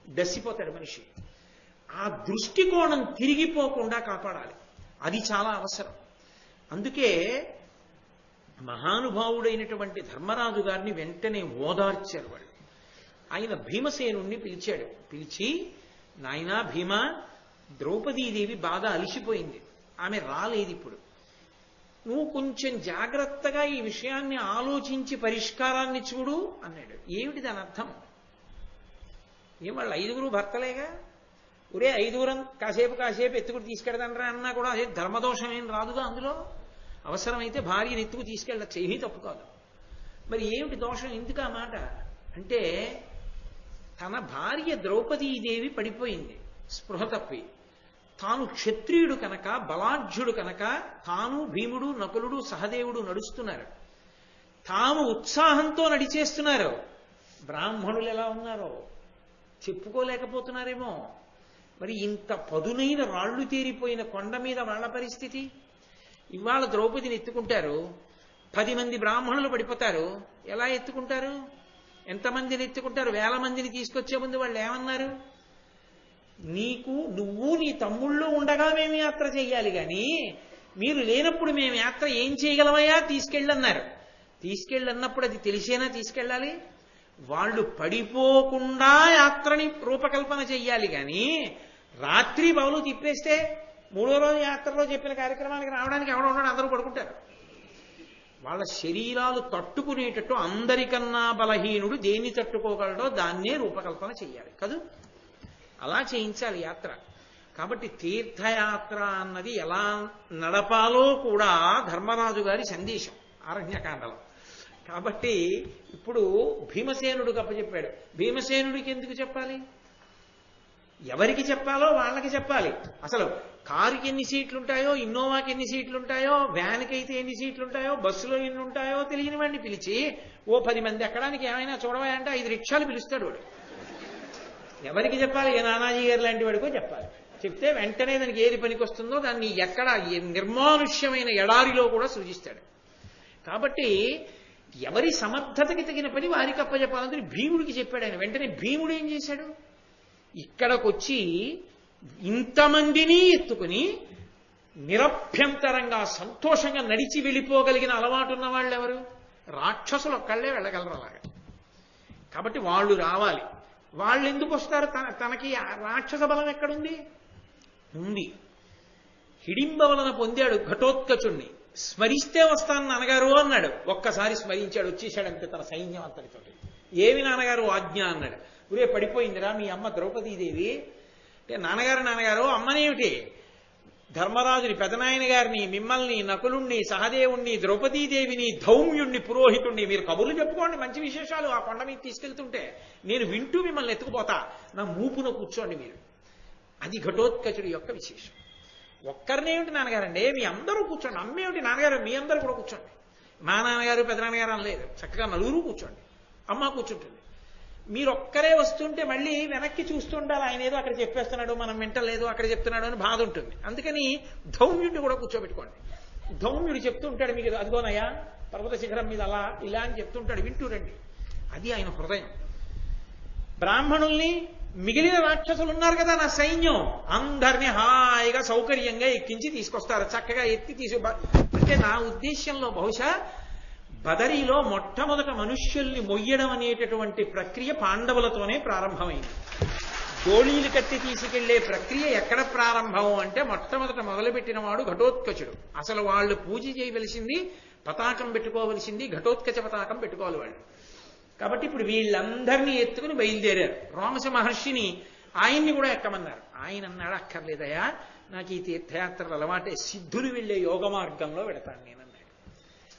దసిపోతాడు మనిషి. ఆ దృష్టికోణం తిరిగిపోకుండా కాపాడాలి, అది చాలా అవసరం. అందుకే మహానుభావుడైనటువంటి ధర్మరాజు గారిని వెంటనే ఓదార్చారు వాళ్ళు. ఆయన భీమసేనుణ్ణి పిలిచాడు. పిలిచి, నాయనా భీమా, ద్రౌపదీదేవి బాగా అలిసిపోయింది, ఆమె రాలేదు ఇప్పుడు, నువ్వు కొంచెం జాగ్రత్తగా ఈ విషయాన్ని ఆలోచించి పరిష్కారాన్ని చూడు అన్నాడు. ఏమిటి దాని అర్థం? ఏం వాళ్ళు 5గురు భర్తలేగా, ఒరే 5గురం కాసేపు ఎత్తుకుని తీసుకెడతానరా అన్నా కూడా అదే ధర్మదోషం ఏం రాదుగా అందులో. అవసరమైతే భార్యను ఎత్తుకు తీసుకెళ్ళచ్చు, ఏమీ తప్పు కాదు. మరి ఏమిటి దోషం, ఎందుకు ఆ మాట అంటే, తన భార్య ద్రౌపదీదేవి పడిపోయింది స్పృహ తప్పి. తాను క్షత్రియుడు కనుక, బలాఢ్యుడు కనుక, తాను భీముడు నకులుడు సహదేవుడు నడుస్తున్నారు, తాము ఉత్సాహంతో నడిచేస్తున్నారు. బ్రాహ్మణులు ఎలా ఉన్నారో చెప్పుకోలేకపోతున్నారేమో. మరి ఇంత పదునైన రాళ్లు తేరిపోయిన కొండ మీద వాళ్ళ పరిస్థితి. ఇవాళ ద్రౌపదిని ఎత్తుకుంటారు, 10 మంది బ్రాహ్మణులు పడిపోతారు, ఎలా ఎత్తుకుంటారు, ఎంతమందిని ఎత్తుకుంటారు? 1000 మందిని తీసుకొచ్చే ముందు వాళ్ళు ఏమన్నారు? నువ్వు నీ తమ్ముళ్ళు ఉండగా మేము యాత్ర చెయ్యాలి కానీ మీరు లేనప్పుడు మేము యాత్ర ఏం చేయగలమయ్యా, తీసుకెళ్ళన్నారు. తీసుకెళ్ళన్నప్పుడు అది తెలిసేనా తీసుకెళ్ళాలి? వాళ్ళు పడిపోకుండా యాత్రని రూపకల్పన చెయ్యాలి కానీ రాత్రి బౌలు తిప్పేస్తే 3వ రోజు యాత్రలో చెప్పిన కార్యక్రమానికి రావడానికి ఎవడ ఉన్నాడు, అందరూ పడుకుంటారు. వాళ్ళ శరీరాలు తట్టుకునేటట్టు అందరికన్నా బలహీనుడు దేన్ని తట్టుకోగలడో దాన్నే రూపకల్పన చెయ్యాలి కదూ. అలా చేయించాలి యాత్ర. కాబట్టి తీర్థయాత్ర అన్నది ఎలా నడపాలో కూడా ధర్మరాజు గారి సందేశం ఆరణ్యకాండలో. కాబట్టి ఇప్పుడు భీమసేనుడికి అప్పచెప్పాడు. భీమసేనుడికి ఎందుకు చెప్పాలి? ఎవరికి చెప్పాలో వాళ్ళకి చెప్పాలి. అసలు కారుకి ఎన్ని సీట్లు ఉంటాయో, ఇన్నోవాకి ఎన్ని సీట్లు ఉంటాయో, వ్యాన్కి అయితే ఎన్ని సీట్లు ఉంటాయో, బస్సులో ఎన్ని ఉంటాయో తెలియని వాడిని పిలిచి ఓ 10 మంది ఎక్కడానికి ఏమైనా చూడవా అంటే 5 రిక్షాలు పిలుస్తాడు వాడు. ఎవరికి చెప్పాలి? ఏ నానాజీ గారు లాంటి వాడికో చెప్పాలి. చెప్తే వెంటనే దానికి ఏది పనికి వస్తుందో దాన్ని ఎక్కడ నిర్మానుష్యమైన ఎడారిలో కూడా సృజిస్తాడు. కాబట్టి ఎవరి సమర్థతకి తగిన పని వారికి అప్పచెప్పాలని భీముడికి చెప్పాడు ఆయన. వెంటనే భీముడు ఏం చేశాడు? ఇక్కడికొచ్చి ఇంతమందిని ఎత్తుకుని నిరభ్యంతరంగా సంతోషంగా నడిచి వెళ్ళిపోగలిగిన అలవాటు ఉన్న వాళ్ళు ఎవరు? రాక్షసులు ఒక్కళ్లే వెళ్ళగలరు అలాగా. కాబట్టి వాళ్ళు రావాలి. వాళ్ళు ఎందుకు వస్తారు? తనకి రాక్షస బలం ఎక్కడుంది? ఉంది. హిడింబ వలన పొందాడు ఘటోత్కచుణ్ణి. స్మరిస్తే వస్తాను నాన్నగారు అన్నాడు. ఒక్కసారి స్మరించాడు, వచ్చేసాడంతే తన సైన్యం అంతటితో. ఏమి నాన్నగారు ఆజ్ఞ అన్నాడు. ఊరే పడిపోయిందిరా మీ అమ్మ ద్రౌపదీదేవి అంటే, నాన్నగారు అమ్మనేమిటి? ధర్మరాజుని, పెదనాయన గారిని, మిమ్మల్ని, నకులుణ్ణి, సహదేవుణ్ణి, ద్రౌపదీదేవిని, ధౌమ్యుణ్ణి, పురోహితుణ్ణి మీరు కబుర్లు చెప్పుకోండి, మంచి విశేషాలు ఆ కొండ మీద తీసుకెళ్తుంటే నేను వింటూ మిమ్మల్ని ఎత్తుకుపోతా, నా మూపున కూర్చోండి మీరు. అది ఘటోత్కచుడి యొక్క విశేషం. ఒక్కరినేమిటి నాన్నగారండి, మీ అందరూ కూర్చోండి. అమ్మేమిటి నాన్నగారు, మీ అందరూ కూడా కూర్చోండి. మా నాన్నగారు పెదనాన్నగారు అనలేదు, చక్కగా నలుగురు కూర్చోండి. అమ్మ కూర్చుంటుంది. మీరు ఒక్కరే వస్తుంటే మళ్ళీ వెనక్కి చూస్తుండాలి, ఆయన ఏదో అక్కడ చెప్పేస్తున్నాడు మనం వింటలేదు, అక్కడ చెప్తున్నాడు అని బాధ ఉంటుంది. అందుకని ధౌమ్యుడిని కూడా కూర్చోబెట్టుకోండి. ధౌమ్యుడు చెప్తుంటాడు మీకు, అదిగోనయ్యా పర్వత శిఖరం మీద అలా ఇలా అని చెప్తుంటాడు, వింటూ రండి. అది ఆయన హృదయం. బ్రాహ్మణుల్ని, మిగిలిన రాక్షసులు ఉన్నారు కదా నా సైన్యం, అందరినీ హాయిగా సౌకర్యంగా ఎక్కించి తీసుకొస్తారు, చక్కగా ఎత్తి అంటే నా ఉద్దేశ్యంలో బహుశా బదరీలో మొట్టమొదట మనుష్యుల్ని మొయ్యడం అనేటటువంటి ప్రక్రియ పాండవులతోనే ప్రారంభమైంది. గోళీలు కట్టి తీసుకెళ్లే ప్రక్రియ ఎక్కడ ప్రారంభం అంటే మొట్టమొదట మొదలుపెట్టిన వాడు ఘటోత్కచుడు. అసలు వాళ్ళు పూజ చేయవలసింది, పతాకం పెట్టుకోవలసింది, ఘటోత్కచ పతాకం పెట్టుకోవాలి వాళ్ళు. కాబట్టి ఇప్పుడు వీళ్ళందరినీ ఎత్తుకుని బయలుదేరారు. రోమశ మహర్షిని, ఆయన్ని కూడా ఎక్కమన్నారు. ఆయన అన్నాడు, అక్కర్లేదయా, నాకు ఈ తీర్థయాత్రలు అలవాటే, సిద్ధులు వెళ్లే యోగ మార్గంలో వెడతాను నేను అన్నాడు.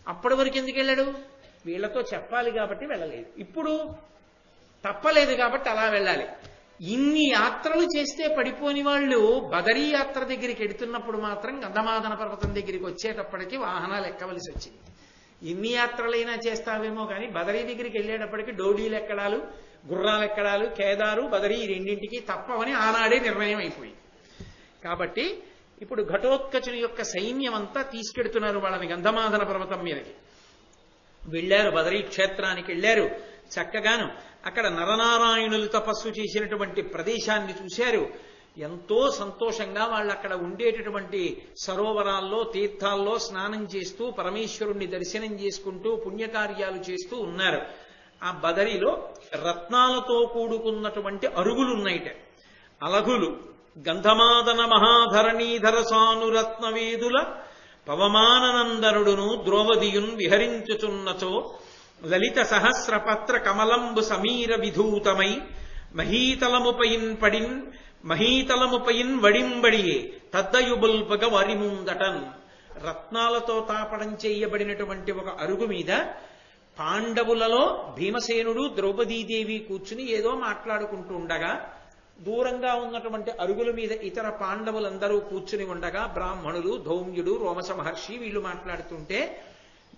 అప్పటి వరకు ఎందుకు వెళ్ళాడు? వీళ్లతో చెప్పాలి కాబట్టి వెళ్ళలేదు. ఇప్పుడు తప్పలేదు కాబట్టి అలా వెళ్ళాలి. ఇన్ని యాత్రలు చేస్తే పడిపోని వాళ్ళు బదరీ యాత్ర దగ్గరికి ఎడుతున్నప్పుడు మాత్రం గంధమాదన పర్వతం దగ్గరికి వచ్చేటప్పటికి వాహనాలు ఎక్కవలసి వచ్చింది. ఇన్ని యాత్రలైనా చేస్తావేమో కానీ బదరీ దగ్గరికి వెళ్ళేటప్పటికి డోడీలు ఎక్కడాలు, గుర్రాలు ఎక్కడాలు, కేదారు, బదరీ రెండింటికి తప్పవని ఆనాడే నిర్ణయం అయిపోయింది. కాబట్టి ఇప్పుడు ఘటోత్కచుని యొక్క సైన్యం అంతా తీసుకెడుతున్నారు వాళ్ళని గంధమాదన పర్వతం మీదకి. వెళ్ళారు, బదరీ క్షేత్రానికి వెళ్ళారు. చక్కగాను అక్కడ నరనారాయణులు తపస్సు చేసినటువంటి ప్రదేశాన్ని చూశారు. ఎంతో సంతోషంగా వాళ్ళు అక్కడ ఉండేటటువంటి సరోవరాల్లో, తీర్థాల్లో స్నానం చేస్తూ పరమేశ్వరుణ్ణి దర్శనం చేసుకుంటూ పుణ్యకార్యాలు చేస్తూ ఉన్నారు. ఆ బదరిలో రత్నాలతో కూడుకున్నటువంటి అరుగులున్నాయిట, అలగులు. గంధమాదన మహాధరణీధర సానురత్నవేదుల పవమాననందనుడును ద్రౌపదియున్ విహరించుచున్నచో లలిత సహస్రపత్ర కమలంబు సమీర విధూతమై మహీతలముపైన్ వడింబడియే తద్దయుబుల్పగ వరిముందటన్. రత్నాలతో తాపడం చేయబడినటువంటి ఒక అరుగు మీద పాండవులలో భీమసేనుడు, ద్రౌపదీదేవి కూర్చుని ఏదో మాట్లాడుకుంటూ ఉండగా, దూరంగా ఉన్నటువంటి అరుగుల మీద ఇతర పాండవులందరూ కూర్చుని ఉండగా, బ్రాహ్మణులు, ధౌమ్యుడు, రోమశ మహర్షి వీళ్ళు మాట్లాడుతుంటే,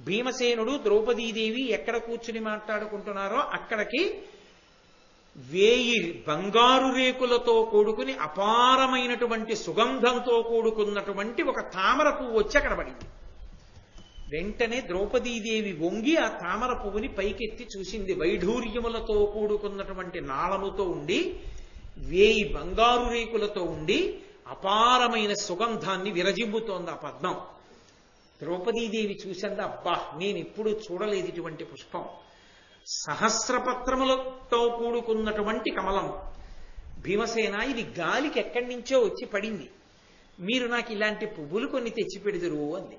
భీమసేనుడు, ద్రౌపదీదేవి ఎక్కడ కూర్చుని మాట్లాడుకుంటున్నారో అక్కడికి 1000 బంగారు రేకులతో కూడుకుని అపారమైనటువంటి సుగంధంతో కూడుకున్నటువంటి ఒక తామర పువ్వు వచ్చి అక్కడ పడింది. వెంటనే ద్రౌపదీదేవి వంగి ఆ తామర పువ్వుని పైకెత్తి చూసింది. వైఢూర్యములతో కూడుకున్నటువంటి నాళముతో ఉండి 1000 బంగారు రేకులతో ఉండి అపారమైన సుగంధాన్ని విరజిమ్ముతోంది ఆ పద్మం. ద్రౌపదీదేవి చూసింది, అబ్బా నేను ఎప్పుడు చూడలేదు ఇటువంటి పుష్పం. సహస్రపత్రములతో కూడుకున్నటువంటి కమలం. భీమసేన, ఇది గాలికి ఎక్కడి నుంచో వచ్చి పడింది, మీరు నాకు ఇలాంటి పువ్వులు కొన్ని తెచ్చి పెడుదురు అంది.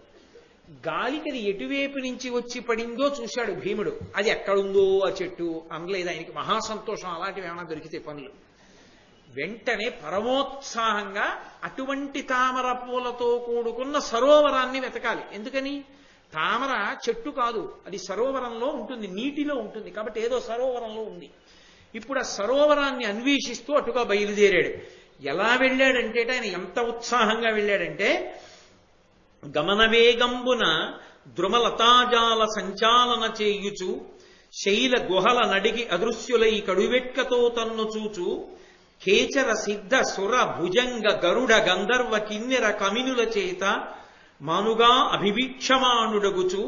గాలికి అది ఎటువైపు నుంచి వచ్చి పడిందో చూశాడు భీముడు. అది ఎక్కడుందో ఆ చెట్టు అనలేదు ఆయనకి. మహాసంతోషం అలాంటివి ఏమైనా దొరికితే పనులు. వెంటనే పరమోత్సాహంగా అటువంటి తామర పూలతో కూడుకున్న సరోవరాన్ని వెతకాలి. ఎందుకని? తామర చెట్టు కాదు, అది సరోవరంలో ఉంటుంది, నీటిలో ఉంటుంది, కాబట్టి ఏదో సరోవరంలో ఉంది. ఇప్పుడు ఆ సరోవరాన్ని అన్వేషిస్తూ అటుగా బయలుదేరాడు. ఎలా వెళ్ళాడంటే ఆయన ఎంత ఉత్సాహంగా వెళ్ళాడంటే, గమనవేగంబున ద్రుమలతాజాల సంచాలన చేయుచు శైల గుహల నడిగి అదృశ్యులై కడువెట్కతో తన్ను చూచు కేచర సిద్ధ సుర భుజంగ గరుడ గంధర్వ కిన్నెర కమినుల చేత మానుగా అభివీక్షమానుడగుచు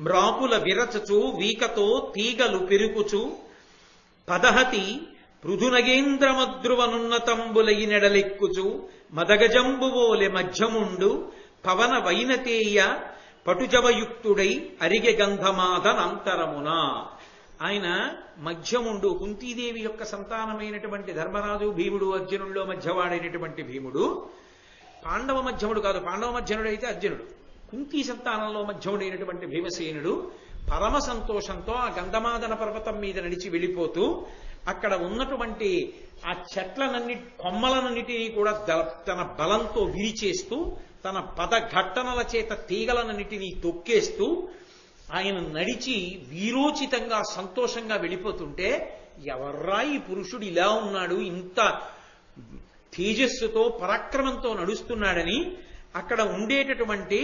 మ్రాపుల విరచచు వీకతో తీగలు పెరుకుచు పదహతి పృథునగేంద్రమద్రువనున్నతంబులై నెడలెక్కుచు మదగజంబువోలె మధ్యముండు పవన వైనతేయ పటుజవయుక్తుడై అరిగె గంధమాదనంతరమున. ఆయన మధ్యముండు, కుంతీదేవి యొక్క సంతానమైనటువంటి ధర్మరాజు భీముడు అర్జునుల్లో మధ్యవాడైనటువంటి భీముడు. పాండవ మధ్యముడు కాదు, పాండవ మధ్యనుడు అయితే అర్జునుడు. కుంతీ సంతానంలో మధ్యముడైనటువంటి భీమసేనుడు పరమ సంతోషంతో ఆ గంధమాదన పర్వతం మీద నడిచి వెళ్ళిపోతూ అక్కడ ఉన్నటువంటి ఆ కొమ్మలన్నిటినీ కూడా తన బలంతో విరిచేస్తూ తన పదఘట్టనల చేత తీగలన్నిటినీ తొక్కేస్తూ ఆయన నడిచి వీరోచితంగా సంతోషంగా వెళ్ళిపోతుంటే, ఎవర్రా ఈ పురుషుడు ఇలా ఉన్నాడు, ఇంత తేజస్సుతో పరాక్రమంతో నడుస్తున్నాడని అక్కడ ఉండేటటువంటి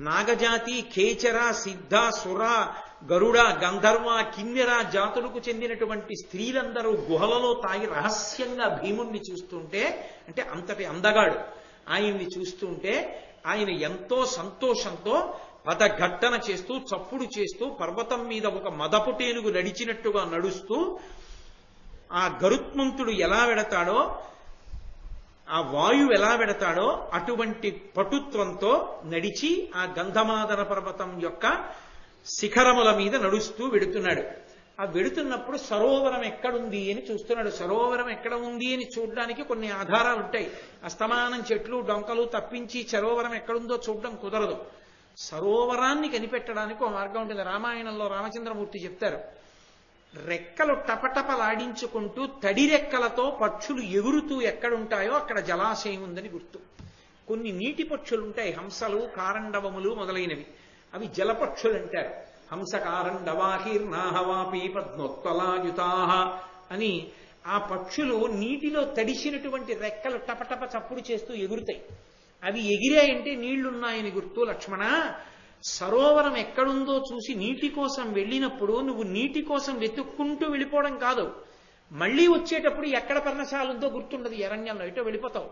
నాగజాతి, కేచర, సిద్ధ, సుర, గరుడ, గంధర్వ, కిన్నెర జాతులకు చెందినటువంటి స్త్రీలందరూ గుహలలో తాగి రహస్యంగా భీముణ్ణి చూస్తుంటే, అంటే అంతటి అందగాడు ఆయన్ని చూస్తుంటే ఆయన ఎంతో సంతోషంతో పదఘట్టన చేస్తూ చప్పుడు చేస్తూ పర్వతం మీద ఒక మదపుటేనుగు నడిచినట్టుగా నడుస్తూ ఆ గరుత్మంతుడు ఎలా వెడతాడో, ఆ వాయువు ఎలా వెడతాడో అటువంటి పటుత్వంతో నడిచి ఆ గంధమాదన పర్వతం యొక్క శిఖరముల మీద నడుస్తూ వెడుతున్నాడు. ఆ వెడుతున్నప్పుడు సరోవరం ఎక్కడుంది అని చూస్తున్నాడు. సరోవరం ఎక్కడ ఉంది అని చూడడానికి కొన్ని ఆధారాలు ఉంటాయి. అస్తమానం చెట్లు డొంకలు తప్పించి సరోవరం ఎక్కడుందో చూడడం కుదరదు. సరోవరాన్ని కనిపెట్టడానికి ఒక మార్గం ఉంటుంది. రామాయణంలో రామచంద్రమూర్తి చెప్తారు, రెక్కలు టపటపలాడించుకుంటూ తడి రెక్కలతో పక్షులు ఎగురుతూ ఎక్కడుంటాయో అక్కడ జలాశయం ఉందని గుర్తు. కొన్ని నీటి పక్షులు ఉంటాయి, హంసలు, కారండవములు మొదలైనవి, అవి జలపక్షులు అంటారు. హంస కారండవాహీర్నాహవాపి పద్మోత్పలాయుతాహ అని ఆ పక్షులు నీటిలో తడిసినటువంటి రెక్కలు టపటప చప్పుడు చేస్తూ ఎగురుతాయి. అవి ఎగిరాయంటే నీళ్లున్నాయని గుర్తు. లక్ష్మణ, సరోవరం ఎక్కడుందో చూసి నీటి కోసం వెళ్ళినప్పుడు నువ్వు నీటి కోసం వెతుక్కుంటూ వెళ్ళిపోవడం కాదు, మళ్ళీ వచ్చేటప్పుడు ఎక్కడ పర్ణశాల ఉందో గుర్తుండదు, అరణ్యంలో ఎటో వెళ్ళిపోతావు.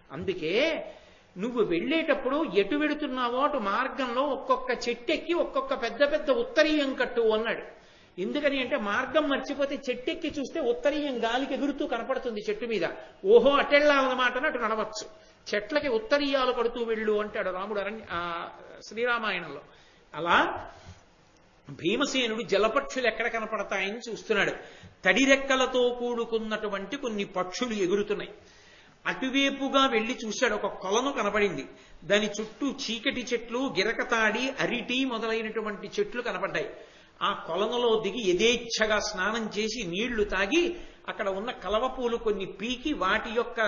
అందుకే నువ్వు వెళ్ళేటప్పుడు ఎటు వెడుతున్నావో అటు మార్గంలో ఒక్కొక్క చెట్టెక్కి ఒక్కొక్క పెద్ద పెద్ద ఉత్తరీయం కట్టు అన్నాడు. ఎందుకని అంటే మార్గం మర్చిపోతే చెట్టెక్కి చూస్తే ఉత్తరీయం గాలికి ఎగురుతూ కనపడుతుంది చెట్టు మీద. ఓహో అటెళ్ళాలన్నమాట అటు నడవచ్చు. చెట్లకి ఉత్తరీయాలు కడుతూ వెళ్ళు అంటాడు రాముడు శ్రీరామాయణంలో. అలా భీమసేనుడు జలపక్షులు ఎక్కడ కనపడతాయని చూస్తున్నాడు. తడి రెక్కలతో కూడుకున్నటువంటి కొన్ని పక్షులు ఎగురుతున్నాయి. అటువైపుగా వెళ్లి చూశాడు. ఒక కొలను కనపడింది, దాని చుట్టూ చీకటి చెట్లు, గిరకతాడి, అరిటి మొదలైనటువంటి చెట్లు కనపడ్డాయి. ఆ కొలనులో దిగి యథేచ్ఛగా స్నానం చేసి నీళ్లు తాగి అక్కడ ఉన్న కలవపూలు కొన్ని పీకి వాటి యొక్క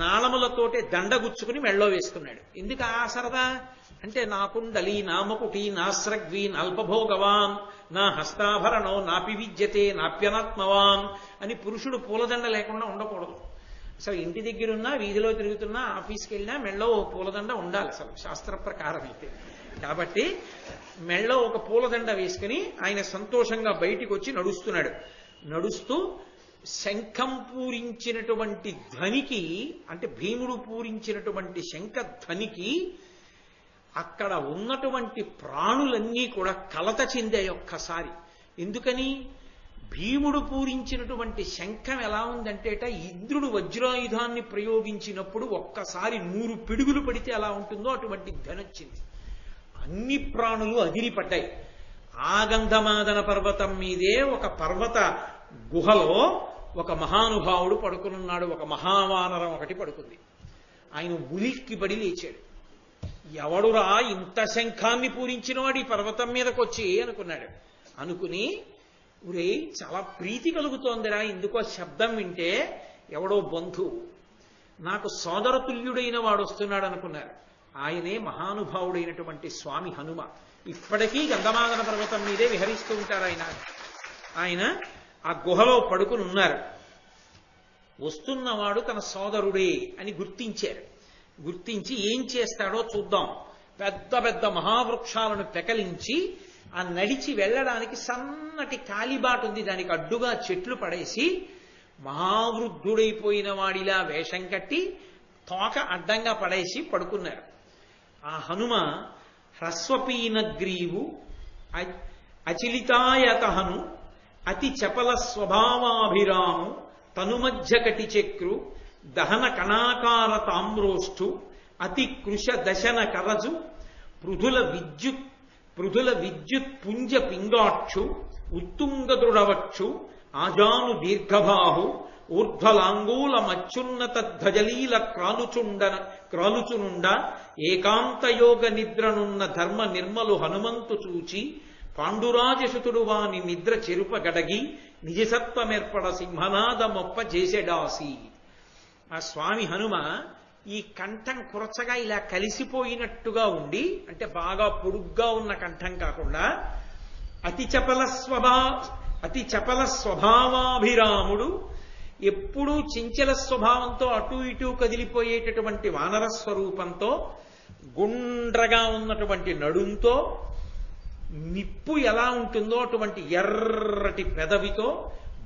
నాళములతోటే దండగుచ్చుకుని మెళ్ళో వేసుకున్నాడు. ఎందుకు ఆ సరదా అంటే, నా కుండలి, నా మకుటి, నాస్రగ్వి, నాల్పభోగవాన్, నా హస్తాభరణో నాపి విద్యతే నాప్యనాత్మవాన్ అని పురుషుడు పూలదండ లేకుండా ఉండకూడదు. అసలు ఇంటి దగ్గరున్నా, వీధిలో తిరుగుతున్నా, ఆఫీస్కి వెళ్ళినా మెళ్ళో పూలదండ ఉండాలి అసలు శాస్త్ర ప్రకారం అయితే. కాబట్టి మెళ్ళో ఒక పూలదండ వేసుకుని ఆయన సంతోషంగా బయటికి వచ్చి నడుస్తున్నాడు. నడుస్తూ శంఖం పూరించినటువంటి ధ్వనికి, అంటే భీముడు పూరించినటువంటి శంఖ ధ్వనికి అక్కడ ఉన్నటువంటి ప్రాణులన్నీ కూడా కలత చెందాయి ఒక్కసారి. ఎందుకని? భీముడు పూరించినటువంటి శంఖం ఎలా ఉందంటేట ఇంద్రుడు వజ్రాయుధాన్ని ప్రయోగించినప్పుడు ఒక్కసారి 100 పిడుగులు పడితే ఎలా ఉంటుందో అటువంటి ధ్వనొచ్చింది. అన్ని ప్రాణులు అదిరిపడ్డాయి. ఆగంధమాదన పర్వతం మీదే ఒక పర్వత గుహలో ఒక మహానుభావుడు పడుకునున్నాడు. ఒక మహావానరం ఒకటి పడుకుంది. ఆయన ఉలిక్కిపడి లేచాడు. ఎవడురా ఇంత శంఖాన్ని పూరించిన వాడు ఈ పర్వతం మీదకి వచ్చి అనుకున్నాడు. అనుకుని ఊరే చాలా ప్రీతి కలుగుతోందిరా, ఎందుకో శబ్దం వింటే ఎవడో బంధువు, నాకు సోదరతుల్యుడైన వాడు వస్తున్నాడు అనుకున్నారు. ఆయనే మహానుభావుడైనటువంటి స్వామి హనుమ. ఇప్పటికీ గంధమాదన పర్వతం మీదే విహరిస్తూ ఉంటారు ఆయన ఆ గుహలో పడుకుని ఉన్నారు. వస్తున్నవాడు తన సోదరుడే అని గుర్తించారు. గుర్తించి ఏం చేస్తాడో చూద్దాం. పెద్ద పెద్ద మహావృక్షాలను పెకలించి ఆ నడిచి వెళ్ళడానికి సన్నటి కాలిబాటు ఉంది, దానికి అడ్డుగా చెట్లు పడేసి మహావృద్ధుడైపోయిన వాడిలా వేషం కట్టి తోక అడ్డంగా పడేసి పడుకున్నారు. ఆ హనుమ హ్రస్వపీనగ్రీవు అచిలితాయతహను అతి చపల స్వభావాభిరాము తనుమధ్య కటి చక్రు దహన కణాకార తామ్రోష్ఠు అతి కృష దశన కరజు పృథుల విద్యుత్ పుంజ పింగాక్షు ఉత్తుంగ దృఢవక్షు ఆజాను దీర్ఘబాహు ఊర్ధ్వలాంగూల మచ్చున్నత ధ్వజలీల క్రాలుచునుండ ఏకాంతయోగ నిద్రనున్న ధర్మ నిర్మలు హనుమంతు చూచి పాండురాజసుతుడు వాని నిద్ర చెరుప గడగి నిజసత్వమేర్పడ సింహనాద మొప్ప చేసెడాసి. ఆ స్వామి హనుమ ఈ కంఠం కురచగా ఇలా కలిసిపోయినట్టుగా ఉండి, అంటే బాగా పొడుగ్గా ఉన్న కంఠం కాకుండా అతి చపల స్వభావాభిరాముడు, ఎప్పుడూ చంచల స్వభావంతో అటు ఇటు కదిలిపోయేటటువంటి వానర స్వరూపంతో, గుండ్రగా ఉన్నటువంటి నడుంతో, నిప్పు ఎలా ఉంటుందో అటువంటి ఎర్రటి పెదవితో,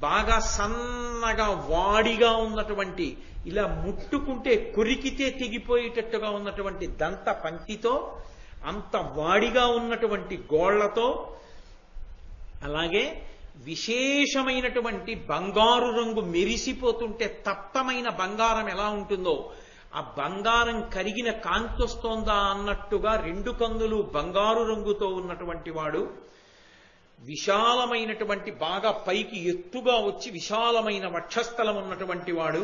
బాగా సన్నగా వాడిగా ఉన్నటువంటి, ఇలా ముట్టుకుంటే కొరికితే తెగిపోయేటట్టుగా ఉన్నటువంటి దంత పంక్తితో, అంత వాడిగా ఉన్నటువంటి గోళ్లతో, అలాగే విశేషమైనటువంటి బంగారు రంగు మెరిసిపోతుంటే తప్తమైన బంగారం ఎలా ఉంటుందో ఆ బంగారం కరిగిన కాంతి వస్తోందా అన్నట్టుగా 2 కన్నులు బంగారు రంగుతో ఉన్నటువంటి వాడు, విశాలమైనటువంటి బాగా పైకి ఎత్తుగా వచ్చి విశాలమైన వక్షస్థలం ఉన్నటువంటి వాడు,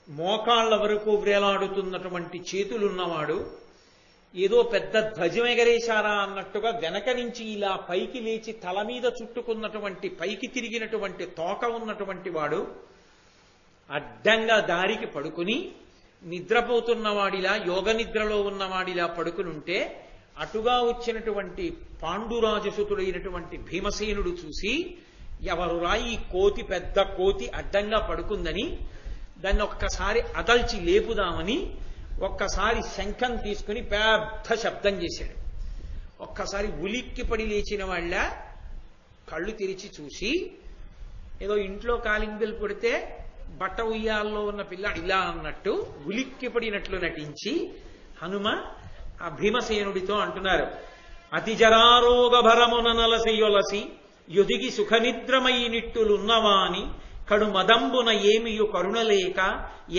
మోకాళ్ల వరకు వ్రేలాడుతున్నటువంటి చేతులున్నవాడు, ఏదో పెద్ద ధ్వజం ఎగరేశారా అన్నట్టుగా వెనక నుంచి ఇలా పైకి లేచి తల మీద చుట్టుకున్నటువంటి పైకి తిరిగినటువంటి తోక ఉన్నటువంటి వాడు, అడ్డంగా దారికి పడుకుని నిద్రపోతున్నవాడిలా యోగ నిద్రలో ఉన్నవాడిలా పడుకునుంటే అటుగా వచ్చినటువంటి పాండురాజసుతుడైనటువంటి భీమసేనుడు చూసి, ఎవరురా ఈ కోతి, పెద్ద కోతి అడ్డంగా పడుకుందని దాన్ని ఒక్కసారి అదల్చి లేపుదామని ఒక్కసారి శంఖం తీసుకుని పెద్ద శబ్దం చేశాడు. ఒక్కసారి ఉలిక్కిపడి లేచిన వాళ్ళ కళ్ళు తెరిచి చూసి, ఏదో ఇంట్లో కాలింగ్ బెల్ కొడితే బట్ట ఉయ్యాల్లో ఉన్న పిల్లాడు ఇలా అన్నట్టు ఉలిక్కిపడినట్లు నటించి హనుమ ఆ భీమసేనుడితో అంటున్నారు, అతి జరారోగ భరమున నలసియొలసి యొదిగి సుఖనిద్రమై నిట్టులున్నవాని కడు మదంబున ఏమియు కరుణలేక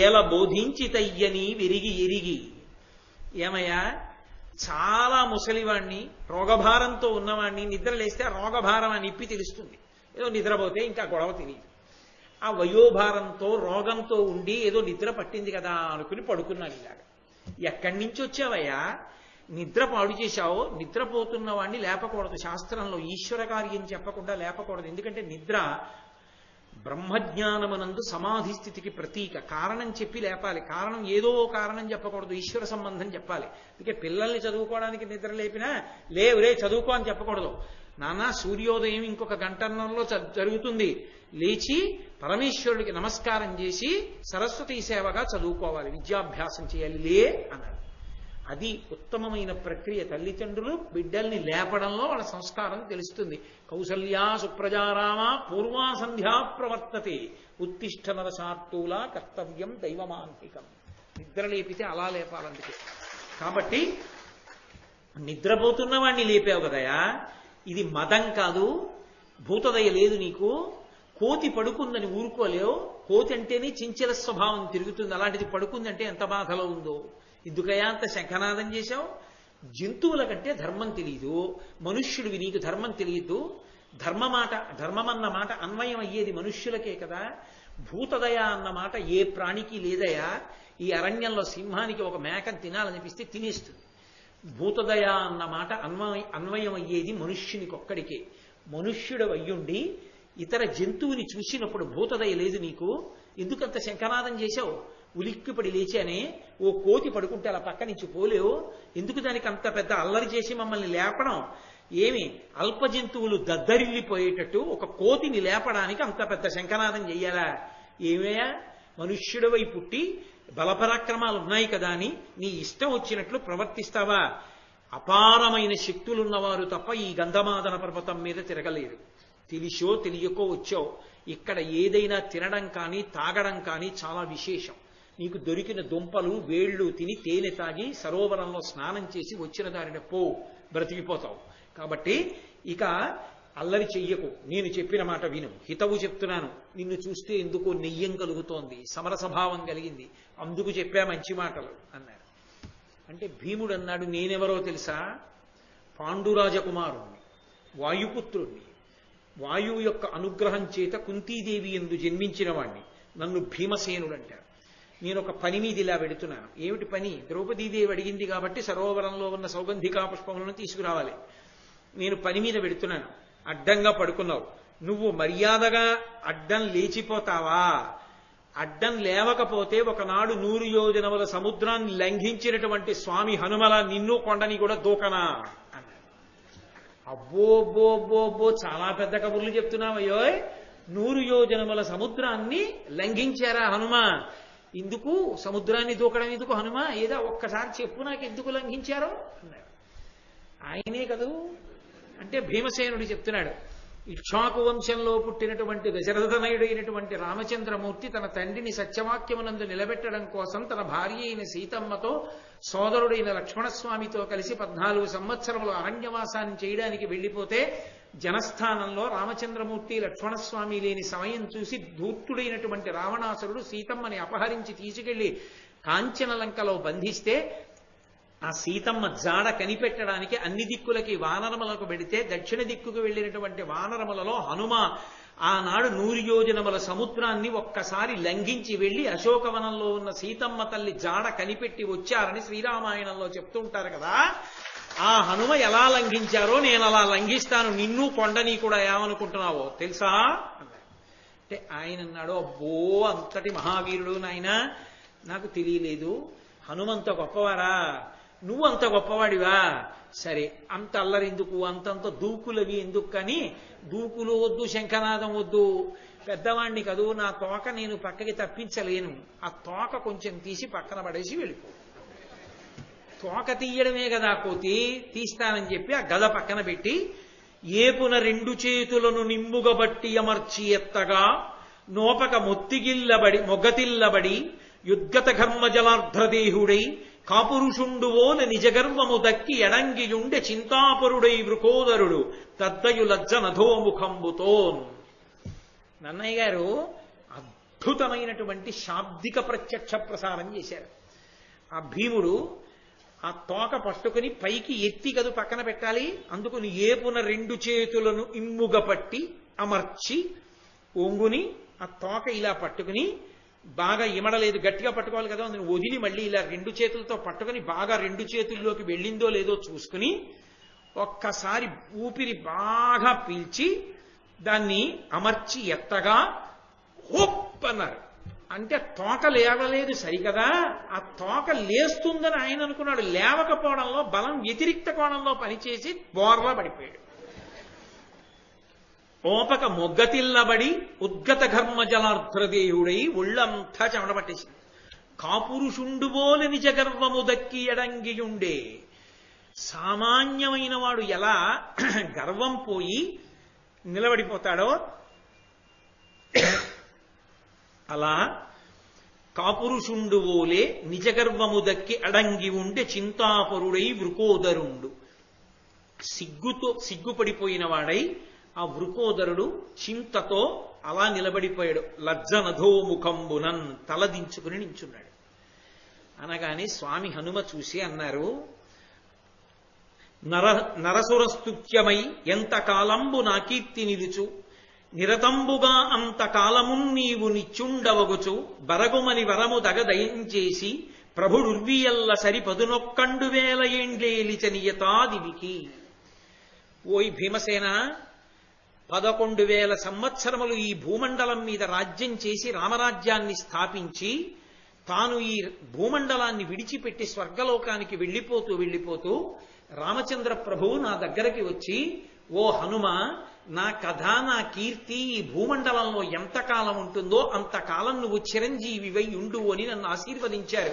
ఏల బోధించి తయ్యని విరిగి ఎరిగి. ఏమయ్యా, చాలా ముసలివాణ్ణి, రోగభారంతో ఉన్నవాణ్ణి, నిద్ర లేస్తే రోగభారం అని ఇప్పి తెలుస్తుంది, ఏదో నిద్రపోతే ఇంకా గొడవ తెలియదు. ఆ వయోభారంతో రోగంతో ఉండి ఏదో నిద్ర పట్టింది కదా అనుకుని పడుకున్నాను. ఇలాగా ఎక్కడి నుంచి వచ్చావయ్యా, నిద్ర పాడు చేశావో, నిద్రపోతున్న వాడిని లేపకూడదు. శాస్త్రంలో ఈశ్వర కార్యం చెప్పకుండా లేపకూడదు. ఎందుకంటే నిద్ర బ్రహ్మజ్ఞానమునందు సమాధి స్థితికి ప్రతీక. కారణం చెప్పి లేపాలి. కారణం ఏదో కారణం చెప్పకూడదు, ఈశ్వర సంబంధం చెప్పాలి. అందుకే పిల్లల్ని చదువుకోవడానికి నిద్ర లేపినా లేవురే చదువుకో అని చెప్పకూడదు. నాన్న సూర్యోదయం ఇంకొక గంటన్నరలో జరుగుతుంది, లేచి పరమేశ్వరుడికి నమస్కారం చేసి సరస్వతీ సేవగా చదువుకోవాలి, విద్యాభ్యాసం చేయాలి లే అన్నాడు. అది ఉత్తమమైన ప్రక్రియ. తల్లిదండ్రులు బిడ్డల్ని లేపడంలో వాళ్ళ సంస్కారం తెలుస్తుంది. కౌసల్యా సుప్రజారామ పూర్వా సంధ్యా ప్రవర్తతే ఉత్తిష్ట నరశార్తూల కర్తవ్యం దైవమాంతికం. నిద్ర లేపితే అలా లేపాలందుకే. కాబట్టి నిద్రపోతున్న వాడిని లేపావు కదయా, ఇది మదం కాదు, భూతదయ లేదు నీకు? కోతి పడుకుందని ఊరుకోలేవు? కోతి అంటేనే చించల స్వభావం తిరుగుతుంది, అలాంటిది పడుకుందంటే ఎంత బాధలో ఉందో. ఎందుకయా అంత శంఖనాదం చేశావు? జంతువుల కంటే ధర్మం తెలియదు, మనుష్యుడివి నీకు ధర్మం తెలియదు. ధర్మమన్న మాట అన్వయం అయ్యేది మనుష్యులకే కదా. భూతదయ అన్న మాట ఏ ప్రాణికి లేదయా. ఈ అరణ్యంలో సింహానికి ఒక మేకను తినాలనిపిస్తే తినేస్తుంది. భూతదయ అన్న మాట అన్వయం అయ్యేది మనుష్యునికి ఒక్కడికే. మనుష్యుడు అయ్యుండి ఇతర జంతువుని చూసినప్పుడు భూతదయ లేదు నీకు? ఎందుకంత శంఖనాదం చేశావు? ఉలిక్కిపడి లేచానే, ఓ కోతి పడుకుంటే అలా పక్క నుంచి పోలేవు? ఎందుకు దానికి అంత పెద్ద అల్లరి చేసి మమ్మల్ని లేపడం? ఏమి అల్ప జంతువులు దద్దరిల్లిపోయేటట్టు ఒక కోతిని లేపడానికి అంత పెద్ద శంఖనాదం చెయ్యాలా? ఏమయ్యా, మనుష్యుడివై పుట్టి బలపరాక్రమాలు ఉన్నాయి కదా అని నీ ఇష్టం వచ్చినట్లు ప్రవర్తిస్తావా? అపారమైన శక్తులున్నవారు తప్ప ఈ గంధమాదన పర్వతం మీద తిరగలేరు. తెలిసో తెలియకో వచ్చావు. ఇక్కడ ఏదైనా తినడం కానీ తాగడం కానీ చాలా విశేషం. నీకు దొరికిన దుంపలు వేళ్లు తిని తేనె తాగి సరోవరంలో స్నానం చేసి వచ్చిన దారిన బ్రతికిపోతావు. కాబట్టి ఇక అల్లరి చెయ్యకు, నేను చెప్పిన మాట విను. హితవు చెప్తున్నాను. నిన్ను చూస్తే ఎందుకో నెయ్యం కలుగుతోంది, సమరసభావం కలిగింది, అందుకు చెప్పా మంచి మాటలు అన్నాడు. అంటే భీముడు అన్నాడు, నేనెవరో తెలుసా? పాండురాజకుమారుణ్ణి, వాయుపుత్రుణ్ణి. వాయువు యొక్క అనుగ్రహం చేత కుంతీదేవి యందు జన్మించిన వాణ్ణి. నన్ను భీమసేనుడు అంటారు. నేను ఒక పని మీద ఇలా వెడుతున్నాను. ఏమిటి పని? ద్రౌపదీదేవి అడిగింది కాబట్టి సరోవరంలో ఉన్న సౌగంధికా పుష్పములను తీసుకురావాలి. నేను పని మీద వెడుతున్నాను. అడ్డంగా పడుకున్నావు. నువ్వు మర్యాదగా అడ్డం లేచిపోతావా? అడ్డం లేవకపోతే ఒకనాడు 100 యోజనముల సముద్రాన్ని లంఘించినటువంటి స్వామి హనుమల నిన్ను కొండని కూడా దూకనా అన్నాడు. అబ్బో చాలా పెద్ద కబుర్లు చెప్తున్నావయ్యో. 100 యోజనముల సముద్రాన్ని లంఘించారా హనుమ? ఎందుకు సముద్రాన్ని దూకడం ఎందుకు హనుమ? ఏదో ఒక్కసారి చెప్పు, నాకు ఎందుకు లంఘించారో అన్నాడు. ఆయనే కదూ అంటే భీమసేనుడు చెప్తున్నాడు. ఇక్ష్వాకు వంశంలో పుట్టినటువంటి దశరథనయుడైనటువంటి రామచంద్రమూర్తి తన తండ్రిని సత్యవాక్యమునందు నిలబెట్టడం కోసం తన భార్య అయిన సీతమ్మతో సోదరుడైన లక్ష్మణస్వామితో కలిసి 14 సంవత్సరములు అరణ్యవాసాన్ని చేయడానికి వెళ్లిపోతే జనస్థానంలో రామచంద్రమూర్తి లక్ష్మణస్వామి లేని సమయం చూసి ధూర్తుడైనటువంటి రావణాసురుడు సీతమ్మని అపహరించి తీసుకెళ్లి కాంచనలంకలో బంధిస్తే ఆ సీతమ్మ జాడ కనిపెట్టడానికి అన్ని దిక్కులకి వానరములకు పెడితే దక్షిణ దిక్కుకు వెళ్ళినటువంటి వానరములలో హనుమ ఆనాడు 100 యోజనముల సముద్రాన్ని ఒక్కసారి లంఘించి వెళ్లి అశోకవనంలో ఉన్న సీతమ్మ తల్లి జాడ కనిపెట్టి వచ్చారని శ్రీరామాయణంలో చెప్తూ ఉంటారు కదా. ఆ హనుమ ఎలా లంఘించారో నేను అలా లంఘిస్తాను, నిన్ను కొండని కూడా. ఏమనుకుంటున్నావో తెలుసా అంటే ఆయన అన్నాడు, అబ్బో అంతటి మహావీరుడు నాయన, నాకు తెలియలేదు. హనుమంత గొప్పవారా? నువ్వు అంత గొప్పవాడివా? సరే, అంత అల్లరెందుకు, అంతంత దూకులవి ఎందుకు? కానీ దూకులు వద్దు, శంఖనాదం వద్దు. పెద్దవాణ్ణి కదూ, నా తోక నేను పక్కకి తప్పించలేను. ఆ తోక కొంచెం తీసి పక్కన పడేసి వెళ్ళిపో. తోక తీయడమే కదా కోతి, తీస్తానని చెప్పి ఆ గద పక్కన పెట్టి ఏపున 2 చేతులను నిమ్ముగబట్టి అమర్చి ఎత్తగా నోపక మొగ్గతిల్లబడి యుద్గత ఘర్మజలార్ధ్రదేహుడై కాపురుషుండువోల నిజగర్వము దక్కి ఎడంగియుండె చింతాపరుడై వృకోదరుడు తద్దయు లజ్జ నధోముఖంబుతోన్. నన్నయ్య గారు అద్భుతమైనటువంటి శాబ్దిక ప్రత్యక్ష ప్రసారం చేశారు. ఆ భీముడు ఆ తోక పట్టుకుని పైకి ఎత్తి కదు పక్కన పెట్టాలి. అందుకుని ఏపున 2 చేతులను ఇమ్ముగ పట్టి అమర్చి ఒంగుని ఆ తోక ఇలా పట్టుకుని, బాగా ఇమడలేదు, గట్టిగా పట్టుకోవాలి కదా, అందుని వదిలి మళ్ళీ ఇలా 2 చేతులతో పట్టుకుని బాగా 2 చేతుల్లోకి వెళ్ళిందో లేదో చూసుకుని ఒక్కసారి ఊపిరి బాగా పీల్చి దాన్ని అమర్చి ఎత్తగా హోప్ అన్నారు. అంటే తోక లేవలేదు సరికదా, ఆ తోక లేస్తుందని ఆయన అనుకున్నాడు. లేవకపోవడంలో బలం వ్యతిరిక్త కోణంలో పనిచేసి బోర్లా పడిపోయాడు. ఓపక మొగ్గతిల్లబడి ఉద్గత ఘర్మజలార్ధ్రదేహుడై ఒళ్ళంతా చెమట పట్టేసింది. కాపురుషుండుబోల నిజ గర్వము దక్కి ఎడంగియుండే. సామాన్యమైన వాడు ఎలా గర్వం పోయి నిలబడిపోతాడో అలా కాపురుషుండువోలే నిజగర్వము దక్కి అడంగి ఉండే చింతాపరుడై వృకోదరుండు. సిగ్గుపడిపోయిన వాడై ఆ వృకోదరుడు చింతతో అలా నిలబడిపోయాడు. లజ్జనధోముఖంబునన్ తలదించుకుని నించున్నాడు. అనగానే స్వామి హనుమ చూసి అన్నారు, నరసురస్తుత్యమై ఎంతకాలంబు నా కీర్తి నిలుచు, నిరతంబుగా అంతకాలమున్ నీవు నిత్యుండవగుచు, బరగుమని వరము దగదయించేసి ప్రభుడుర్వియల్ల సరి 11,000 ఏండ్లేలిచనియతాదివికి. ఓయ్ భీమసేన, 11,000 సంవత్సరములు ఈ భూమండలం మీద రాజ్యం చేసి రామరాజ్యాన్ని స్థాపించి తాను ఈ భూమండలాన్ని విడిచిపెట్టి స్వర్గలోకానికి వెళ్ళిపోతూ రామచంద్ర ప్రభువు నా దగ్గరికి వచ్చి, ఓ హనుమ, నా కథ నా కీర్తి ఈ భూమండలంలో ఎంతకాలం ఉంటుందో అంతకాలం నువ్వు చిరంజీవివై ఉండు అని నన్ను ఆశీర్వదించారు.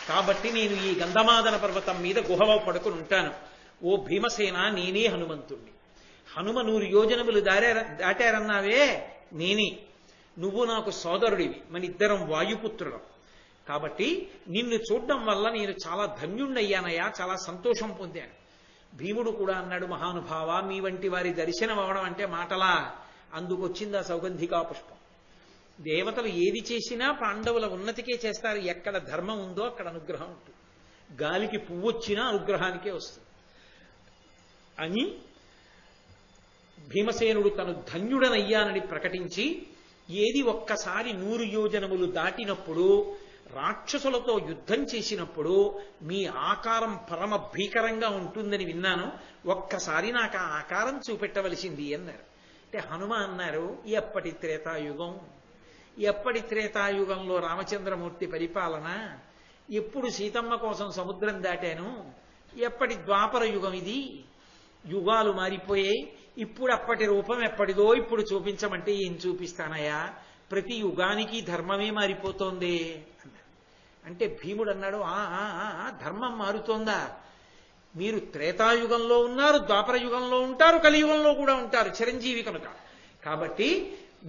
కాబట్టి నేను ఈ గంధమాదన పర్వతం మీద గుహలో పడుకుని ఉంటాను. ఓ భీమసేన, నేనే హనుమంతుణ్ణి. హనుమ 100 యోజనములు దాటారన్నావే, నేనే. నువ్వు నాకు సోదరుడివి, మన ఇద్దరం వాయుపుత్రులం. కాబట్టి నిన్ను చూడడం వల్ల నేను చాలా ధన్యుణ్ణయ్యానయ్యా, చాలా సంతోషం పొందాను. భీముడు కూడా అన్నాడు, మహానుభావ, మీ వంటి వారి దర్శనం అవడం అంటే మాటలా? అందుకొచ్చింది ఆ సౌగంధికా పుష్పం. దేవతలు ఏది చేసినా పాండవుల ఉన్నతికే చేస్తారు. ఎక్కడ ధర్మం ఉందో అక్కడ అనుగ్రహం ఉంటుంది. గాలికి పువ్వు వచ్చినా అనుగ్రహానికే వస్తుంది అని భీమసేనుడు తను ధన్యుడనయ్యానని ప్రకటించి, ఏది ఒక్కసారి 100 యోజనములు దాటినప్పుడు రాక్షసులతో యుద్ధం చేసినప్పుడు మీ ఆకారం పరమ భీకరంగా ఉంటుందని విన్నాను, ఒక్కసారి నాకు ఆ ఆకారం చూపెట్టవలసింది అన్నారు. అంటే హనుమ అన్నారు, ఎప్పటి త్రేతాయుగంలో రామచంద్రమూర్తి పరిపాలన, ఎప్పుడు సీతమ్మ కోసం సముద్రం దాటాను, ఎప్పటి ద్వాపర యుగం ఇది, యుగాలు మారిపోయాయి, ఇప్పుడు అప్పటి రూపం ఎప్పటిదో ఇప్పుడు చూపించమంటే ఏం చూపిస్తానయ్యా, ప్రతి యుగానికి ధర్మమే మారిపోతోంది అన్నారు. అంటే భీముడు అన్నాడు, ధర్మం మారుతోందా? మీరు త్రేతాయుగంలో ఉన్నారు, ద్వాపర యుగంలో ఉంటారు, కలియుగంలో కూడా ఉంటారు, చిరంజీవి కనుక. కాబట్టి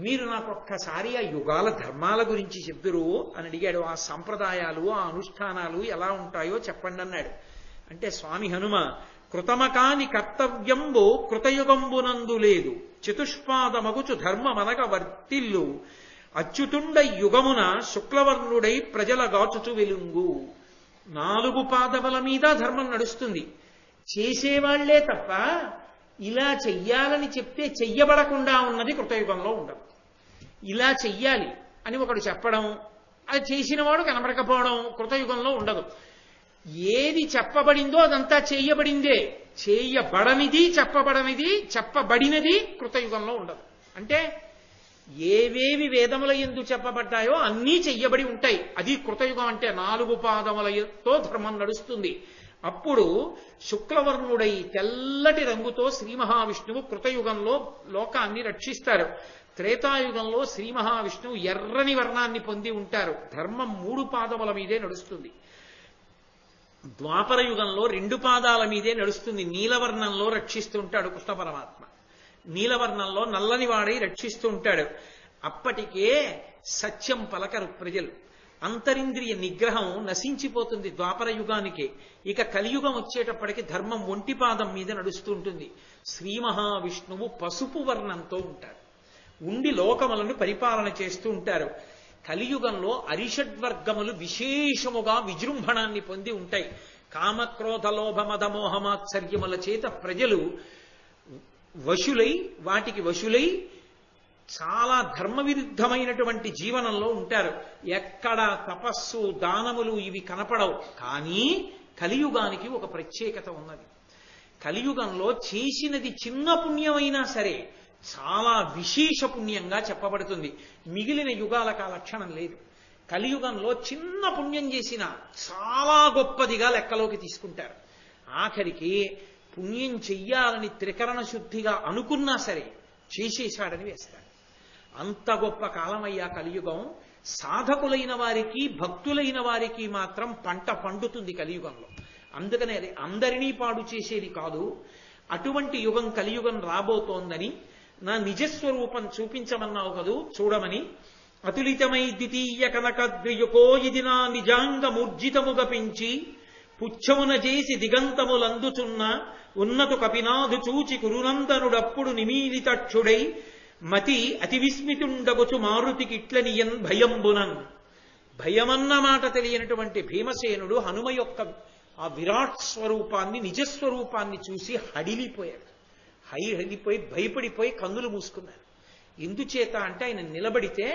మీరు నాకు ఒక్కసారి ఆ యుగాల ధర్మాల గురించి చెప్తురు అని అడిగాడు. ఆ సంప్రదాయాలు, ఆ అనుష్ఠానాలు ఎలా ఉంటాయో చెప్పండి అన్నాడు. అంటే స్వామి హనుమ, కృతమకాని కర్తవ్యంబు కృతయుగంబునందు లేదు, చతుష్పాదమగుచు ధర్మమనగ వర్తిల్లు, అచ్యుతుండ యుగమున శుక్లవర్ణుడై ప్రజల గాచుచు వెలుంగు. 4 పాదముల మీద ధర్మం నడుస్తుంది. చేసేవాళ్లే తప్ప ఇలా చెయ్యాలని చెప్తే చెయ్యబడకుండా ఉన్నది కృతయుగంలో ఉండదు. ఇలా చెయ్యాలి అని ఒకడు చెప్పడం, అది చేసినవాడు కనబడకపోవడం కృతయుగంలో ఉండదు. ఏది చెప్పబడిందో అదంతా చేయబడిందే. చేయబడనిది, చెప్పబడినది కృతయుగంలో ఉండదు. అంటే ఏవేవి వేదముల యందు చెప్పబడ్డాయో అన్నీ చెయ్యబడి ఉంటాయి. అది కృతయుగం అంటే 4 పాదములతో ధర్మం నడుస్తుంది. అప్పుడు శుక్లవర్ణుడై తెల్లటి రంగుతో శ్రీ మహావిష్ణువు కృతయుగంలో లోకాన్ని రక్షిస్తారు. త్రేతాయుగంలో శ్రీ మహావిష్ణువు ఎర్రని వర్ణాన్ని పొంది ఉంటారు. ధర్మం 3 పాదముల మీదే నడుస్తుంది. ద్వాపర యుగంలో 2 పాదాల మీదే నడుస్తుంది. నీలవర్ణంలో రక్షిస్తూ ఉంటాడు కృష్ణ పరమాత్మ. నీలవర్ణంలో నల్లని వాడై రక్షిస్తూ ఉంటాడు. అప్పటికే సత్యం పలకరు ప్రజలు. అంతరింద్రియ నిగ్రహం నశించిపోతుంది ద్వాపర యుగానికే. ఇక కలియుగం వచ్చేటప్పటికి ధర్మం 1 పాదం మీద నడుస్తూ ఉంటుంది. శ్రీ మహావిష్ణువు పసుపు వర్ణంతో ఉంటారు, ఉండి లోకములను పరిపాలన చేస్తూ ఉంటారు. కలియుగంలో అరిషడ్వర్గములు విశేషముగా విజృంభణాన్ని పొంది ఉంటాయి. కామక్రోధ లోభ మద మోహమాత్సర్యముల చేత ప్రజలు వాటికి వశులై చాలా ధర్మ విరుద్ధమైనటువంటి జీవనంలో ఉంటారు. ఎక్కడ తపస్సు, దానములు ఇవి కనపడవు. కానీ కలియుగానికి ఒక ప్రత్యేకత ఉన్నది. కలియుగంలో చేసినది చిన్న పుణ్యమైనా సరే చాలా విశేష పుణ్యంగా చెప్పబడుతుంది. మిగిలిన యుగాలకు ఆ లక్షణం లేదు. కలియుగంలో చిన్న పుణ్యం చేసినా చాలా గొప్పదిగా లెక్కలోకి తీసుకుంటారు. ఆఖరికి పుణ్యం చెయ్యాలని త్రికరణ శుద్ధిగా అనుకున్నా సరే చేసేశాడని వేస్తాడు. అంత గొప్ప కాలమయ్యా కలియుగం. సాధకులైన వారికి, భక్తులైన వారికి మాత్రం పంట పండుతుంది కలియుగంలో. అందుకనే అది అందరినీ పాడు చేసేది కాదు. అటువంటి యుగం కలియుగం రాబోతోందని, నా నిజస్వరూపం చూపించమన్నావు కదూ, చూడమని. అతులితమై ద్వితీయ కనకద్వియుకో ఇది నా నిజాంగ మూర్జితముగ పెంచి పుచ్చమున చేసి దిగంతములందుచున్న ఉన్నతు కపినాథు చూచి కురునందనుడప్పుడు నిమీలితక్షుడై మతి అతి విస్మితుండగుచు మారుతికిట్లనియన్ భయంబునన్. భయమన్న మాట తెలియనటువంటి భీమసేనుడు హనుమ యొక్క ఆ విరాట్ స్వరూపాన్ని, నిజస్వరూపాన్ని చూసి హడిలిపోయాడు. హడిలిపోయి భయపడిపోయి కన్నులు మూసుకున్నాడు. ఎందుచేత అంటే ఆయన నిలబడితే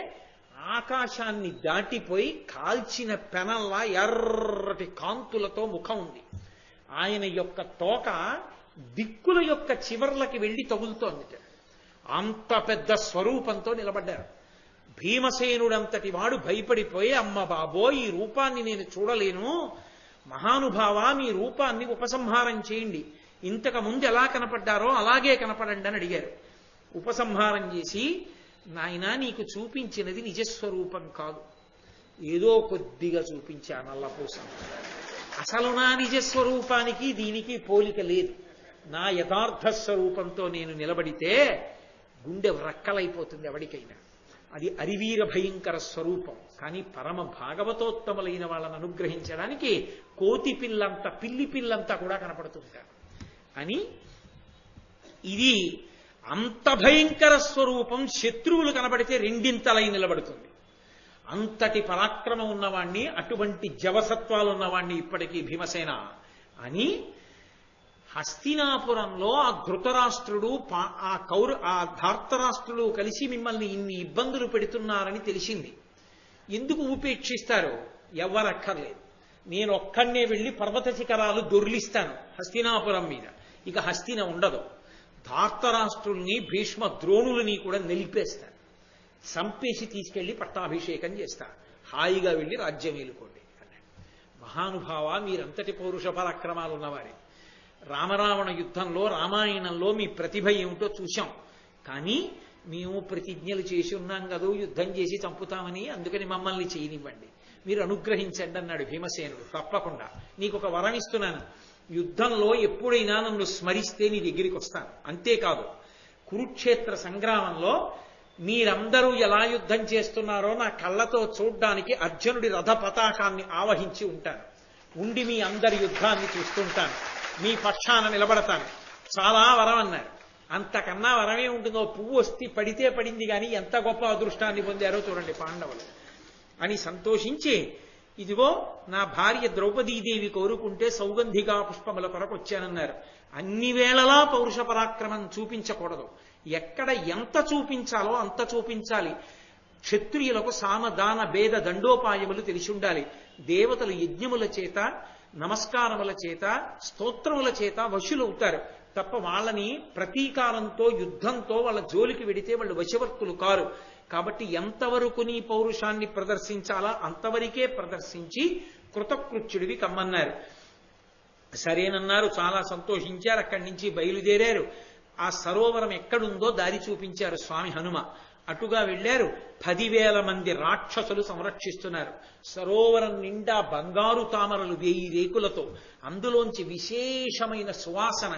ఆకాశాన్ని దాటిపోయి కాల్చిన పెనల్లా ఎర్రటి కాంతులతో ముఖం ఉంది. ఆయన యొక్క తోక దిక్కుల యొక్క చివర్లకి వెళ్ళి తగులుతోంది. అంత పెద్ద స్వరూపంతో నిలబడ్డారు. భీమసేనుడంతటి వాడు భయపడిపోయి, అమ్మ బాబో, ఈ రూపాన్ని నేను చూడలేను, మహానుభావ మీ రూపాన్ని ఉపసంహారం చేయండి, ఇంతకు ముందు ఎలా కనపడ్డారో అలాగే కనపడండి అని అడిగారు. ఉపసంహారం చేసి, నాయనా నీకు చూపించినది నిజస్వరూపం కాదు, ఏదో కొద్దిగా చూపించా నల్లపూసం, అసలు నా నిజస్వరూపానికి దీనికి పోలిక లేదు. నా యథార్థ స్వరూపంతో నేను నిలబడితే గుండె రక్కలైపోతుంది ఎవరికైనా. అది అరివీర భయంకర స్వరూపం. కానీ పరమ భాగవతోత్తములైన వాళ్ళని అనుగ్రహించడానికి కోతి పిల్లంత, పిల్లి పిల్లంతా కూడా కనపడుతుంటారు అని. ఇది అంత భయంకర స్వరూపం శత్రువులు కనబడితే రెండింతలై నిలబడుతుంది. అంతటి పరాక్రమం ఉన్నవాణ్ణి, అటువంటి జవసత్వాలు ఉన్నవాణ్ణి ఇప్పటికీ భీమసేన అని. హస్తినాపురంలో ఆ ధృతరాష్ట్రుడు, ఆ ధార్తరాష్ట్రుడు కలిసి మిమ్మల్ని ఇన్ని ఇబ్బందులు పెడుతున్నారని తెలిసింది. ఎందుకు ఉపేక్షిస్తారు? ఎవ్వరక్కర్లేదు, నేను ఒక్కడే వెళ్ళి పర్వత శిఖరాలు దొర్లిస్తాను హస్తినాపురం మీద, ఇక హస్తిన ఉండదు. ధార్తరాష్ట్రుల్ని, భీష్మ ద్రోణులని కూడా నిలిపేస్తాను, సంపేసి తీసుకెళ్లి పట్టాభిషేకం చేస్తా, హాయిగా వెళ్ళి రాజ్యం ఏలుకోండి అన్నాడు. మహానుభావ, మీరంతటి పౌరుష పరాక్రమాలు ఉన్నవారే. రామరావణ యుద్ధంలో, రామాయణంలో మీ ప్రతిభ ఏమిటో చూశాం. కానీ మేము ప్రతిజ్ఞలు చేసి ఉన్నాం కదా యుద్ధం చేసి చంపుతామని, అందుకని మమ్మల్ని చేయనివ్వండి, మీరు అనుగ్రహించండి అన్నాడు భీమసేనుడు. తప్పకుండా నీకు ఒక వరం ఇస్తున్నాను, యుద్ధంలో ఎప్పుడైనా నన్ను స్మరిస్తే నీ దగ్గరికి వస్తాను. అంతేకాదు, కురుక్షేత్ర సంగ్రామంలో మీరందరూ ఎలా యుద్ధం చేస్తున్నారో నా కళ్ళతో చూడ్డానికి అర్జునుడి రథ పతాకాన్ని ఆవహించి ఉంటాను, ఉండి మీ అందరి యుద్ధాన్ని చూస్తుంటాను, మీ పక్షాన నిలబడతాను. చాలా వరం అన్నారు. అంతకన్నా వరమే ఉంటుందో, పువ్వు వస్తే పడితే పడింది కానీ ఎంత గొప్ప అదృష్టాన్ని పొందారో చూడండి పాండవులు అని సంతోషించి, ఇదిగో నా భార్య ద్రౌపదీదేవి కోరుకుంటే సౌగంధిగా పుష్పముల కొరకు వచ్చానన్నారు. అన్ని వేళలా పౌరుష పరాక్రమం చూపించకూడదు, ఎక్కడ ఎంత చూపించాలో అంత చూపించాలి. క్షత్రియులకు సామదాన భేద దండోపాయములు తెలిసి ఉండాలి. దేవతలు యజ్ఞముల చేత, నమస్కారముల చేత, స్తోత్రముల చేత వశులవుతారు తప్ప వాళ్ళని ప్రతీకారంతో, యుద్ధంతో వాళ్ళ జోలికి వెడితే వాళ్ళు వశవర్తులు కారు. కాబట్టి ఎంతవరకు నీ పౌరుషాన్ని ప్రదర్శించాలా అంతవరకే ప్రదర్శించి కృతకృత్యుడివి కమ్మన్నారు. సరేనన్నారు, చాలా సంతోషించారు. అక్కడి నుంచి బయలుదేరారు. ఆ సరోవరం ఎక్కడుందో దారి చూపించారు స్వామి హనుమ. అటుగా వెళ్ళారు. 10,000 మంది రాక్షసులు సంరక్షిస్తున్నారు. సరోవరం నిండా బంగారు తామరలు 1000 రేకులతో, అందులోంచి విశేషమైన సువాసన,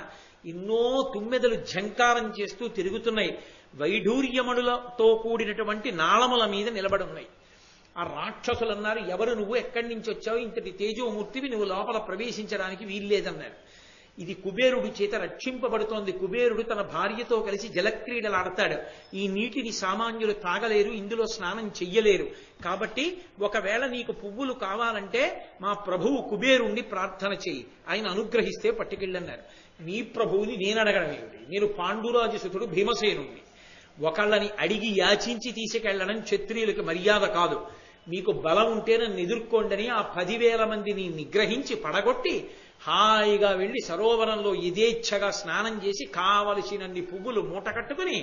ఎన్నో తుమ్మెదలు ఝంకారం చేస్తూ తిరుగుతున్నాయి. వైఢూర్యమణులతో కూడినటువంటి నాళముల మీద నిలబడి ఉన్నాయి. ఆ రాక్షసులు అన్నారు, ఎవరు నువ్వు, ఎక్కడి నుంచి వచ్చావు, ఇంతటి తేజోమూర్తివి, నువ్వు లోపల ప్రవేశించడానికి వీల్లేదన్నారు. ఇది కుబేరుడి చేత రక్షింపబడుతోంది. కుబేరుడు తన భార్యతో కలిసి జలక్రీడలాడతాడు. ఈ నీటిని సామాన్యులు తాగలేరు, ఇందులో స్నానం చెయ్యలేరు. కాబట్టి ఒకవేళ నీకు పువ్వులు కావాలంటే మా ప్రభువు కుబేరుణ్ణి ప్రార్థన చెయ్యి, ఆయన అనుగ్రహిస్తే పట్టుకెళ్ళన్నారు. నీ ప్రభువుని నేను అడగడం ఏమిటి, నేను పాండురాజసుతుడు భీమసేనుణ్ణి. ఒకళ్ళని అడిగి యాచించి తీసుకెళ్లడం క్షత్రియులకు మర్యాద కాదు. మీకు బలం ఉంటే నన్ను ఎదుర్కోండని ఆ 10,000 మందిని నిగ్రహించి పడగొట్టి హాయిగా వెళ్లి సరోవరంలో యథేచ్ఛగా స్నానం చేసి కావలసినన్ని పువ్వులు మూట కట్టుకుని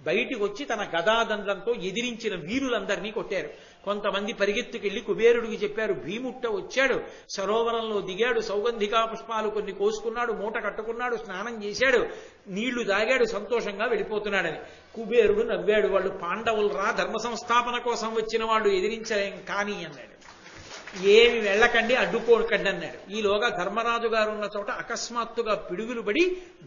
బయటికి వచ్చి తన గదాదండంతో ఎదిరించిన వీరులందరినీ కొట్టారు. కొంతమంది పరిగెత్తుకెళ్లి కుబేరుడికి చెప్పారు, భీముట్ట వచ్చాడు, సరోవరంలో దిగాడు, సౌగంధికా పుష్పాలు కొన్ని కోసుకున్నాడు, మూట కట్టుకున్నాడు, స్నానం చేశాడు, నీళ్లు తాగాడు, సంతోషంగా వెళ్ళిపోతున్నాడని. కుబేరుడు నవ్వాడు, వాళ్ళు పాండవులు రా, ధర్మ సంస్థాపన కోసం వచ్చిన వాళ్ళు, ఎదిరించలేం కానీ అన్నాడు. ఏమి వెళ్ళకండి, అడ్డుకోకండి అన్నాడు. ఈలోగా ధర్మరాజు గారు ఉన్న చోట అకస్మాత్తుగా పిడుగులు పడి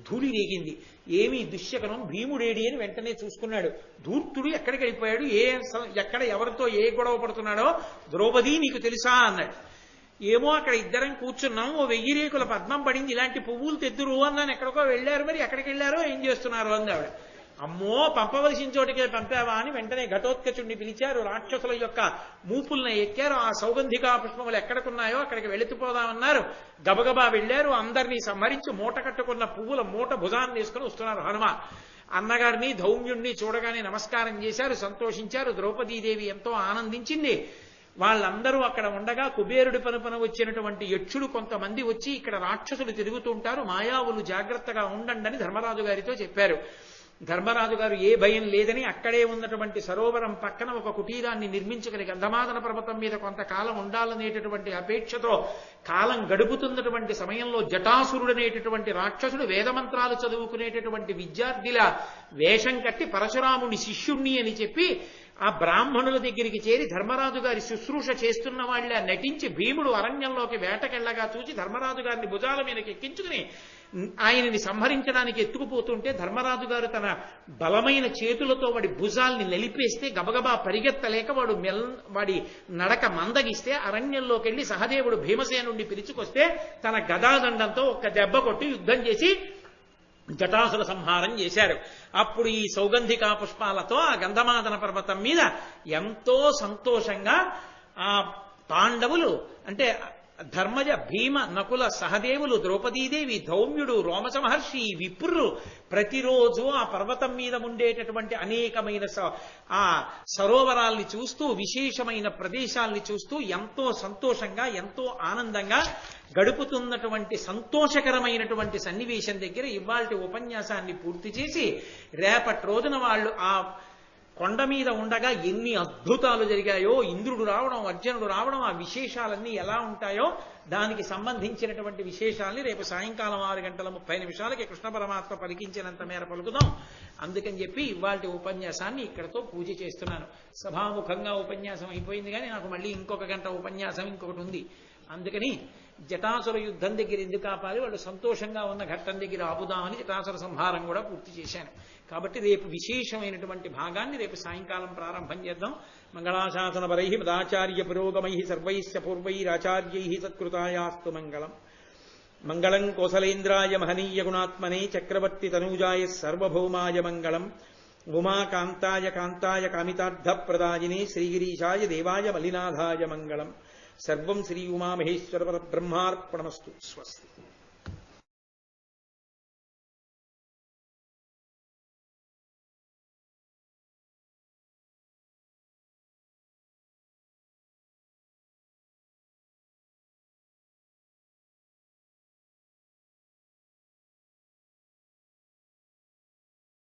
ధూళి రేగింది. ఏమి దుశ్శకనం, భీముడేడి అని వెంటనే చూసుకున్నాడు. ధూర్తుడు ఎక్కడికి వెళ్ళిపోయాడు, ఎక్కడ ఎవరితో ఏ గొడవ పడుతున్నాడో, ద్రౌపది నీకు తెలుసా అన్నాడు. ఏమో అక్కడ ఇద్దరం కూర్చున్నాం, ఓ 1000 రేకుల పద్మం పడింది, ఇలాంటి పువ్వులు తెద్దురు అన్నాను. ఎక్కడికో వెళ్ళారు, మరి ఎక్కడికి వెళ్ళారో ఏం చేస్తున్నారు అంది ఆవిడ. అమ్మో పంపవలసిన చోటికే పంపావా అని వెంటనే ఘటోత్కచుడిని పిలిచారు. రాక్షసుల యొక్క మూపుల్ని ఎక్కారు. ఆ సౌగంధికా పుష్పములు ఎక్కడికున్నాయో అక్కడికి వెళుతుపోదామన్నారు. గబగబా వెళ్ళారు. అందరినీ సంహరించి మూట కట్టుకున్న పువ్వుల మూట భుజాన్ని తీసుకుని వస్తున్నారు హనుమ. అన్నగారిని ధౌమ్యుణ్ణి చూడగానే నమస్కారం చేశారు, సంతోషించారు. ద్రౌపదీదేవి ఎంతో ఆనందించింది. వాళ్ళందరూ అక్కడ ఉండగా కుబేరుడి పనుపన వచ్చినటువంటి యక్షుడు కొంతమంది వచ్చి ఇక్కడ రాక్షసులు తిరుగుతుంటారు, మాయావులు జాగ్రత్తగా ఉండండి అని ధర్మరాజు గారితో చెప్పారు. ధర్మరాజు గారు ఏ భయం లేదని అక్కడే ఉన్నటువంటి సరోవరం పక్కన ఒక కుటీరాన్ని నిర్మించుకుని గంధమాదన పర్వతం మీద కొంతకాలం ఉండాలనేటటువంటి అపేక్షతో కాలం గడుపుతున్నటువంటి సమయంలో జటాసురుడనేటటువంటి రాక్షసుడు వేదమంత్రాలు చదువుకునేటటువంటి విద్యార్థిలా వేషం కట్టి పరశురాముని శిష్యుణ్ణి అని చెప్పి ఆ బ్రాహ్మణుల దగ్గరికి చేరి ధర్మరాజు గారి శుశ్రూష చేస్తున్న వాళ్ళ నటించి భీముడు అరణ్యంలోకి వేటకెళ్లగా చూసి ధర్మరాజు గారిని భుజాల మీదకి ఎక్కించుకుని ఆయనని సంహరించడానికి ఎత్తుకుపోతుంటే ధర్మరాజు గారు తన బలమైన చేతులతో వాడి భుజాల్ని నలిపేస్తే గబగబా పరిగెత్తలేక వాడి నడక మందగిస్తే అరణ్యంలోకి వెళ్లి సహదేవుడు భీమసేనుండి పిలుచుకొస్తే తన గదాదండంతో ఒక్క దెబ్బ కొట్టి యుద్ధం చేసి జటాసుర సంహారం చేశారు. అప్పుడు ఈ సౌగంధికా పుష్పాలతో ఆ గంధమాదన పర్వతం మీద ఎంతో సంతోషంగా ఆ పాండవులు అంటే ధర్మజ, భీమ, నకుల, సహదేవులు, ద్రౌపదీదేవి, ధౌమ్యుడు, రోమస మహర్షి, విప్రులు ప్రతిరోజు ఆ పర్వతం మీద ఉండేటటువంటి అనేకమైన ఆ సరోవరాల్ని చూస్తూ విశేషమైన ప్రదేశాల్ని చూస్తూ ఎంతో సంతోషంగా ఎంతో ఆనందంగా గడుపుతున్నటువంటి సంతోషకరమైనటువంటి సన్నివేశం దగ్గర ఇవాల్టి ఉపన్యాసాన్ని పూర్తి చేసి రేపటి రోజున వాళ్ళు ఆ కొండ మీద ఉండగా ఎన్ని అద్భుతాలు జరిగాయో, ఇంద్రుడు రావడం, అర్జునుడు రావడం, ఆ విశేషాలన్నీ ఎలా ఉంటాయో దానికి సంబంధించినటువంటి విశేషాల్ని రేపు సాయంకాలం 6:30 కృష్ణ పరమాత్మ పలికించినంత మేర పలుకుదాం. అందుకని చెప్పి ఇవాల్టి ఉపన్యాసాన్ని ఇక్కడతో పూజ చేస్తున్నాను. సభాముఖంగా ఉపన్యాసం అయిపోయింది, కానీ నాకు మళ్ళీ ఇంకొక గంట ఉపన్యాసం ఇంకొకటి ఉంది. అందుకని జటాసుర యుద్ధం దగ్గర ఎందుకు ఆపాలి, వాళ్ళు సంతోషంగా ఉన్న ఘట్టం దగ్గర ఆపుదామని జటాసుర సంహారం కూడా పూర్తి చేశాను. కాబట్టి రేపు విశేషమైనటువంటి భాగాన్ని రేపు సాయంకాలం ప్రారంభం చేద్దాం. మంగళాశాసన పరై మదాచార్య పురోగమై సర్వైశ్చ పూర్వైరాచార్యై సత్కృతాయాస్తు మంగళం. మంగళం కోసలేంద్రాయ మహనీయ గుణాత్మనే చక్రవర్తి తనూజాయ సర్వభౌమాయ మంగళం. ఉమాకాంతాయ కాంతాయ కామితార్థ ప్రదాయినే శ్రీగిరీశాయ దేవాయ మలినాథాయ మంగళం. సర్వం శ్రీ ఉమామహేశ్వర పరబ్రహ్మార్పణమస్తు. స్వస్తి.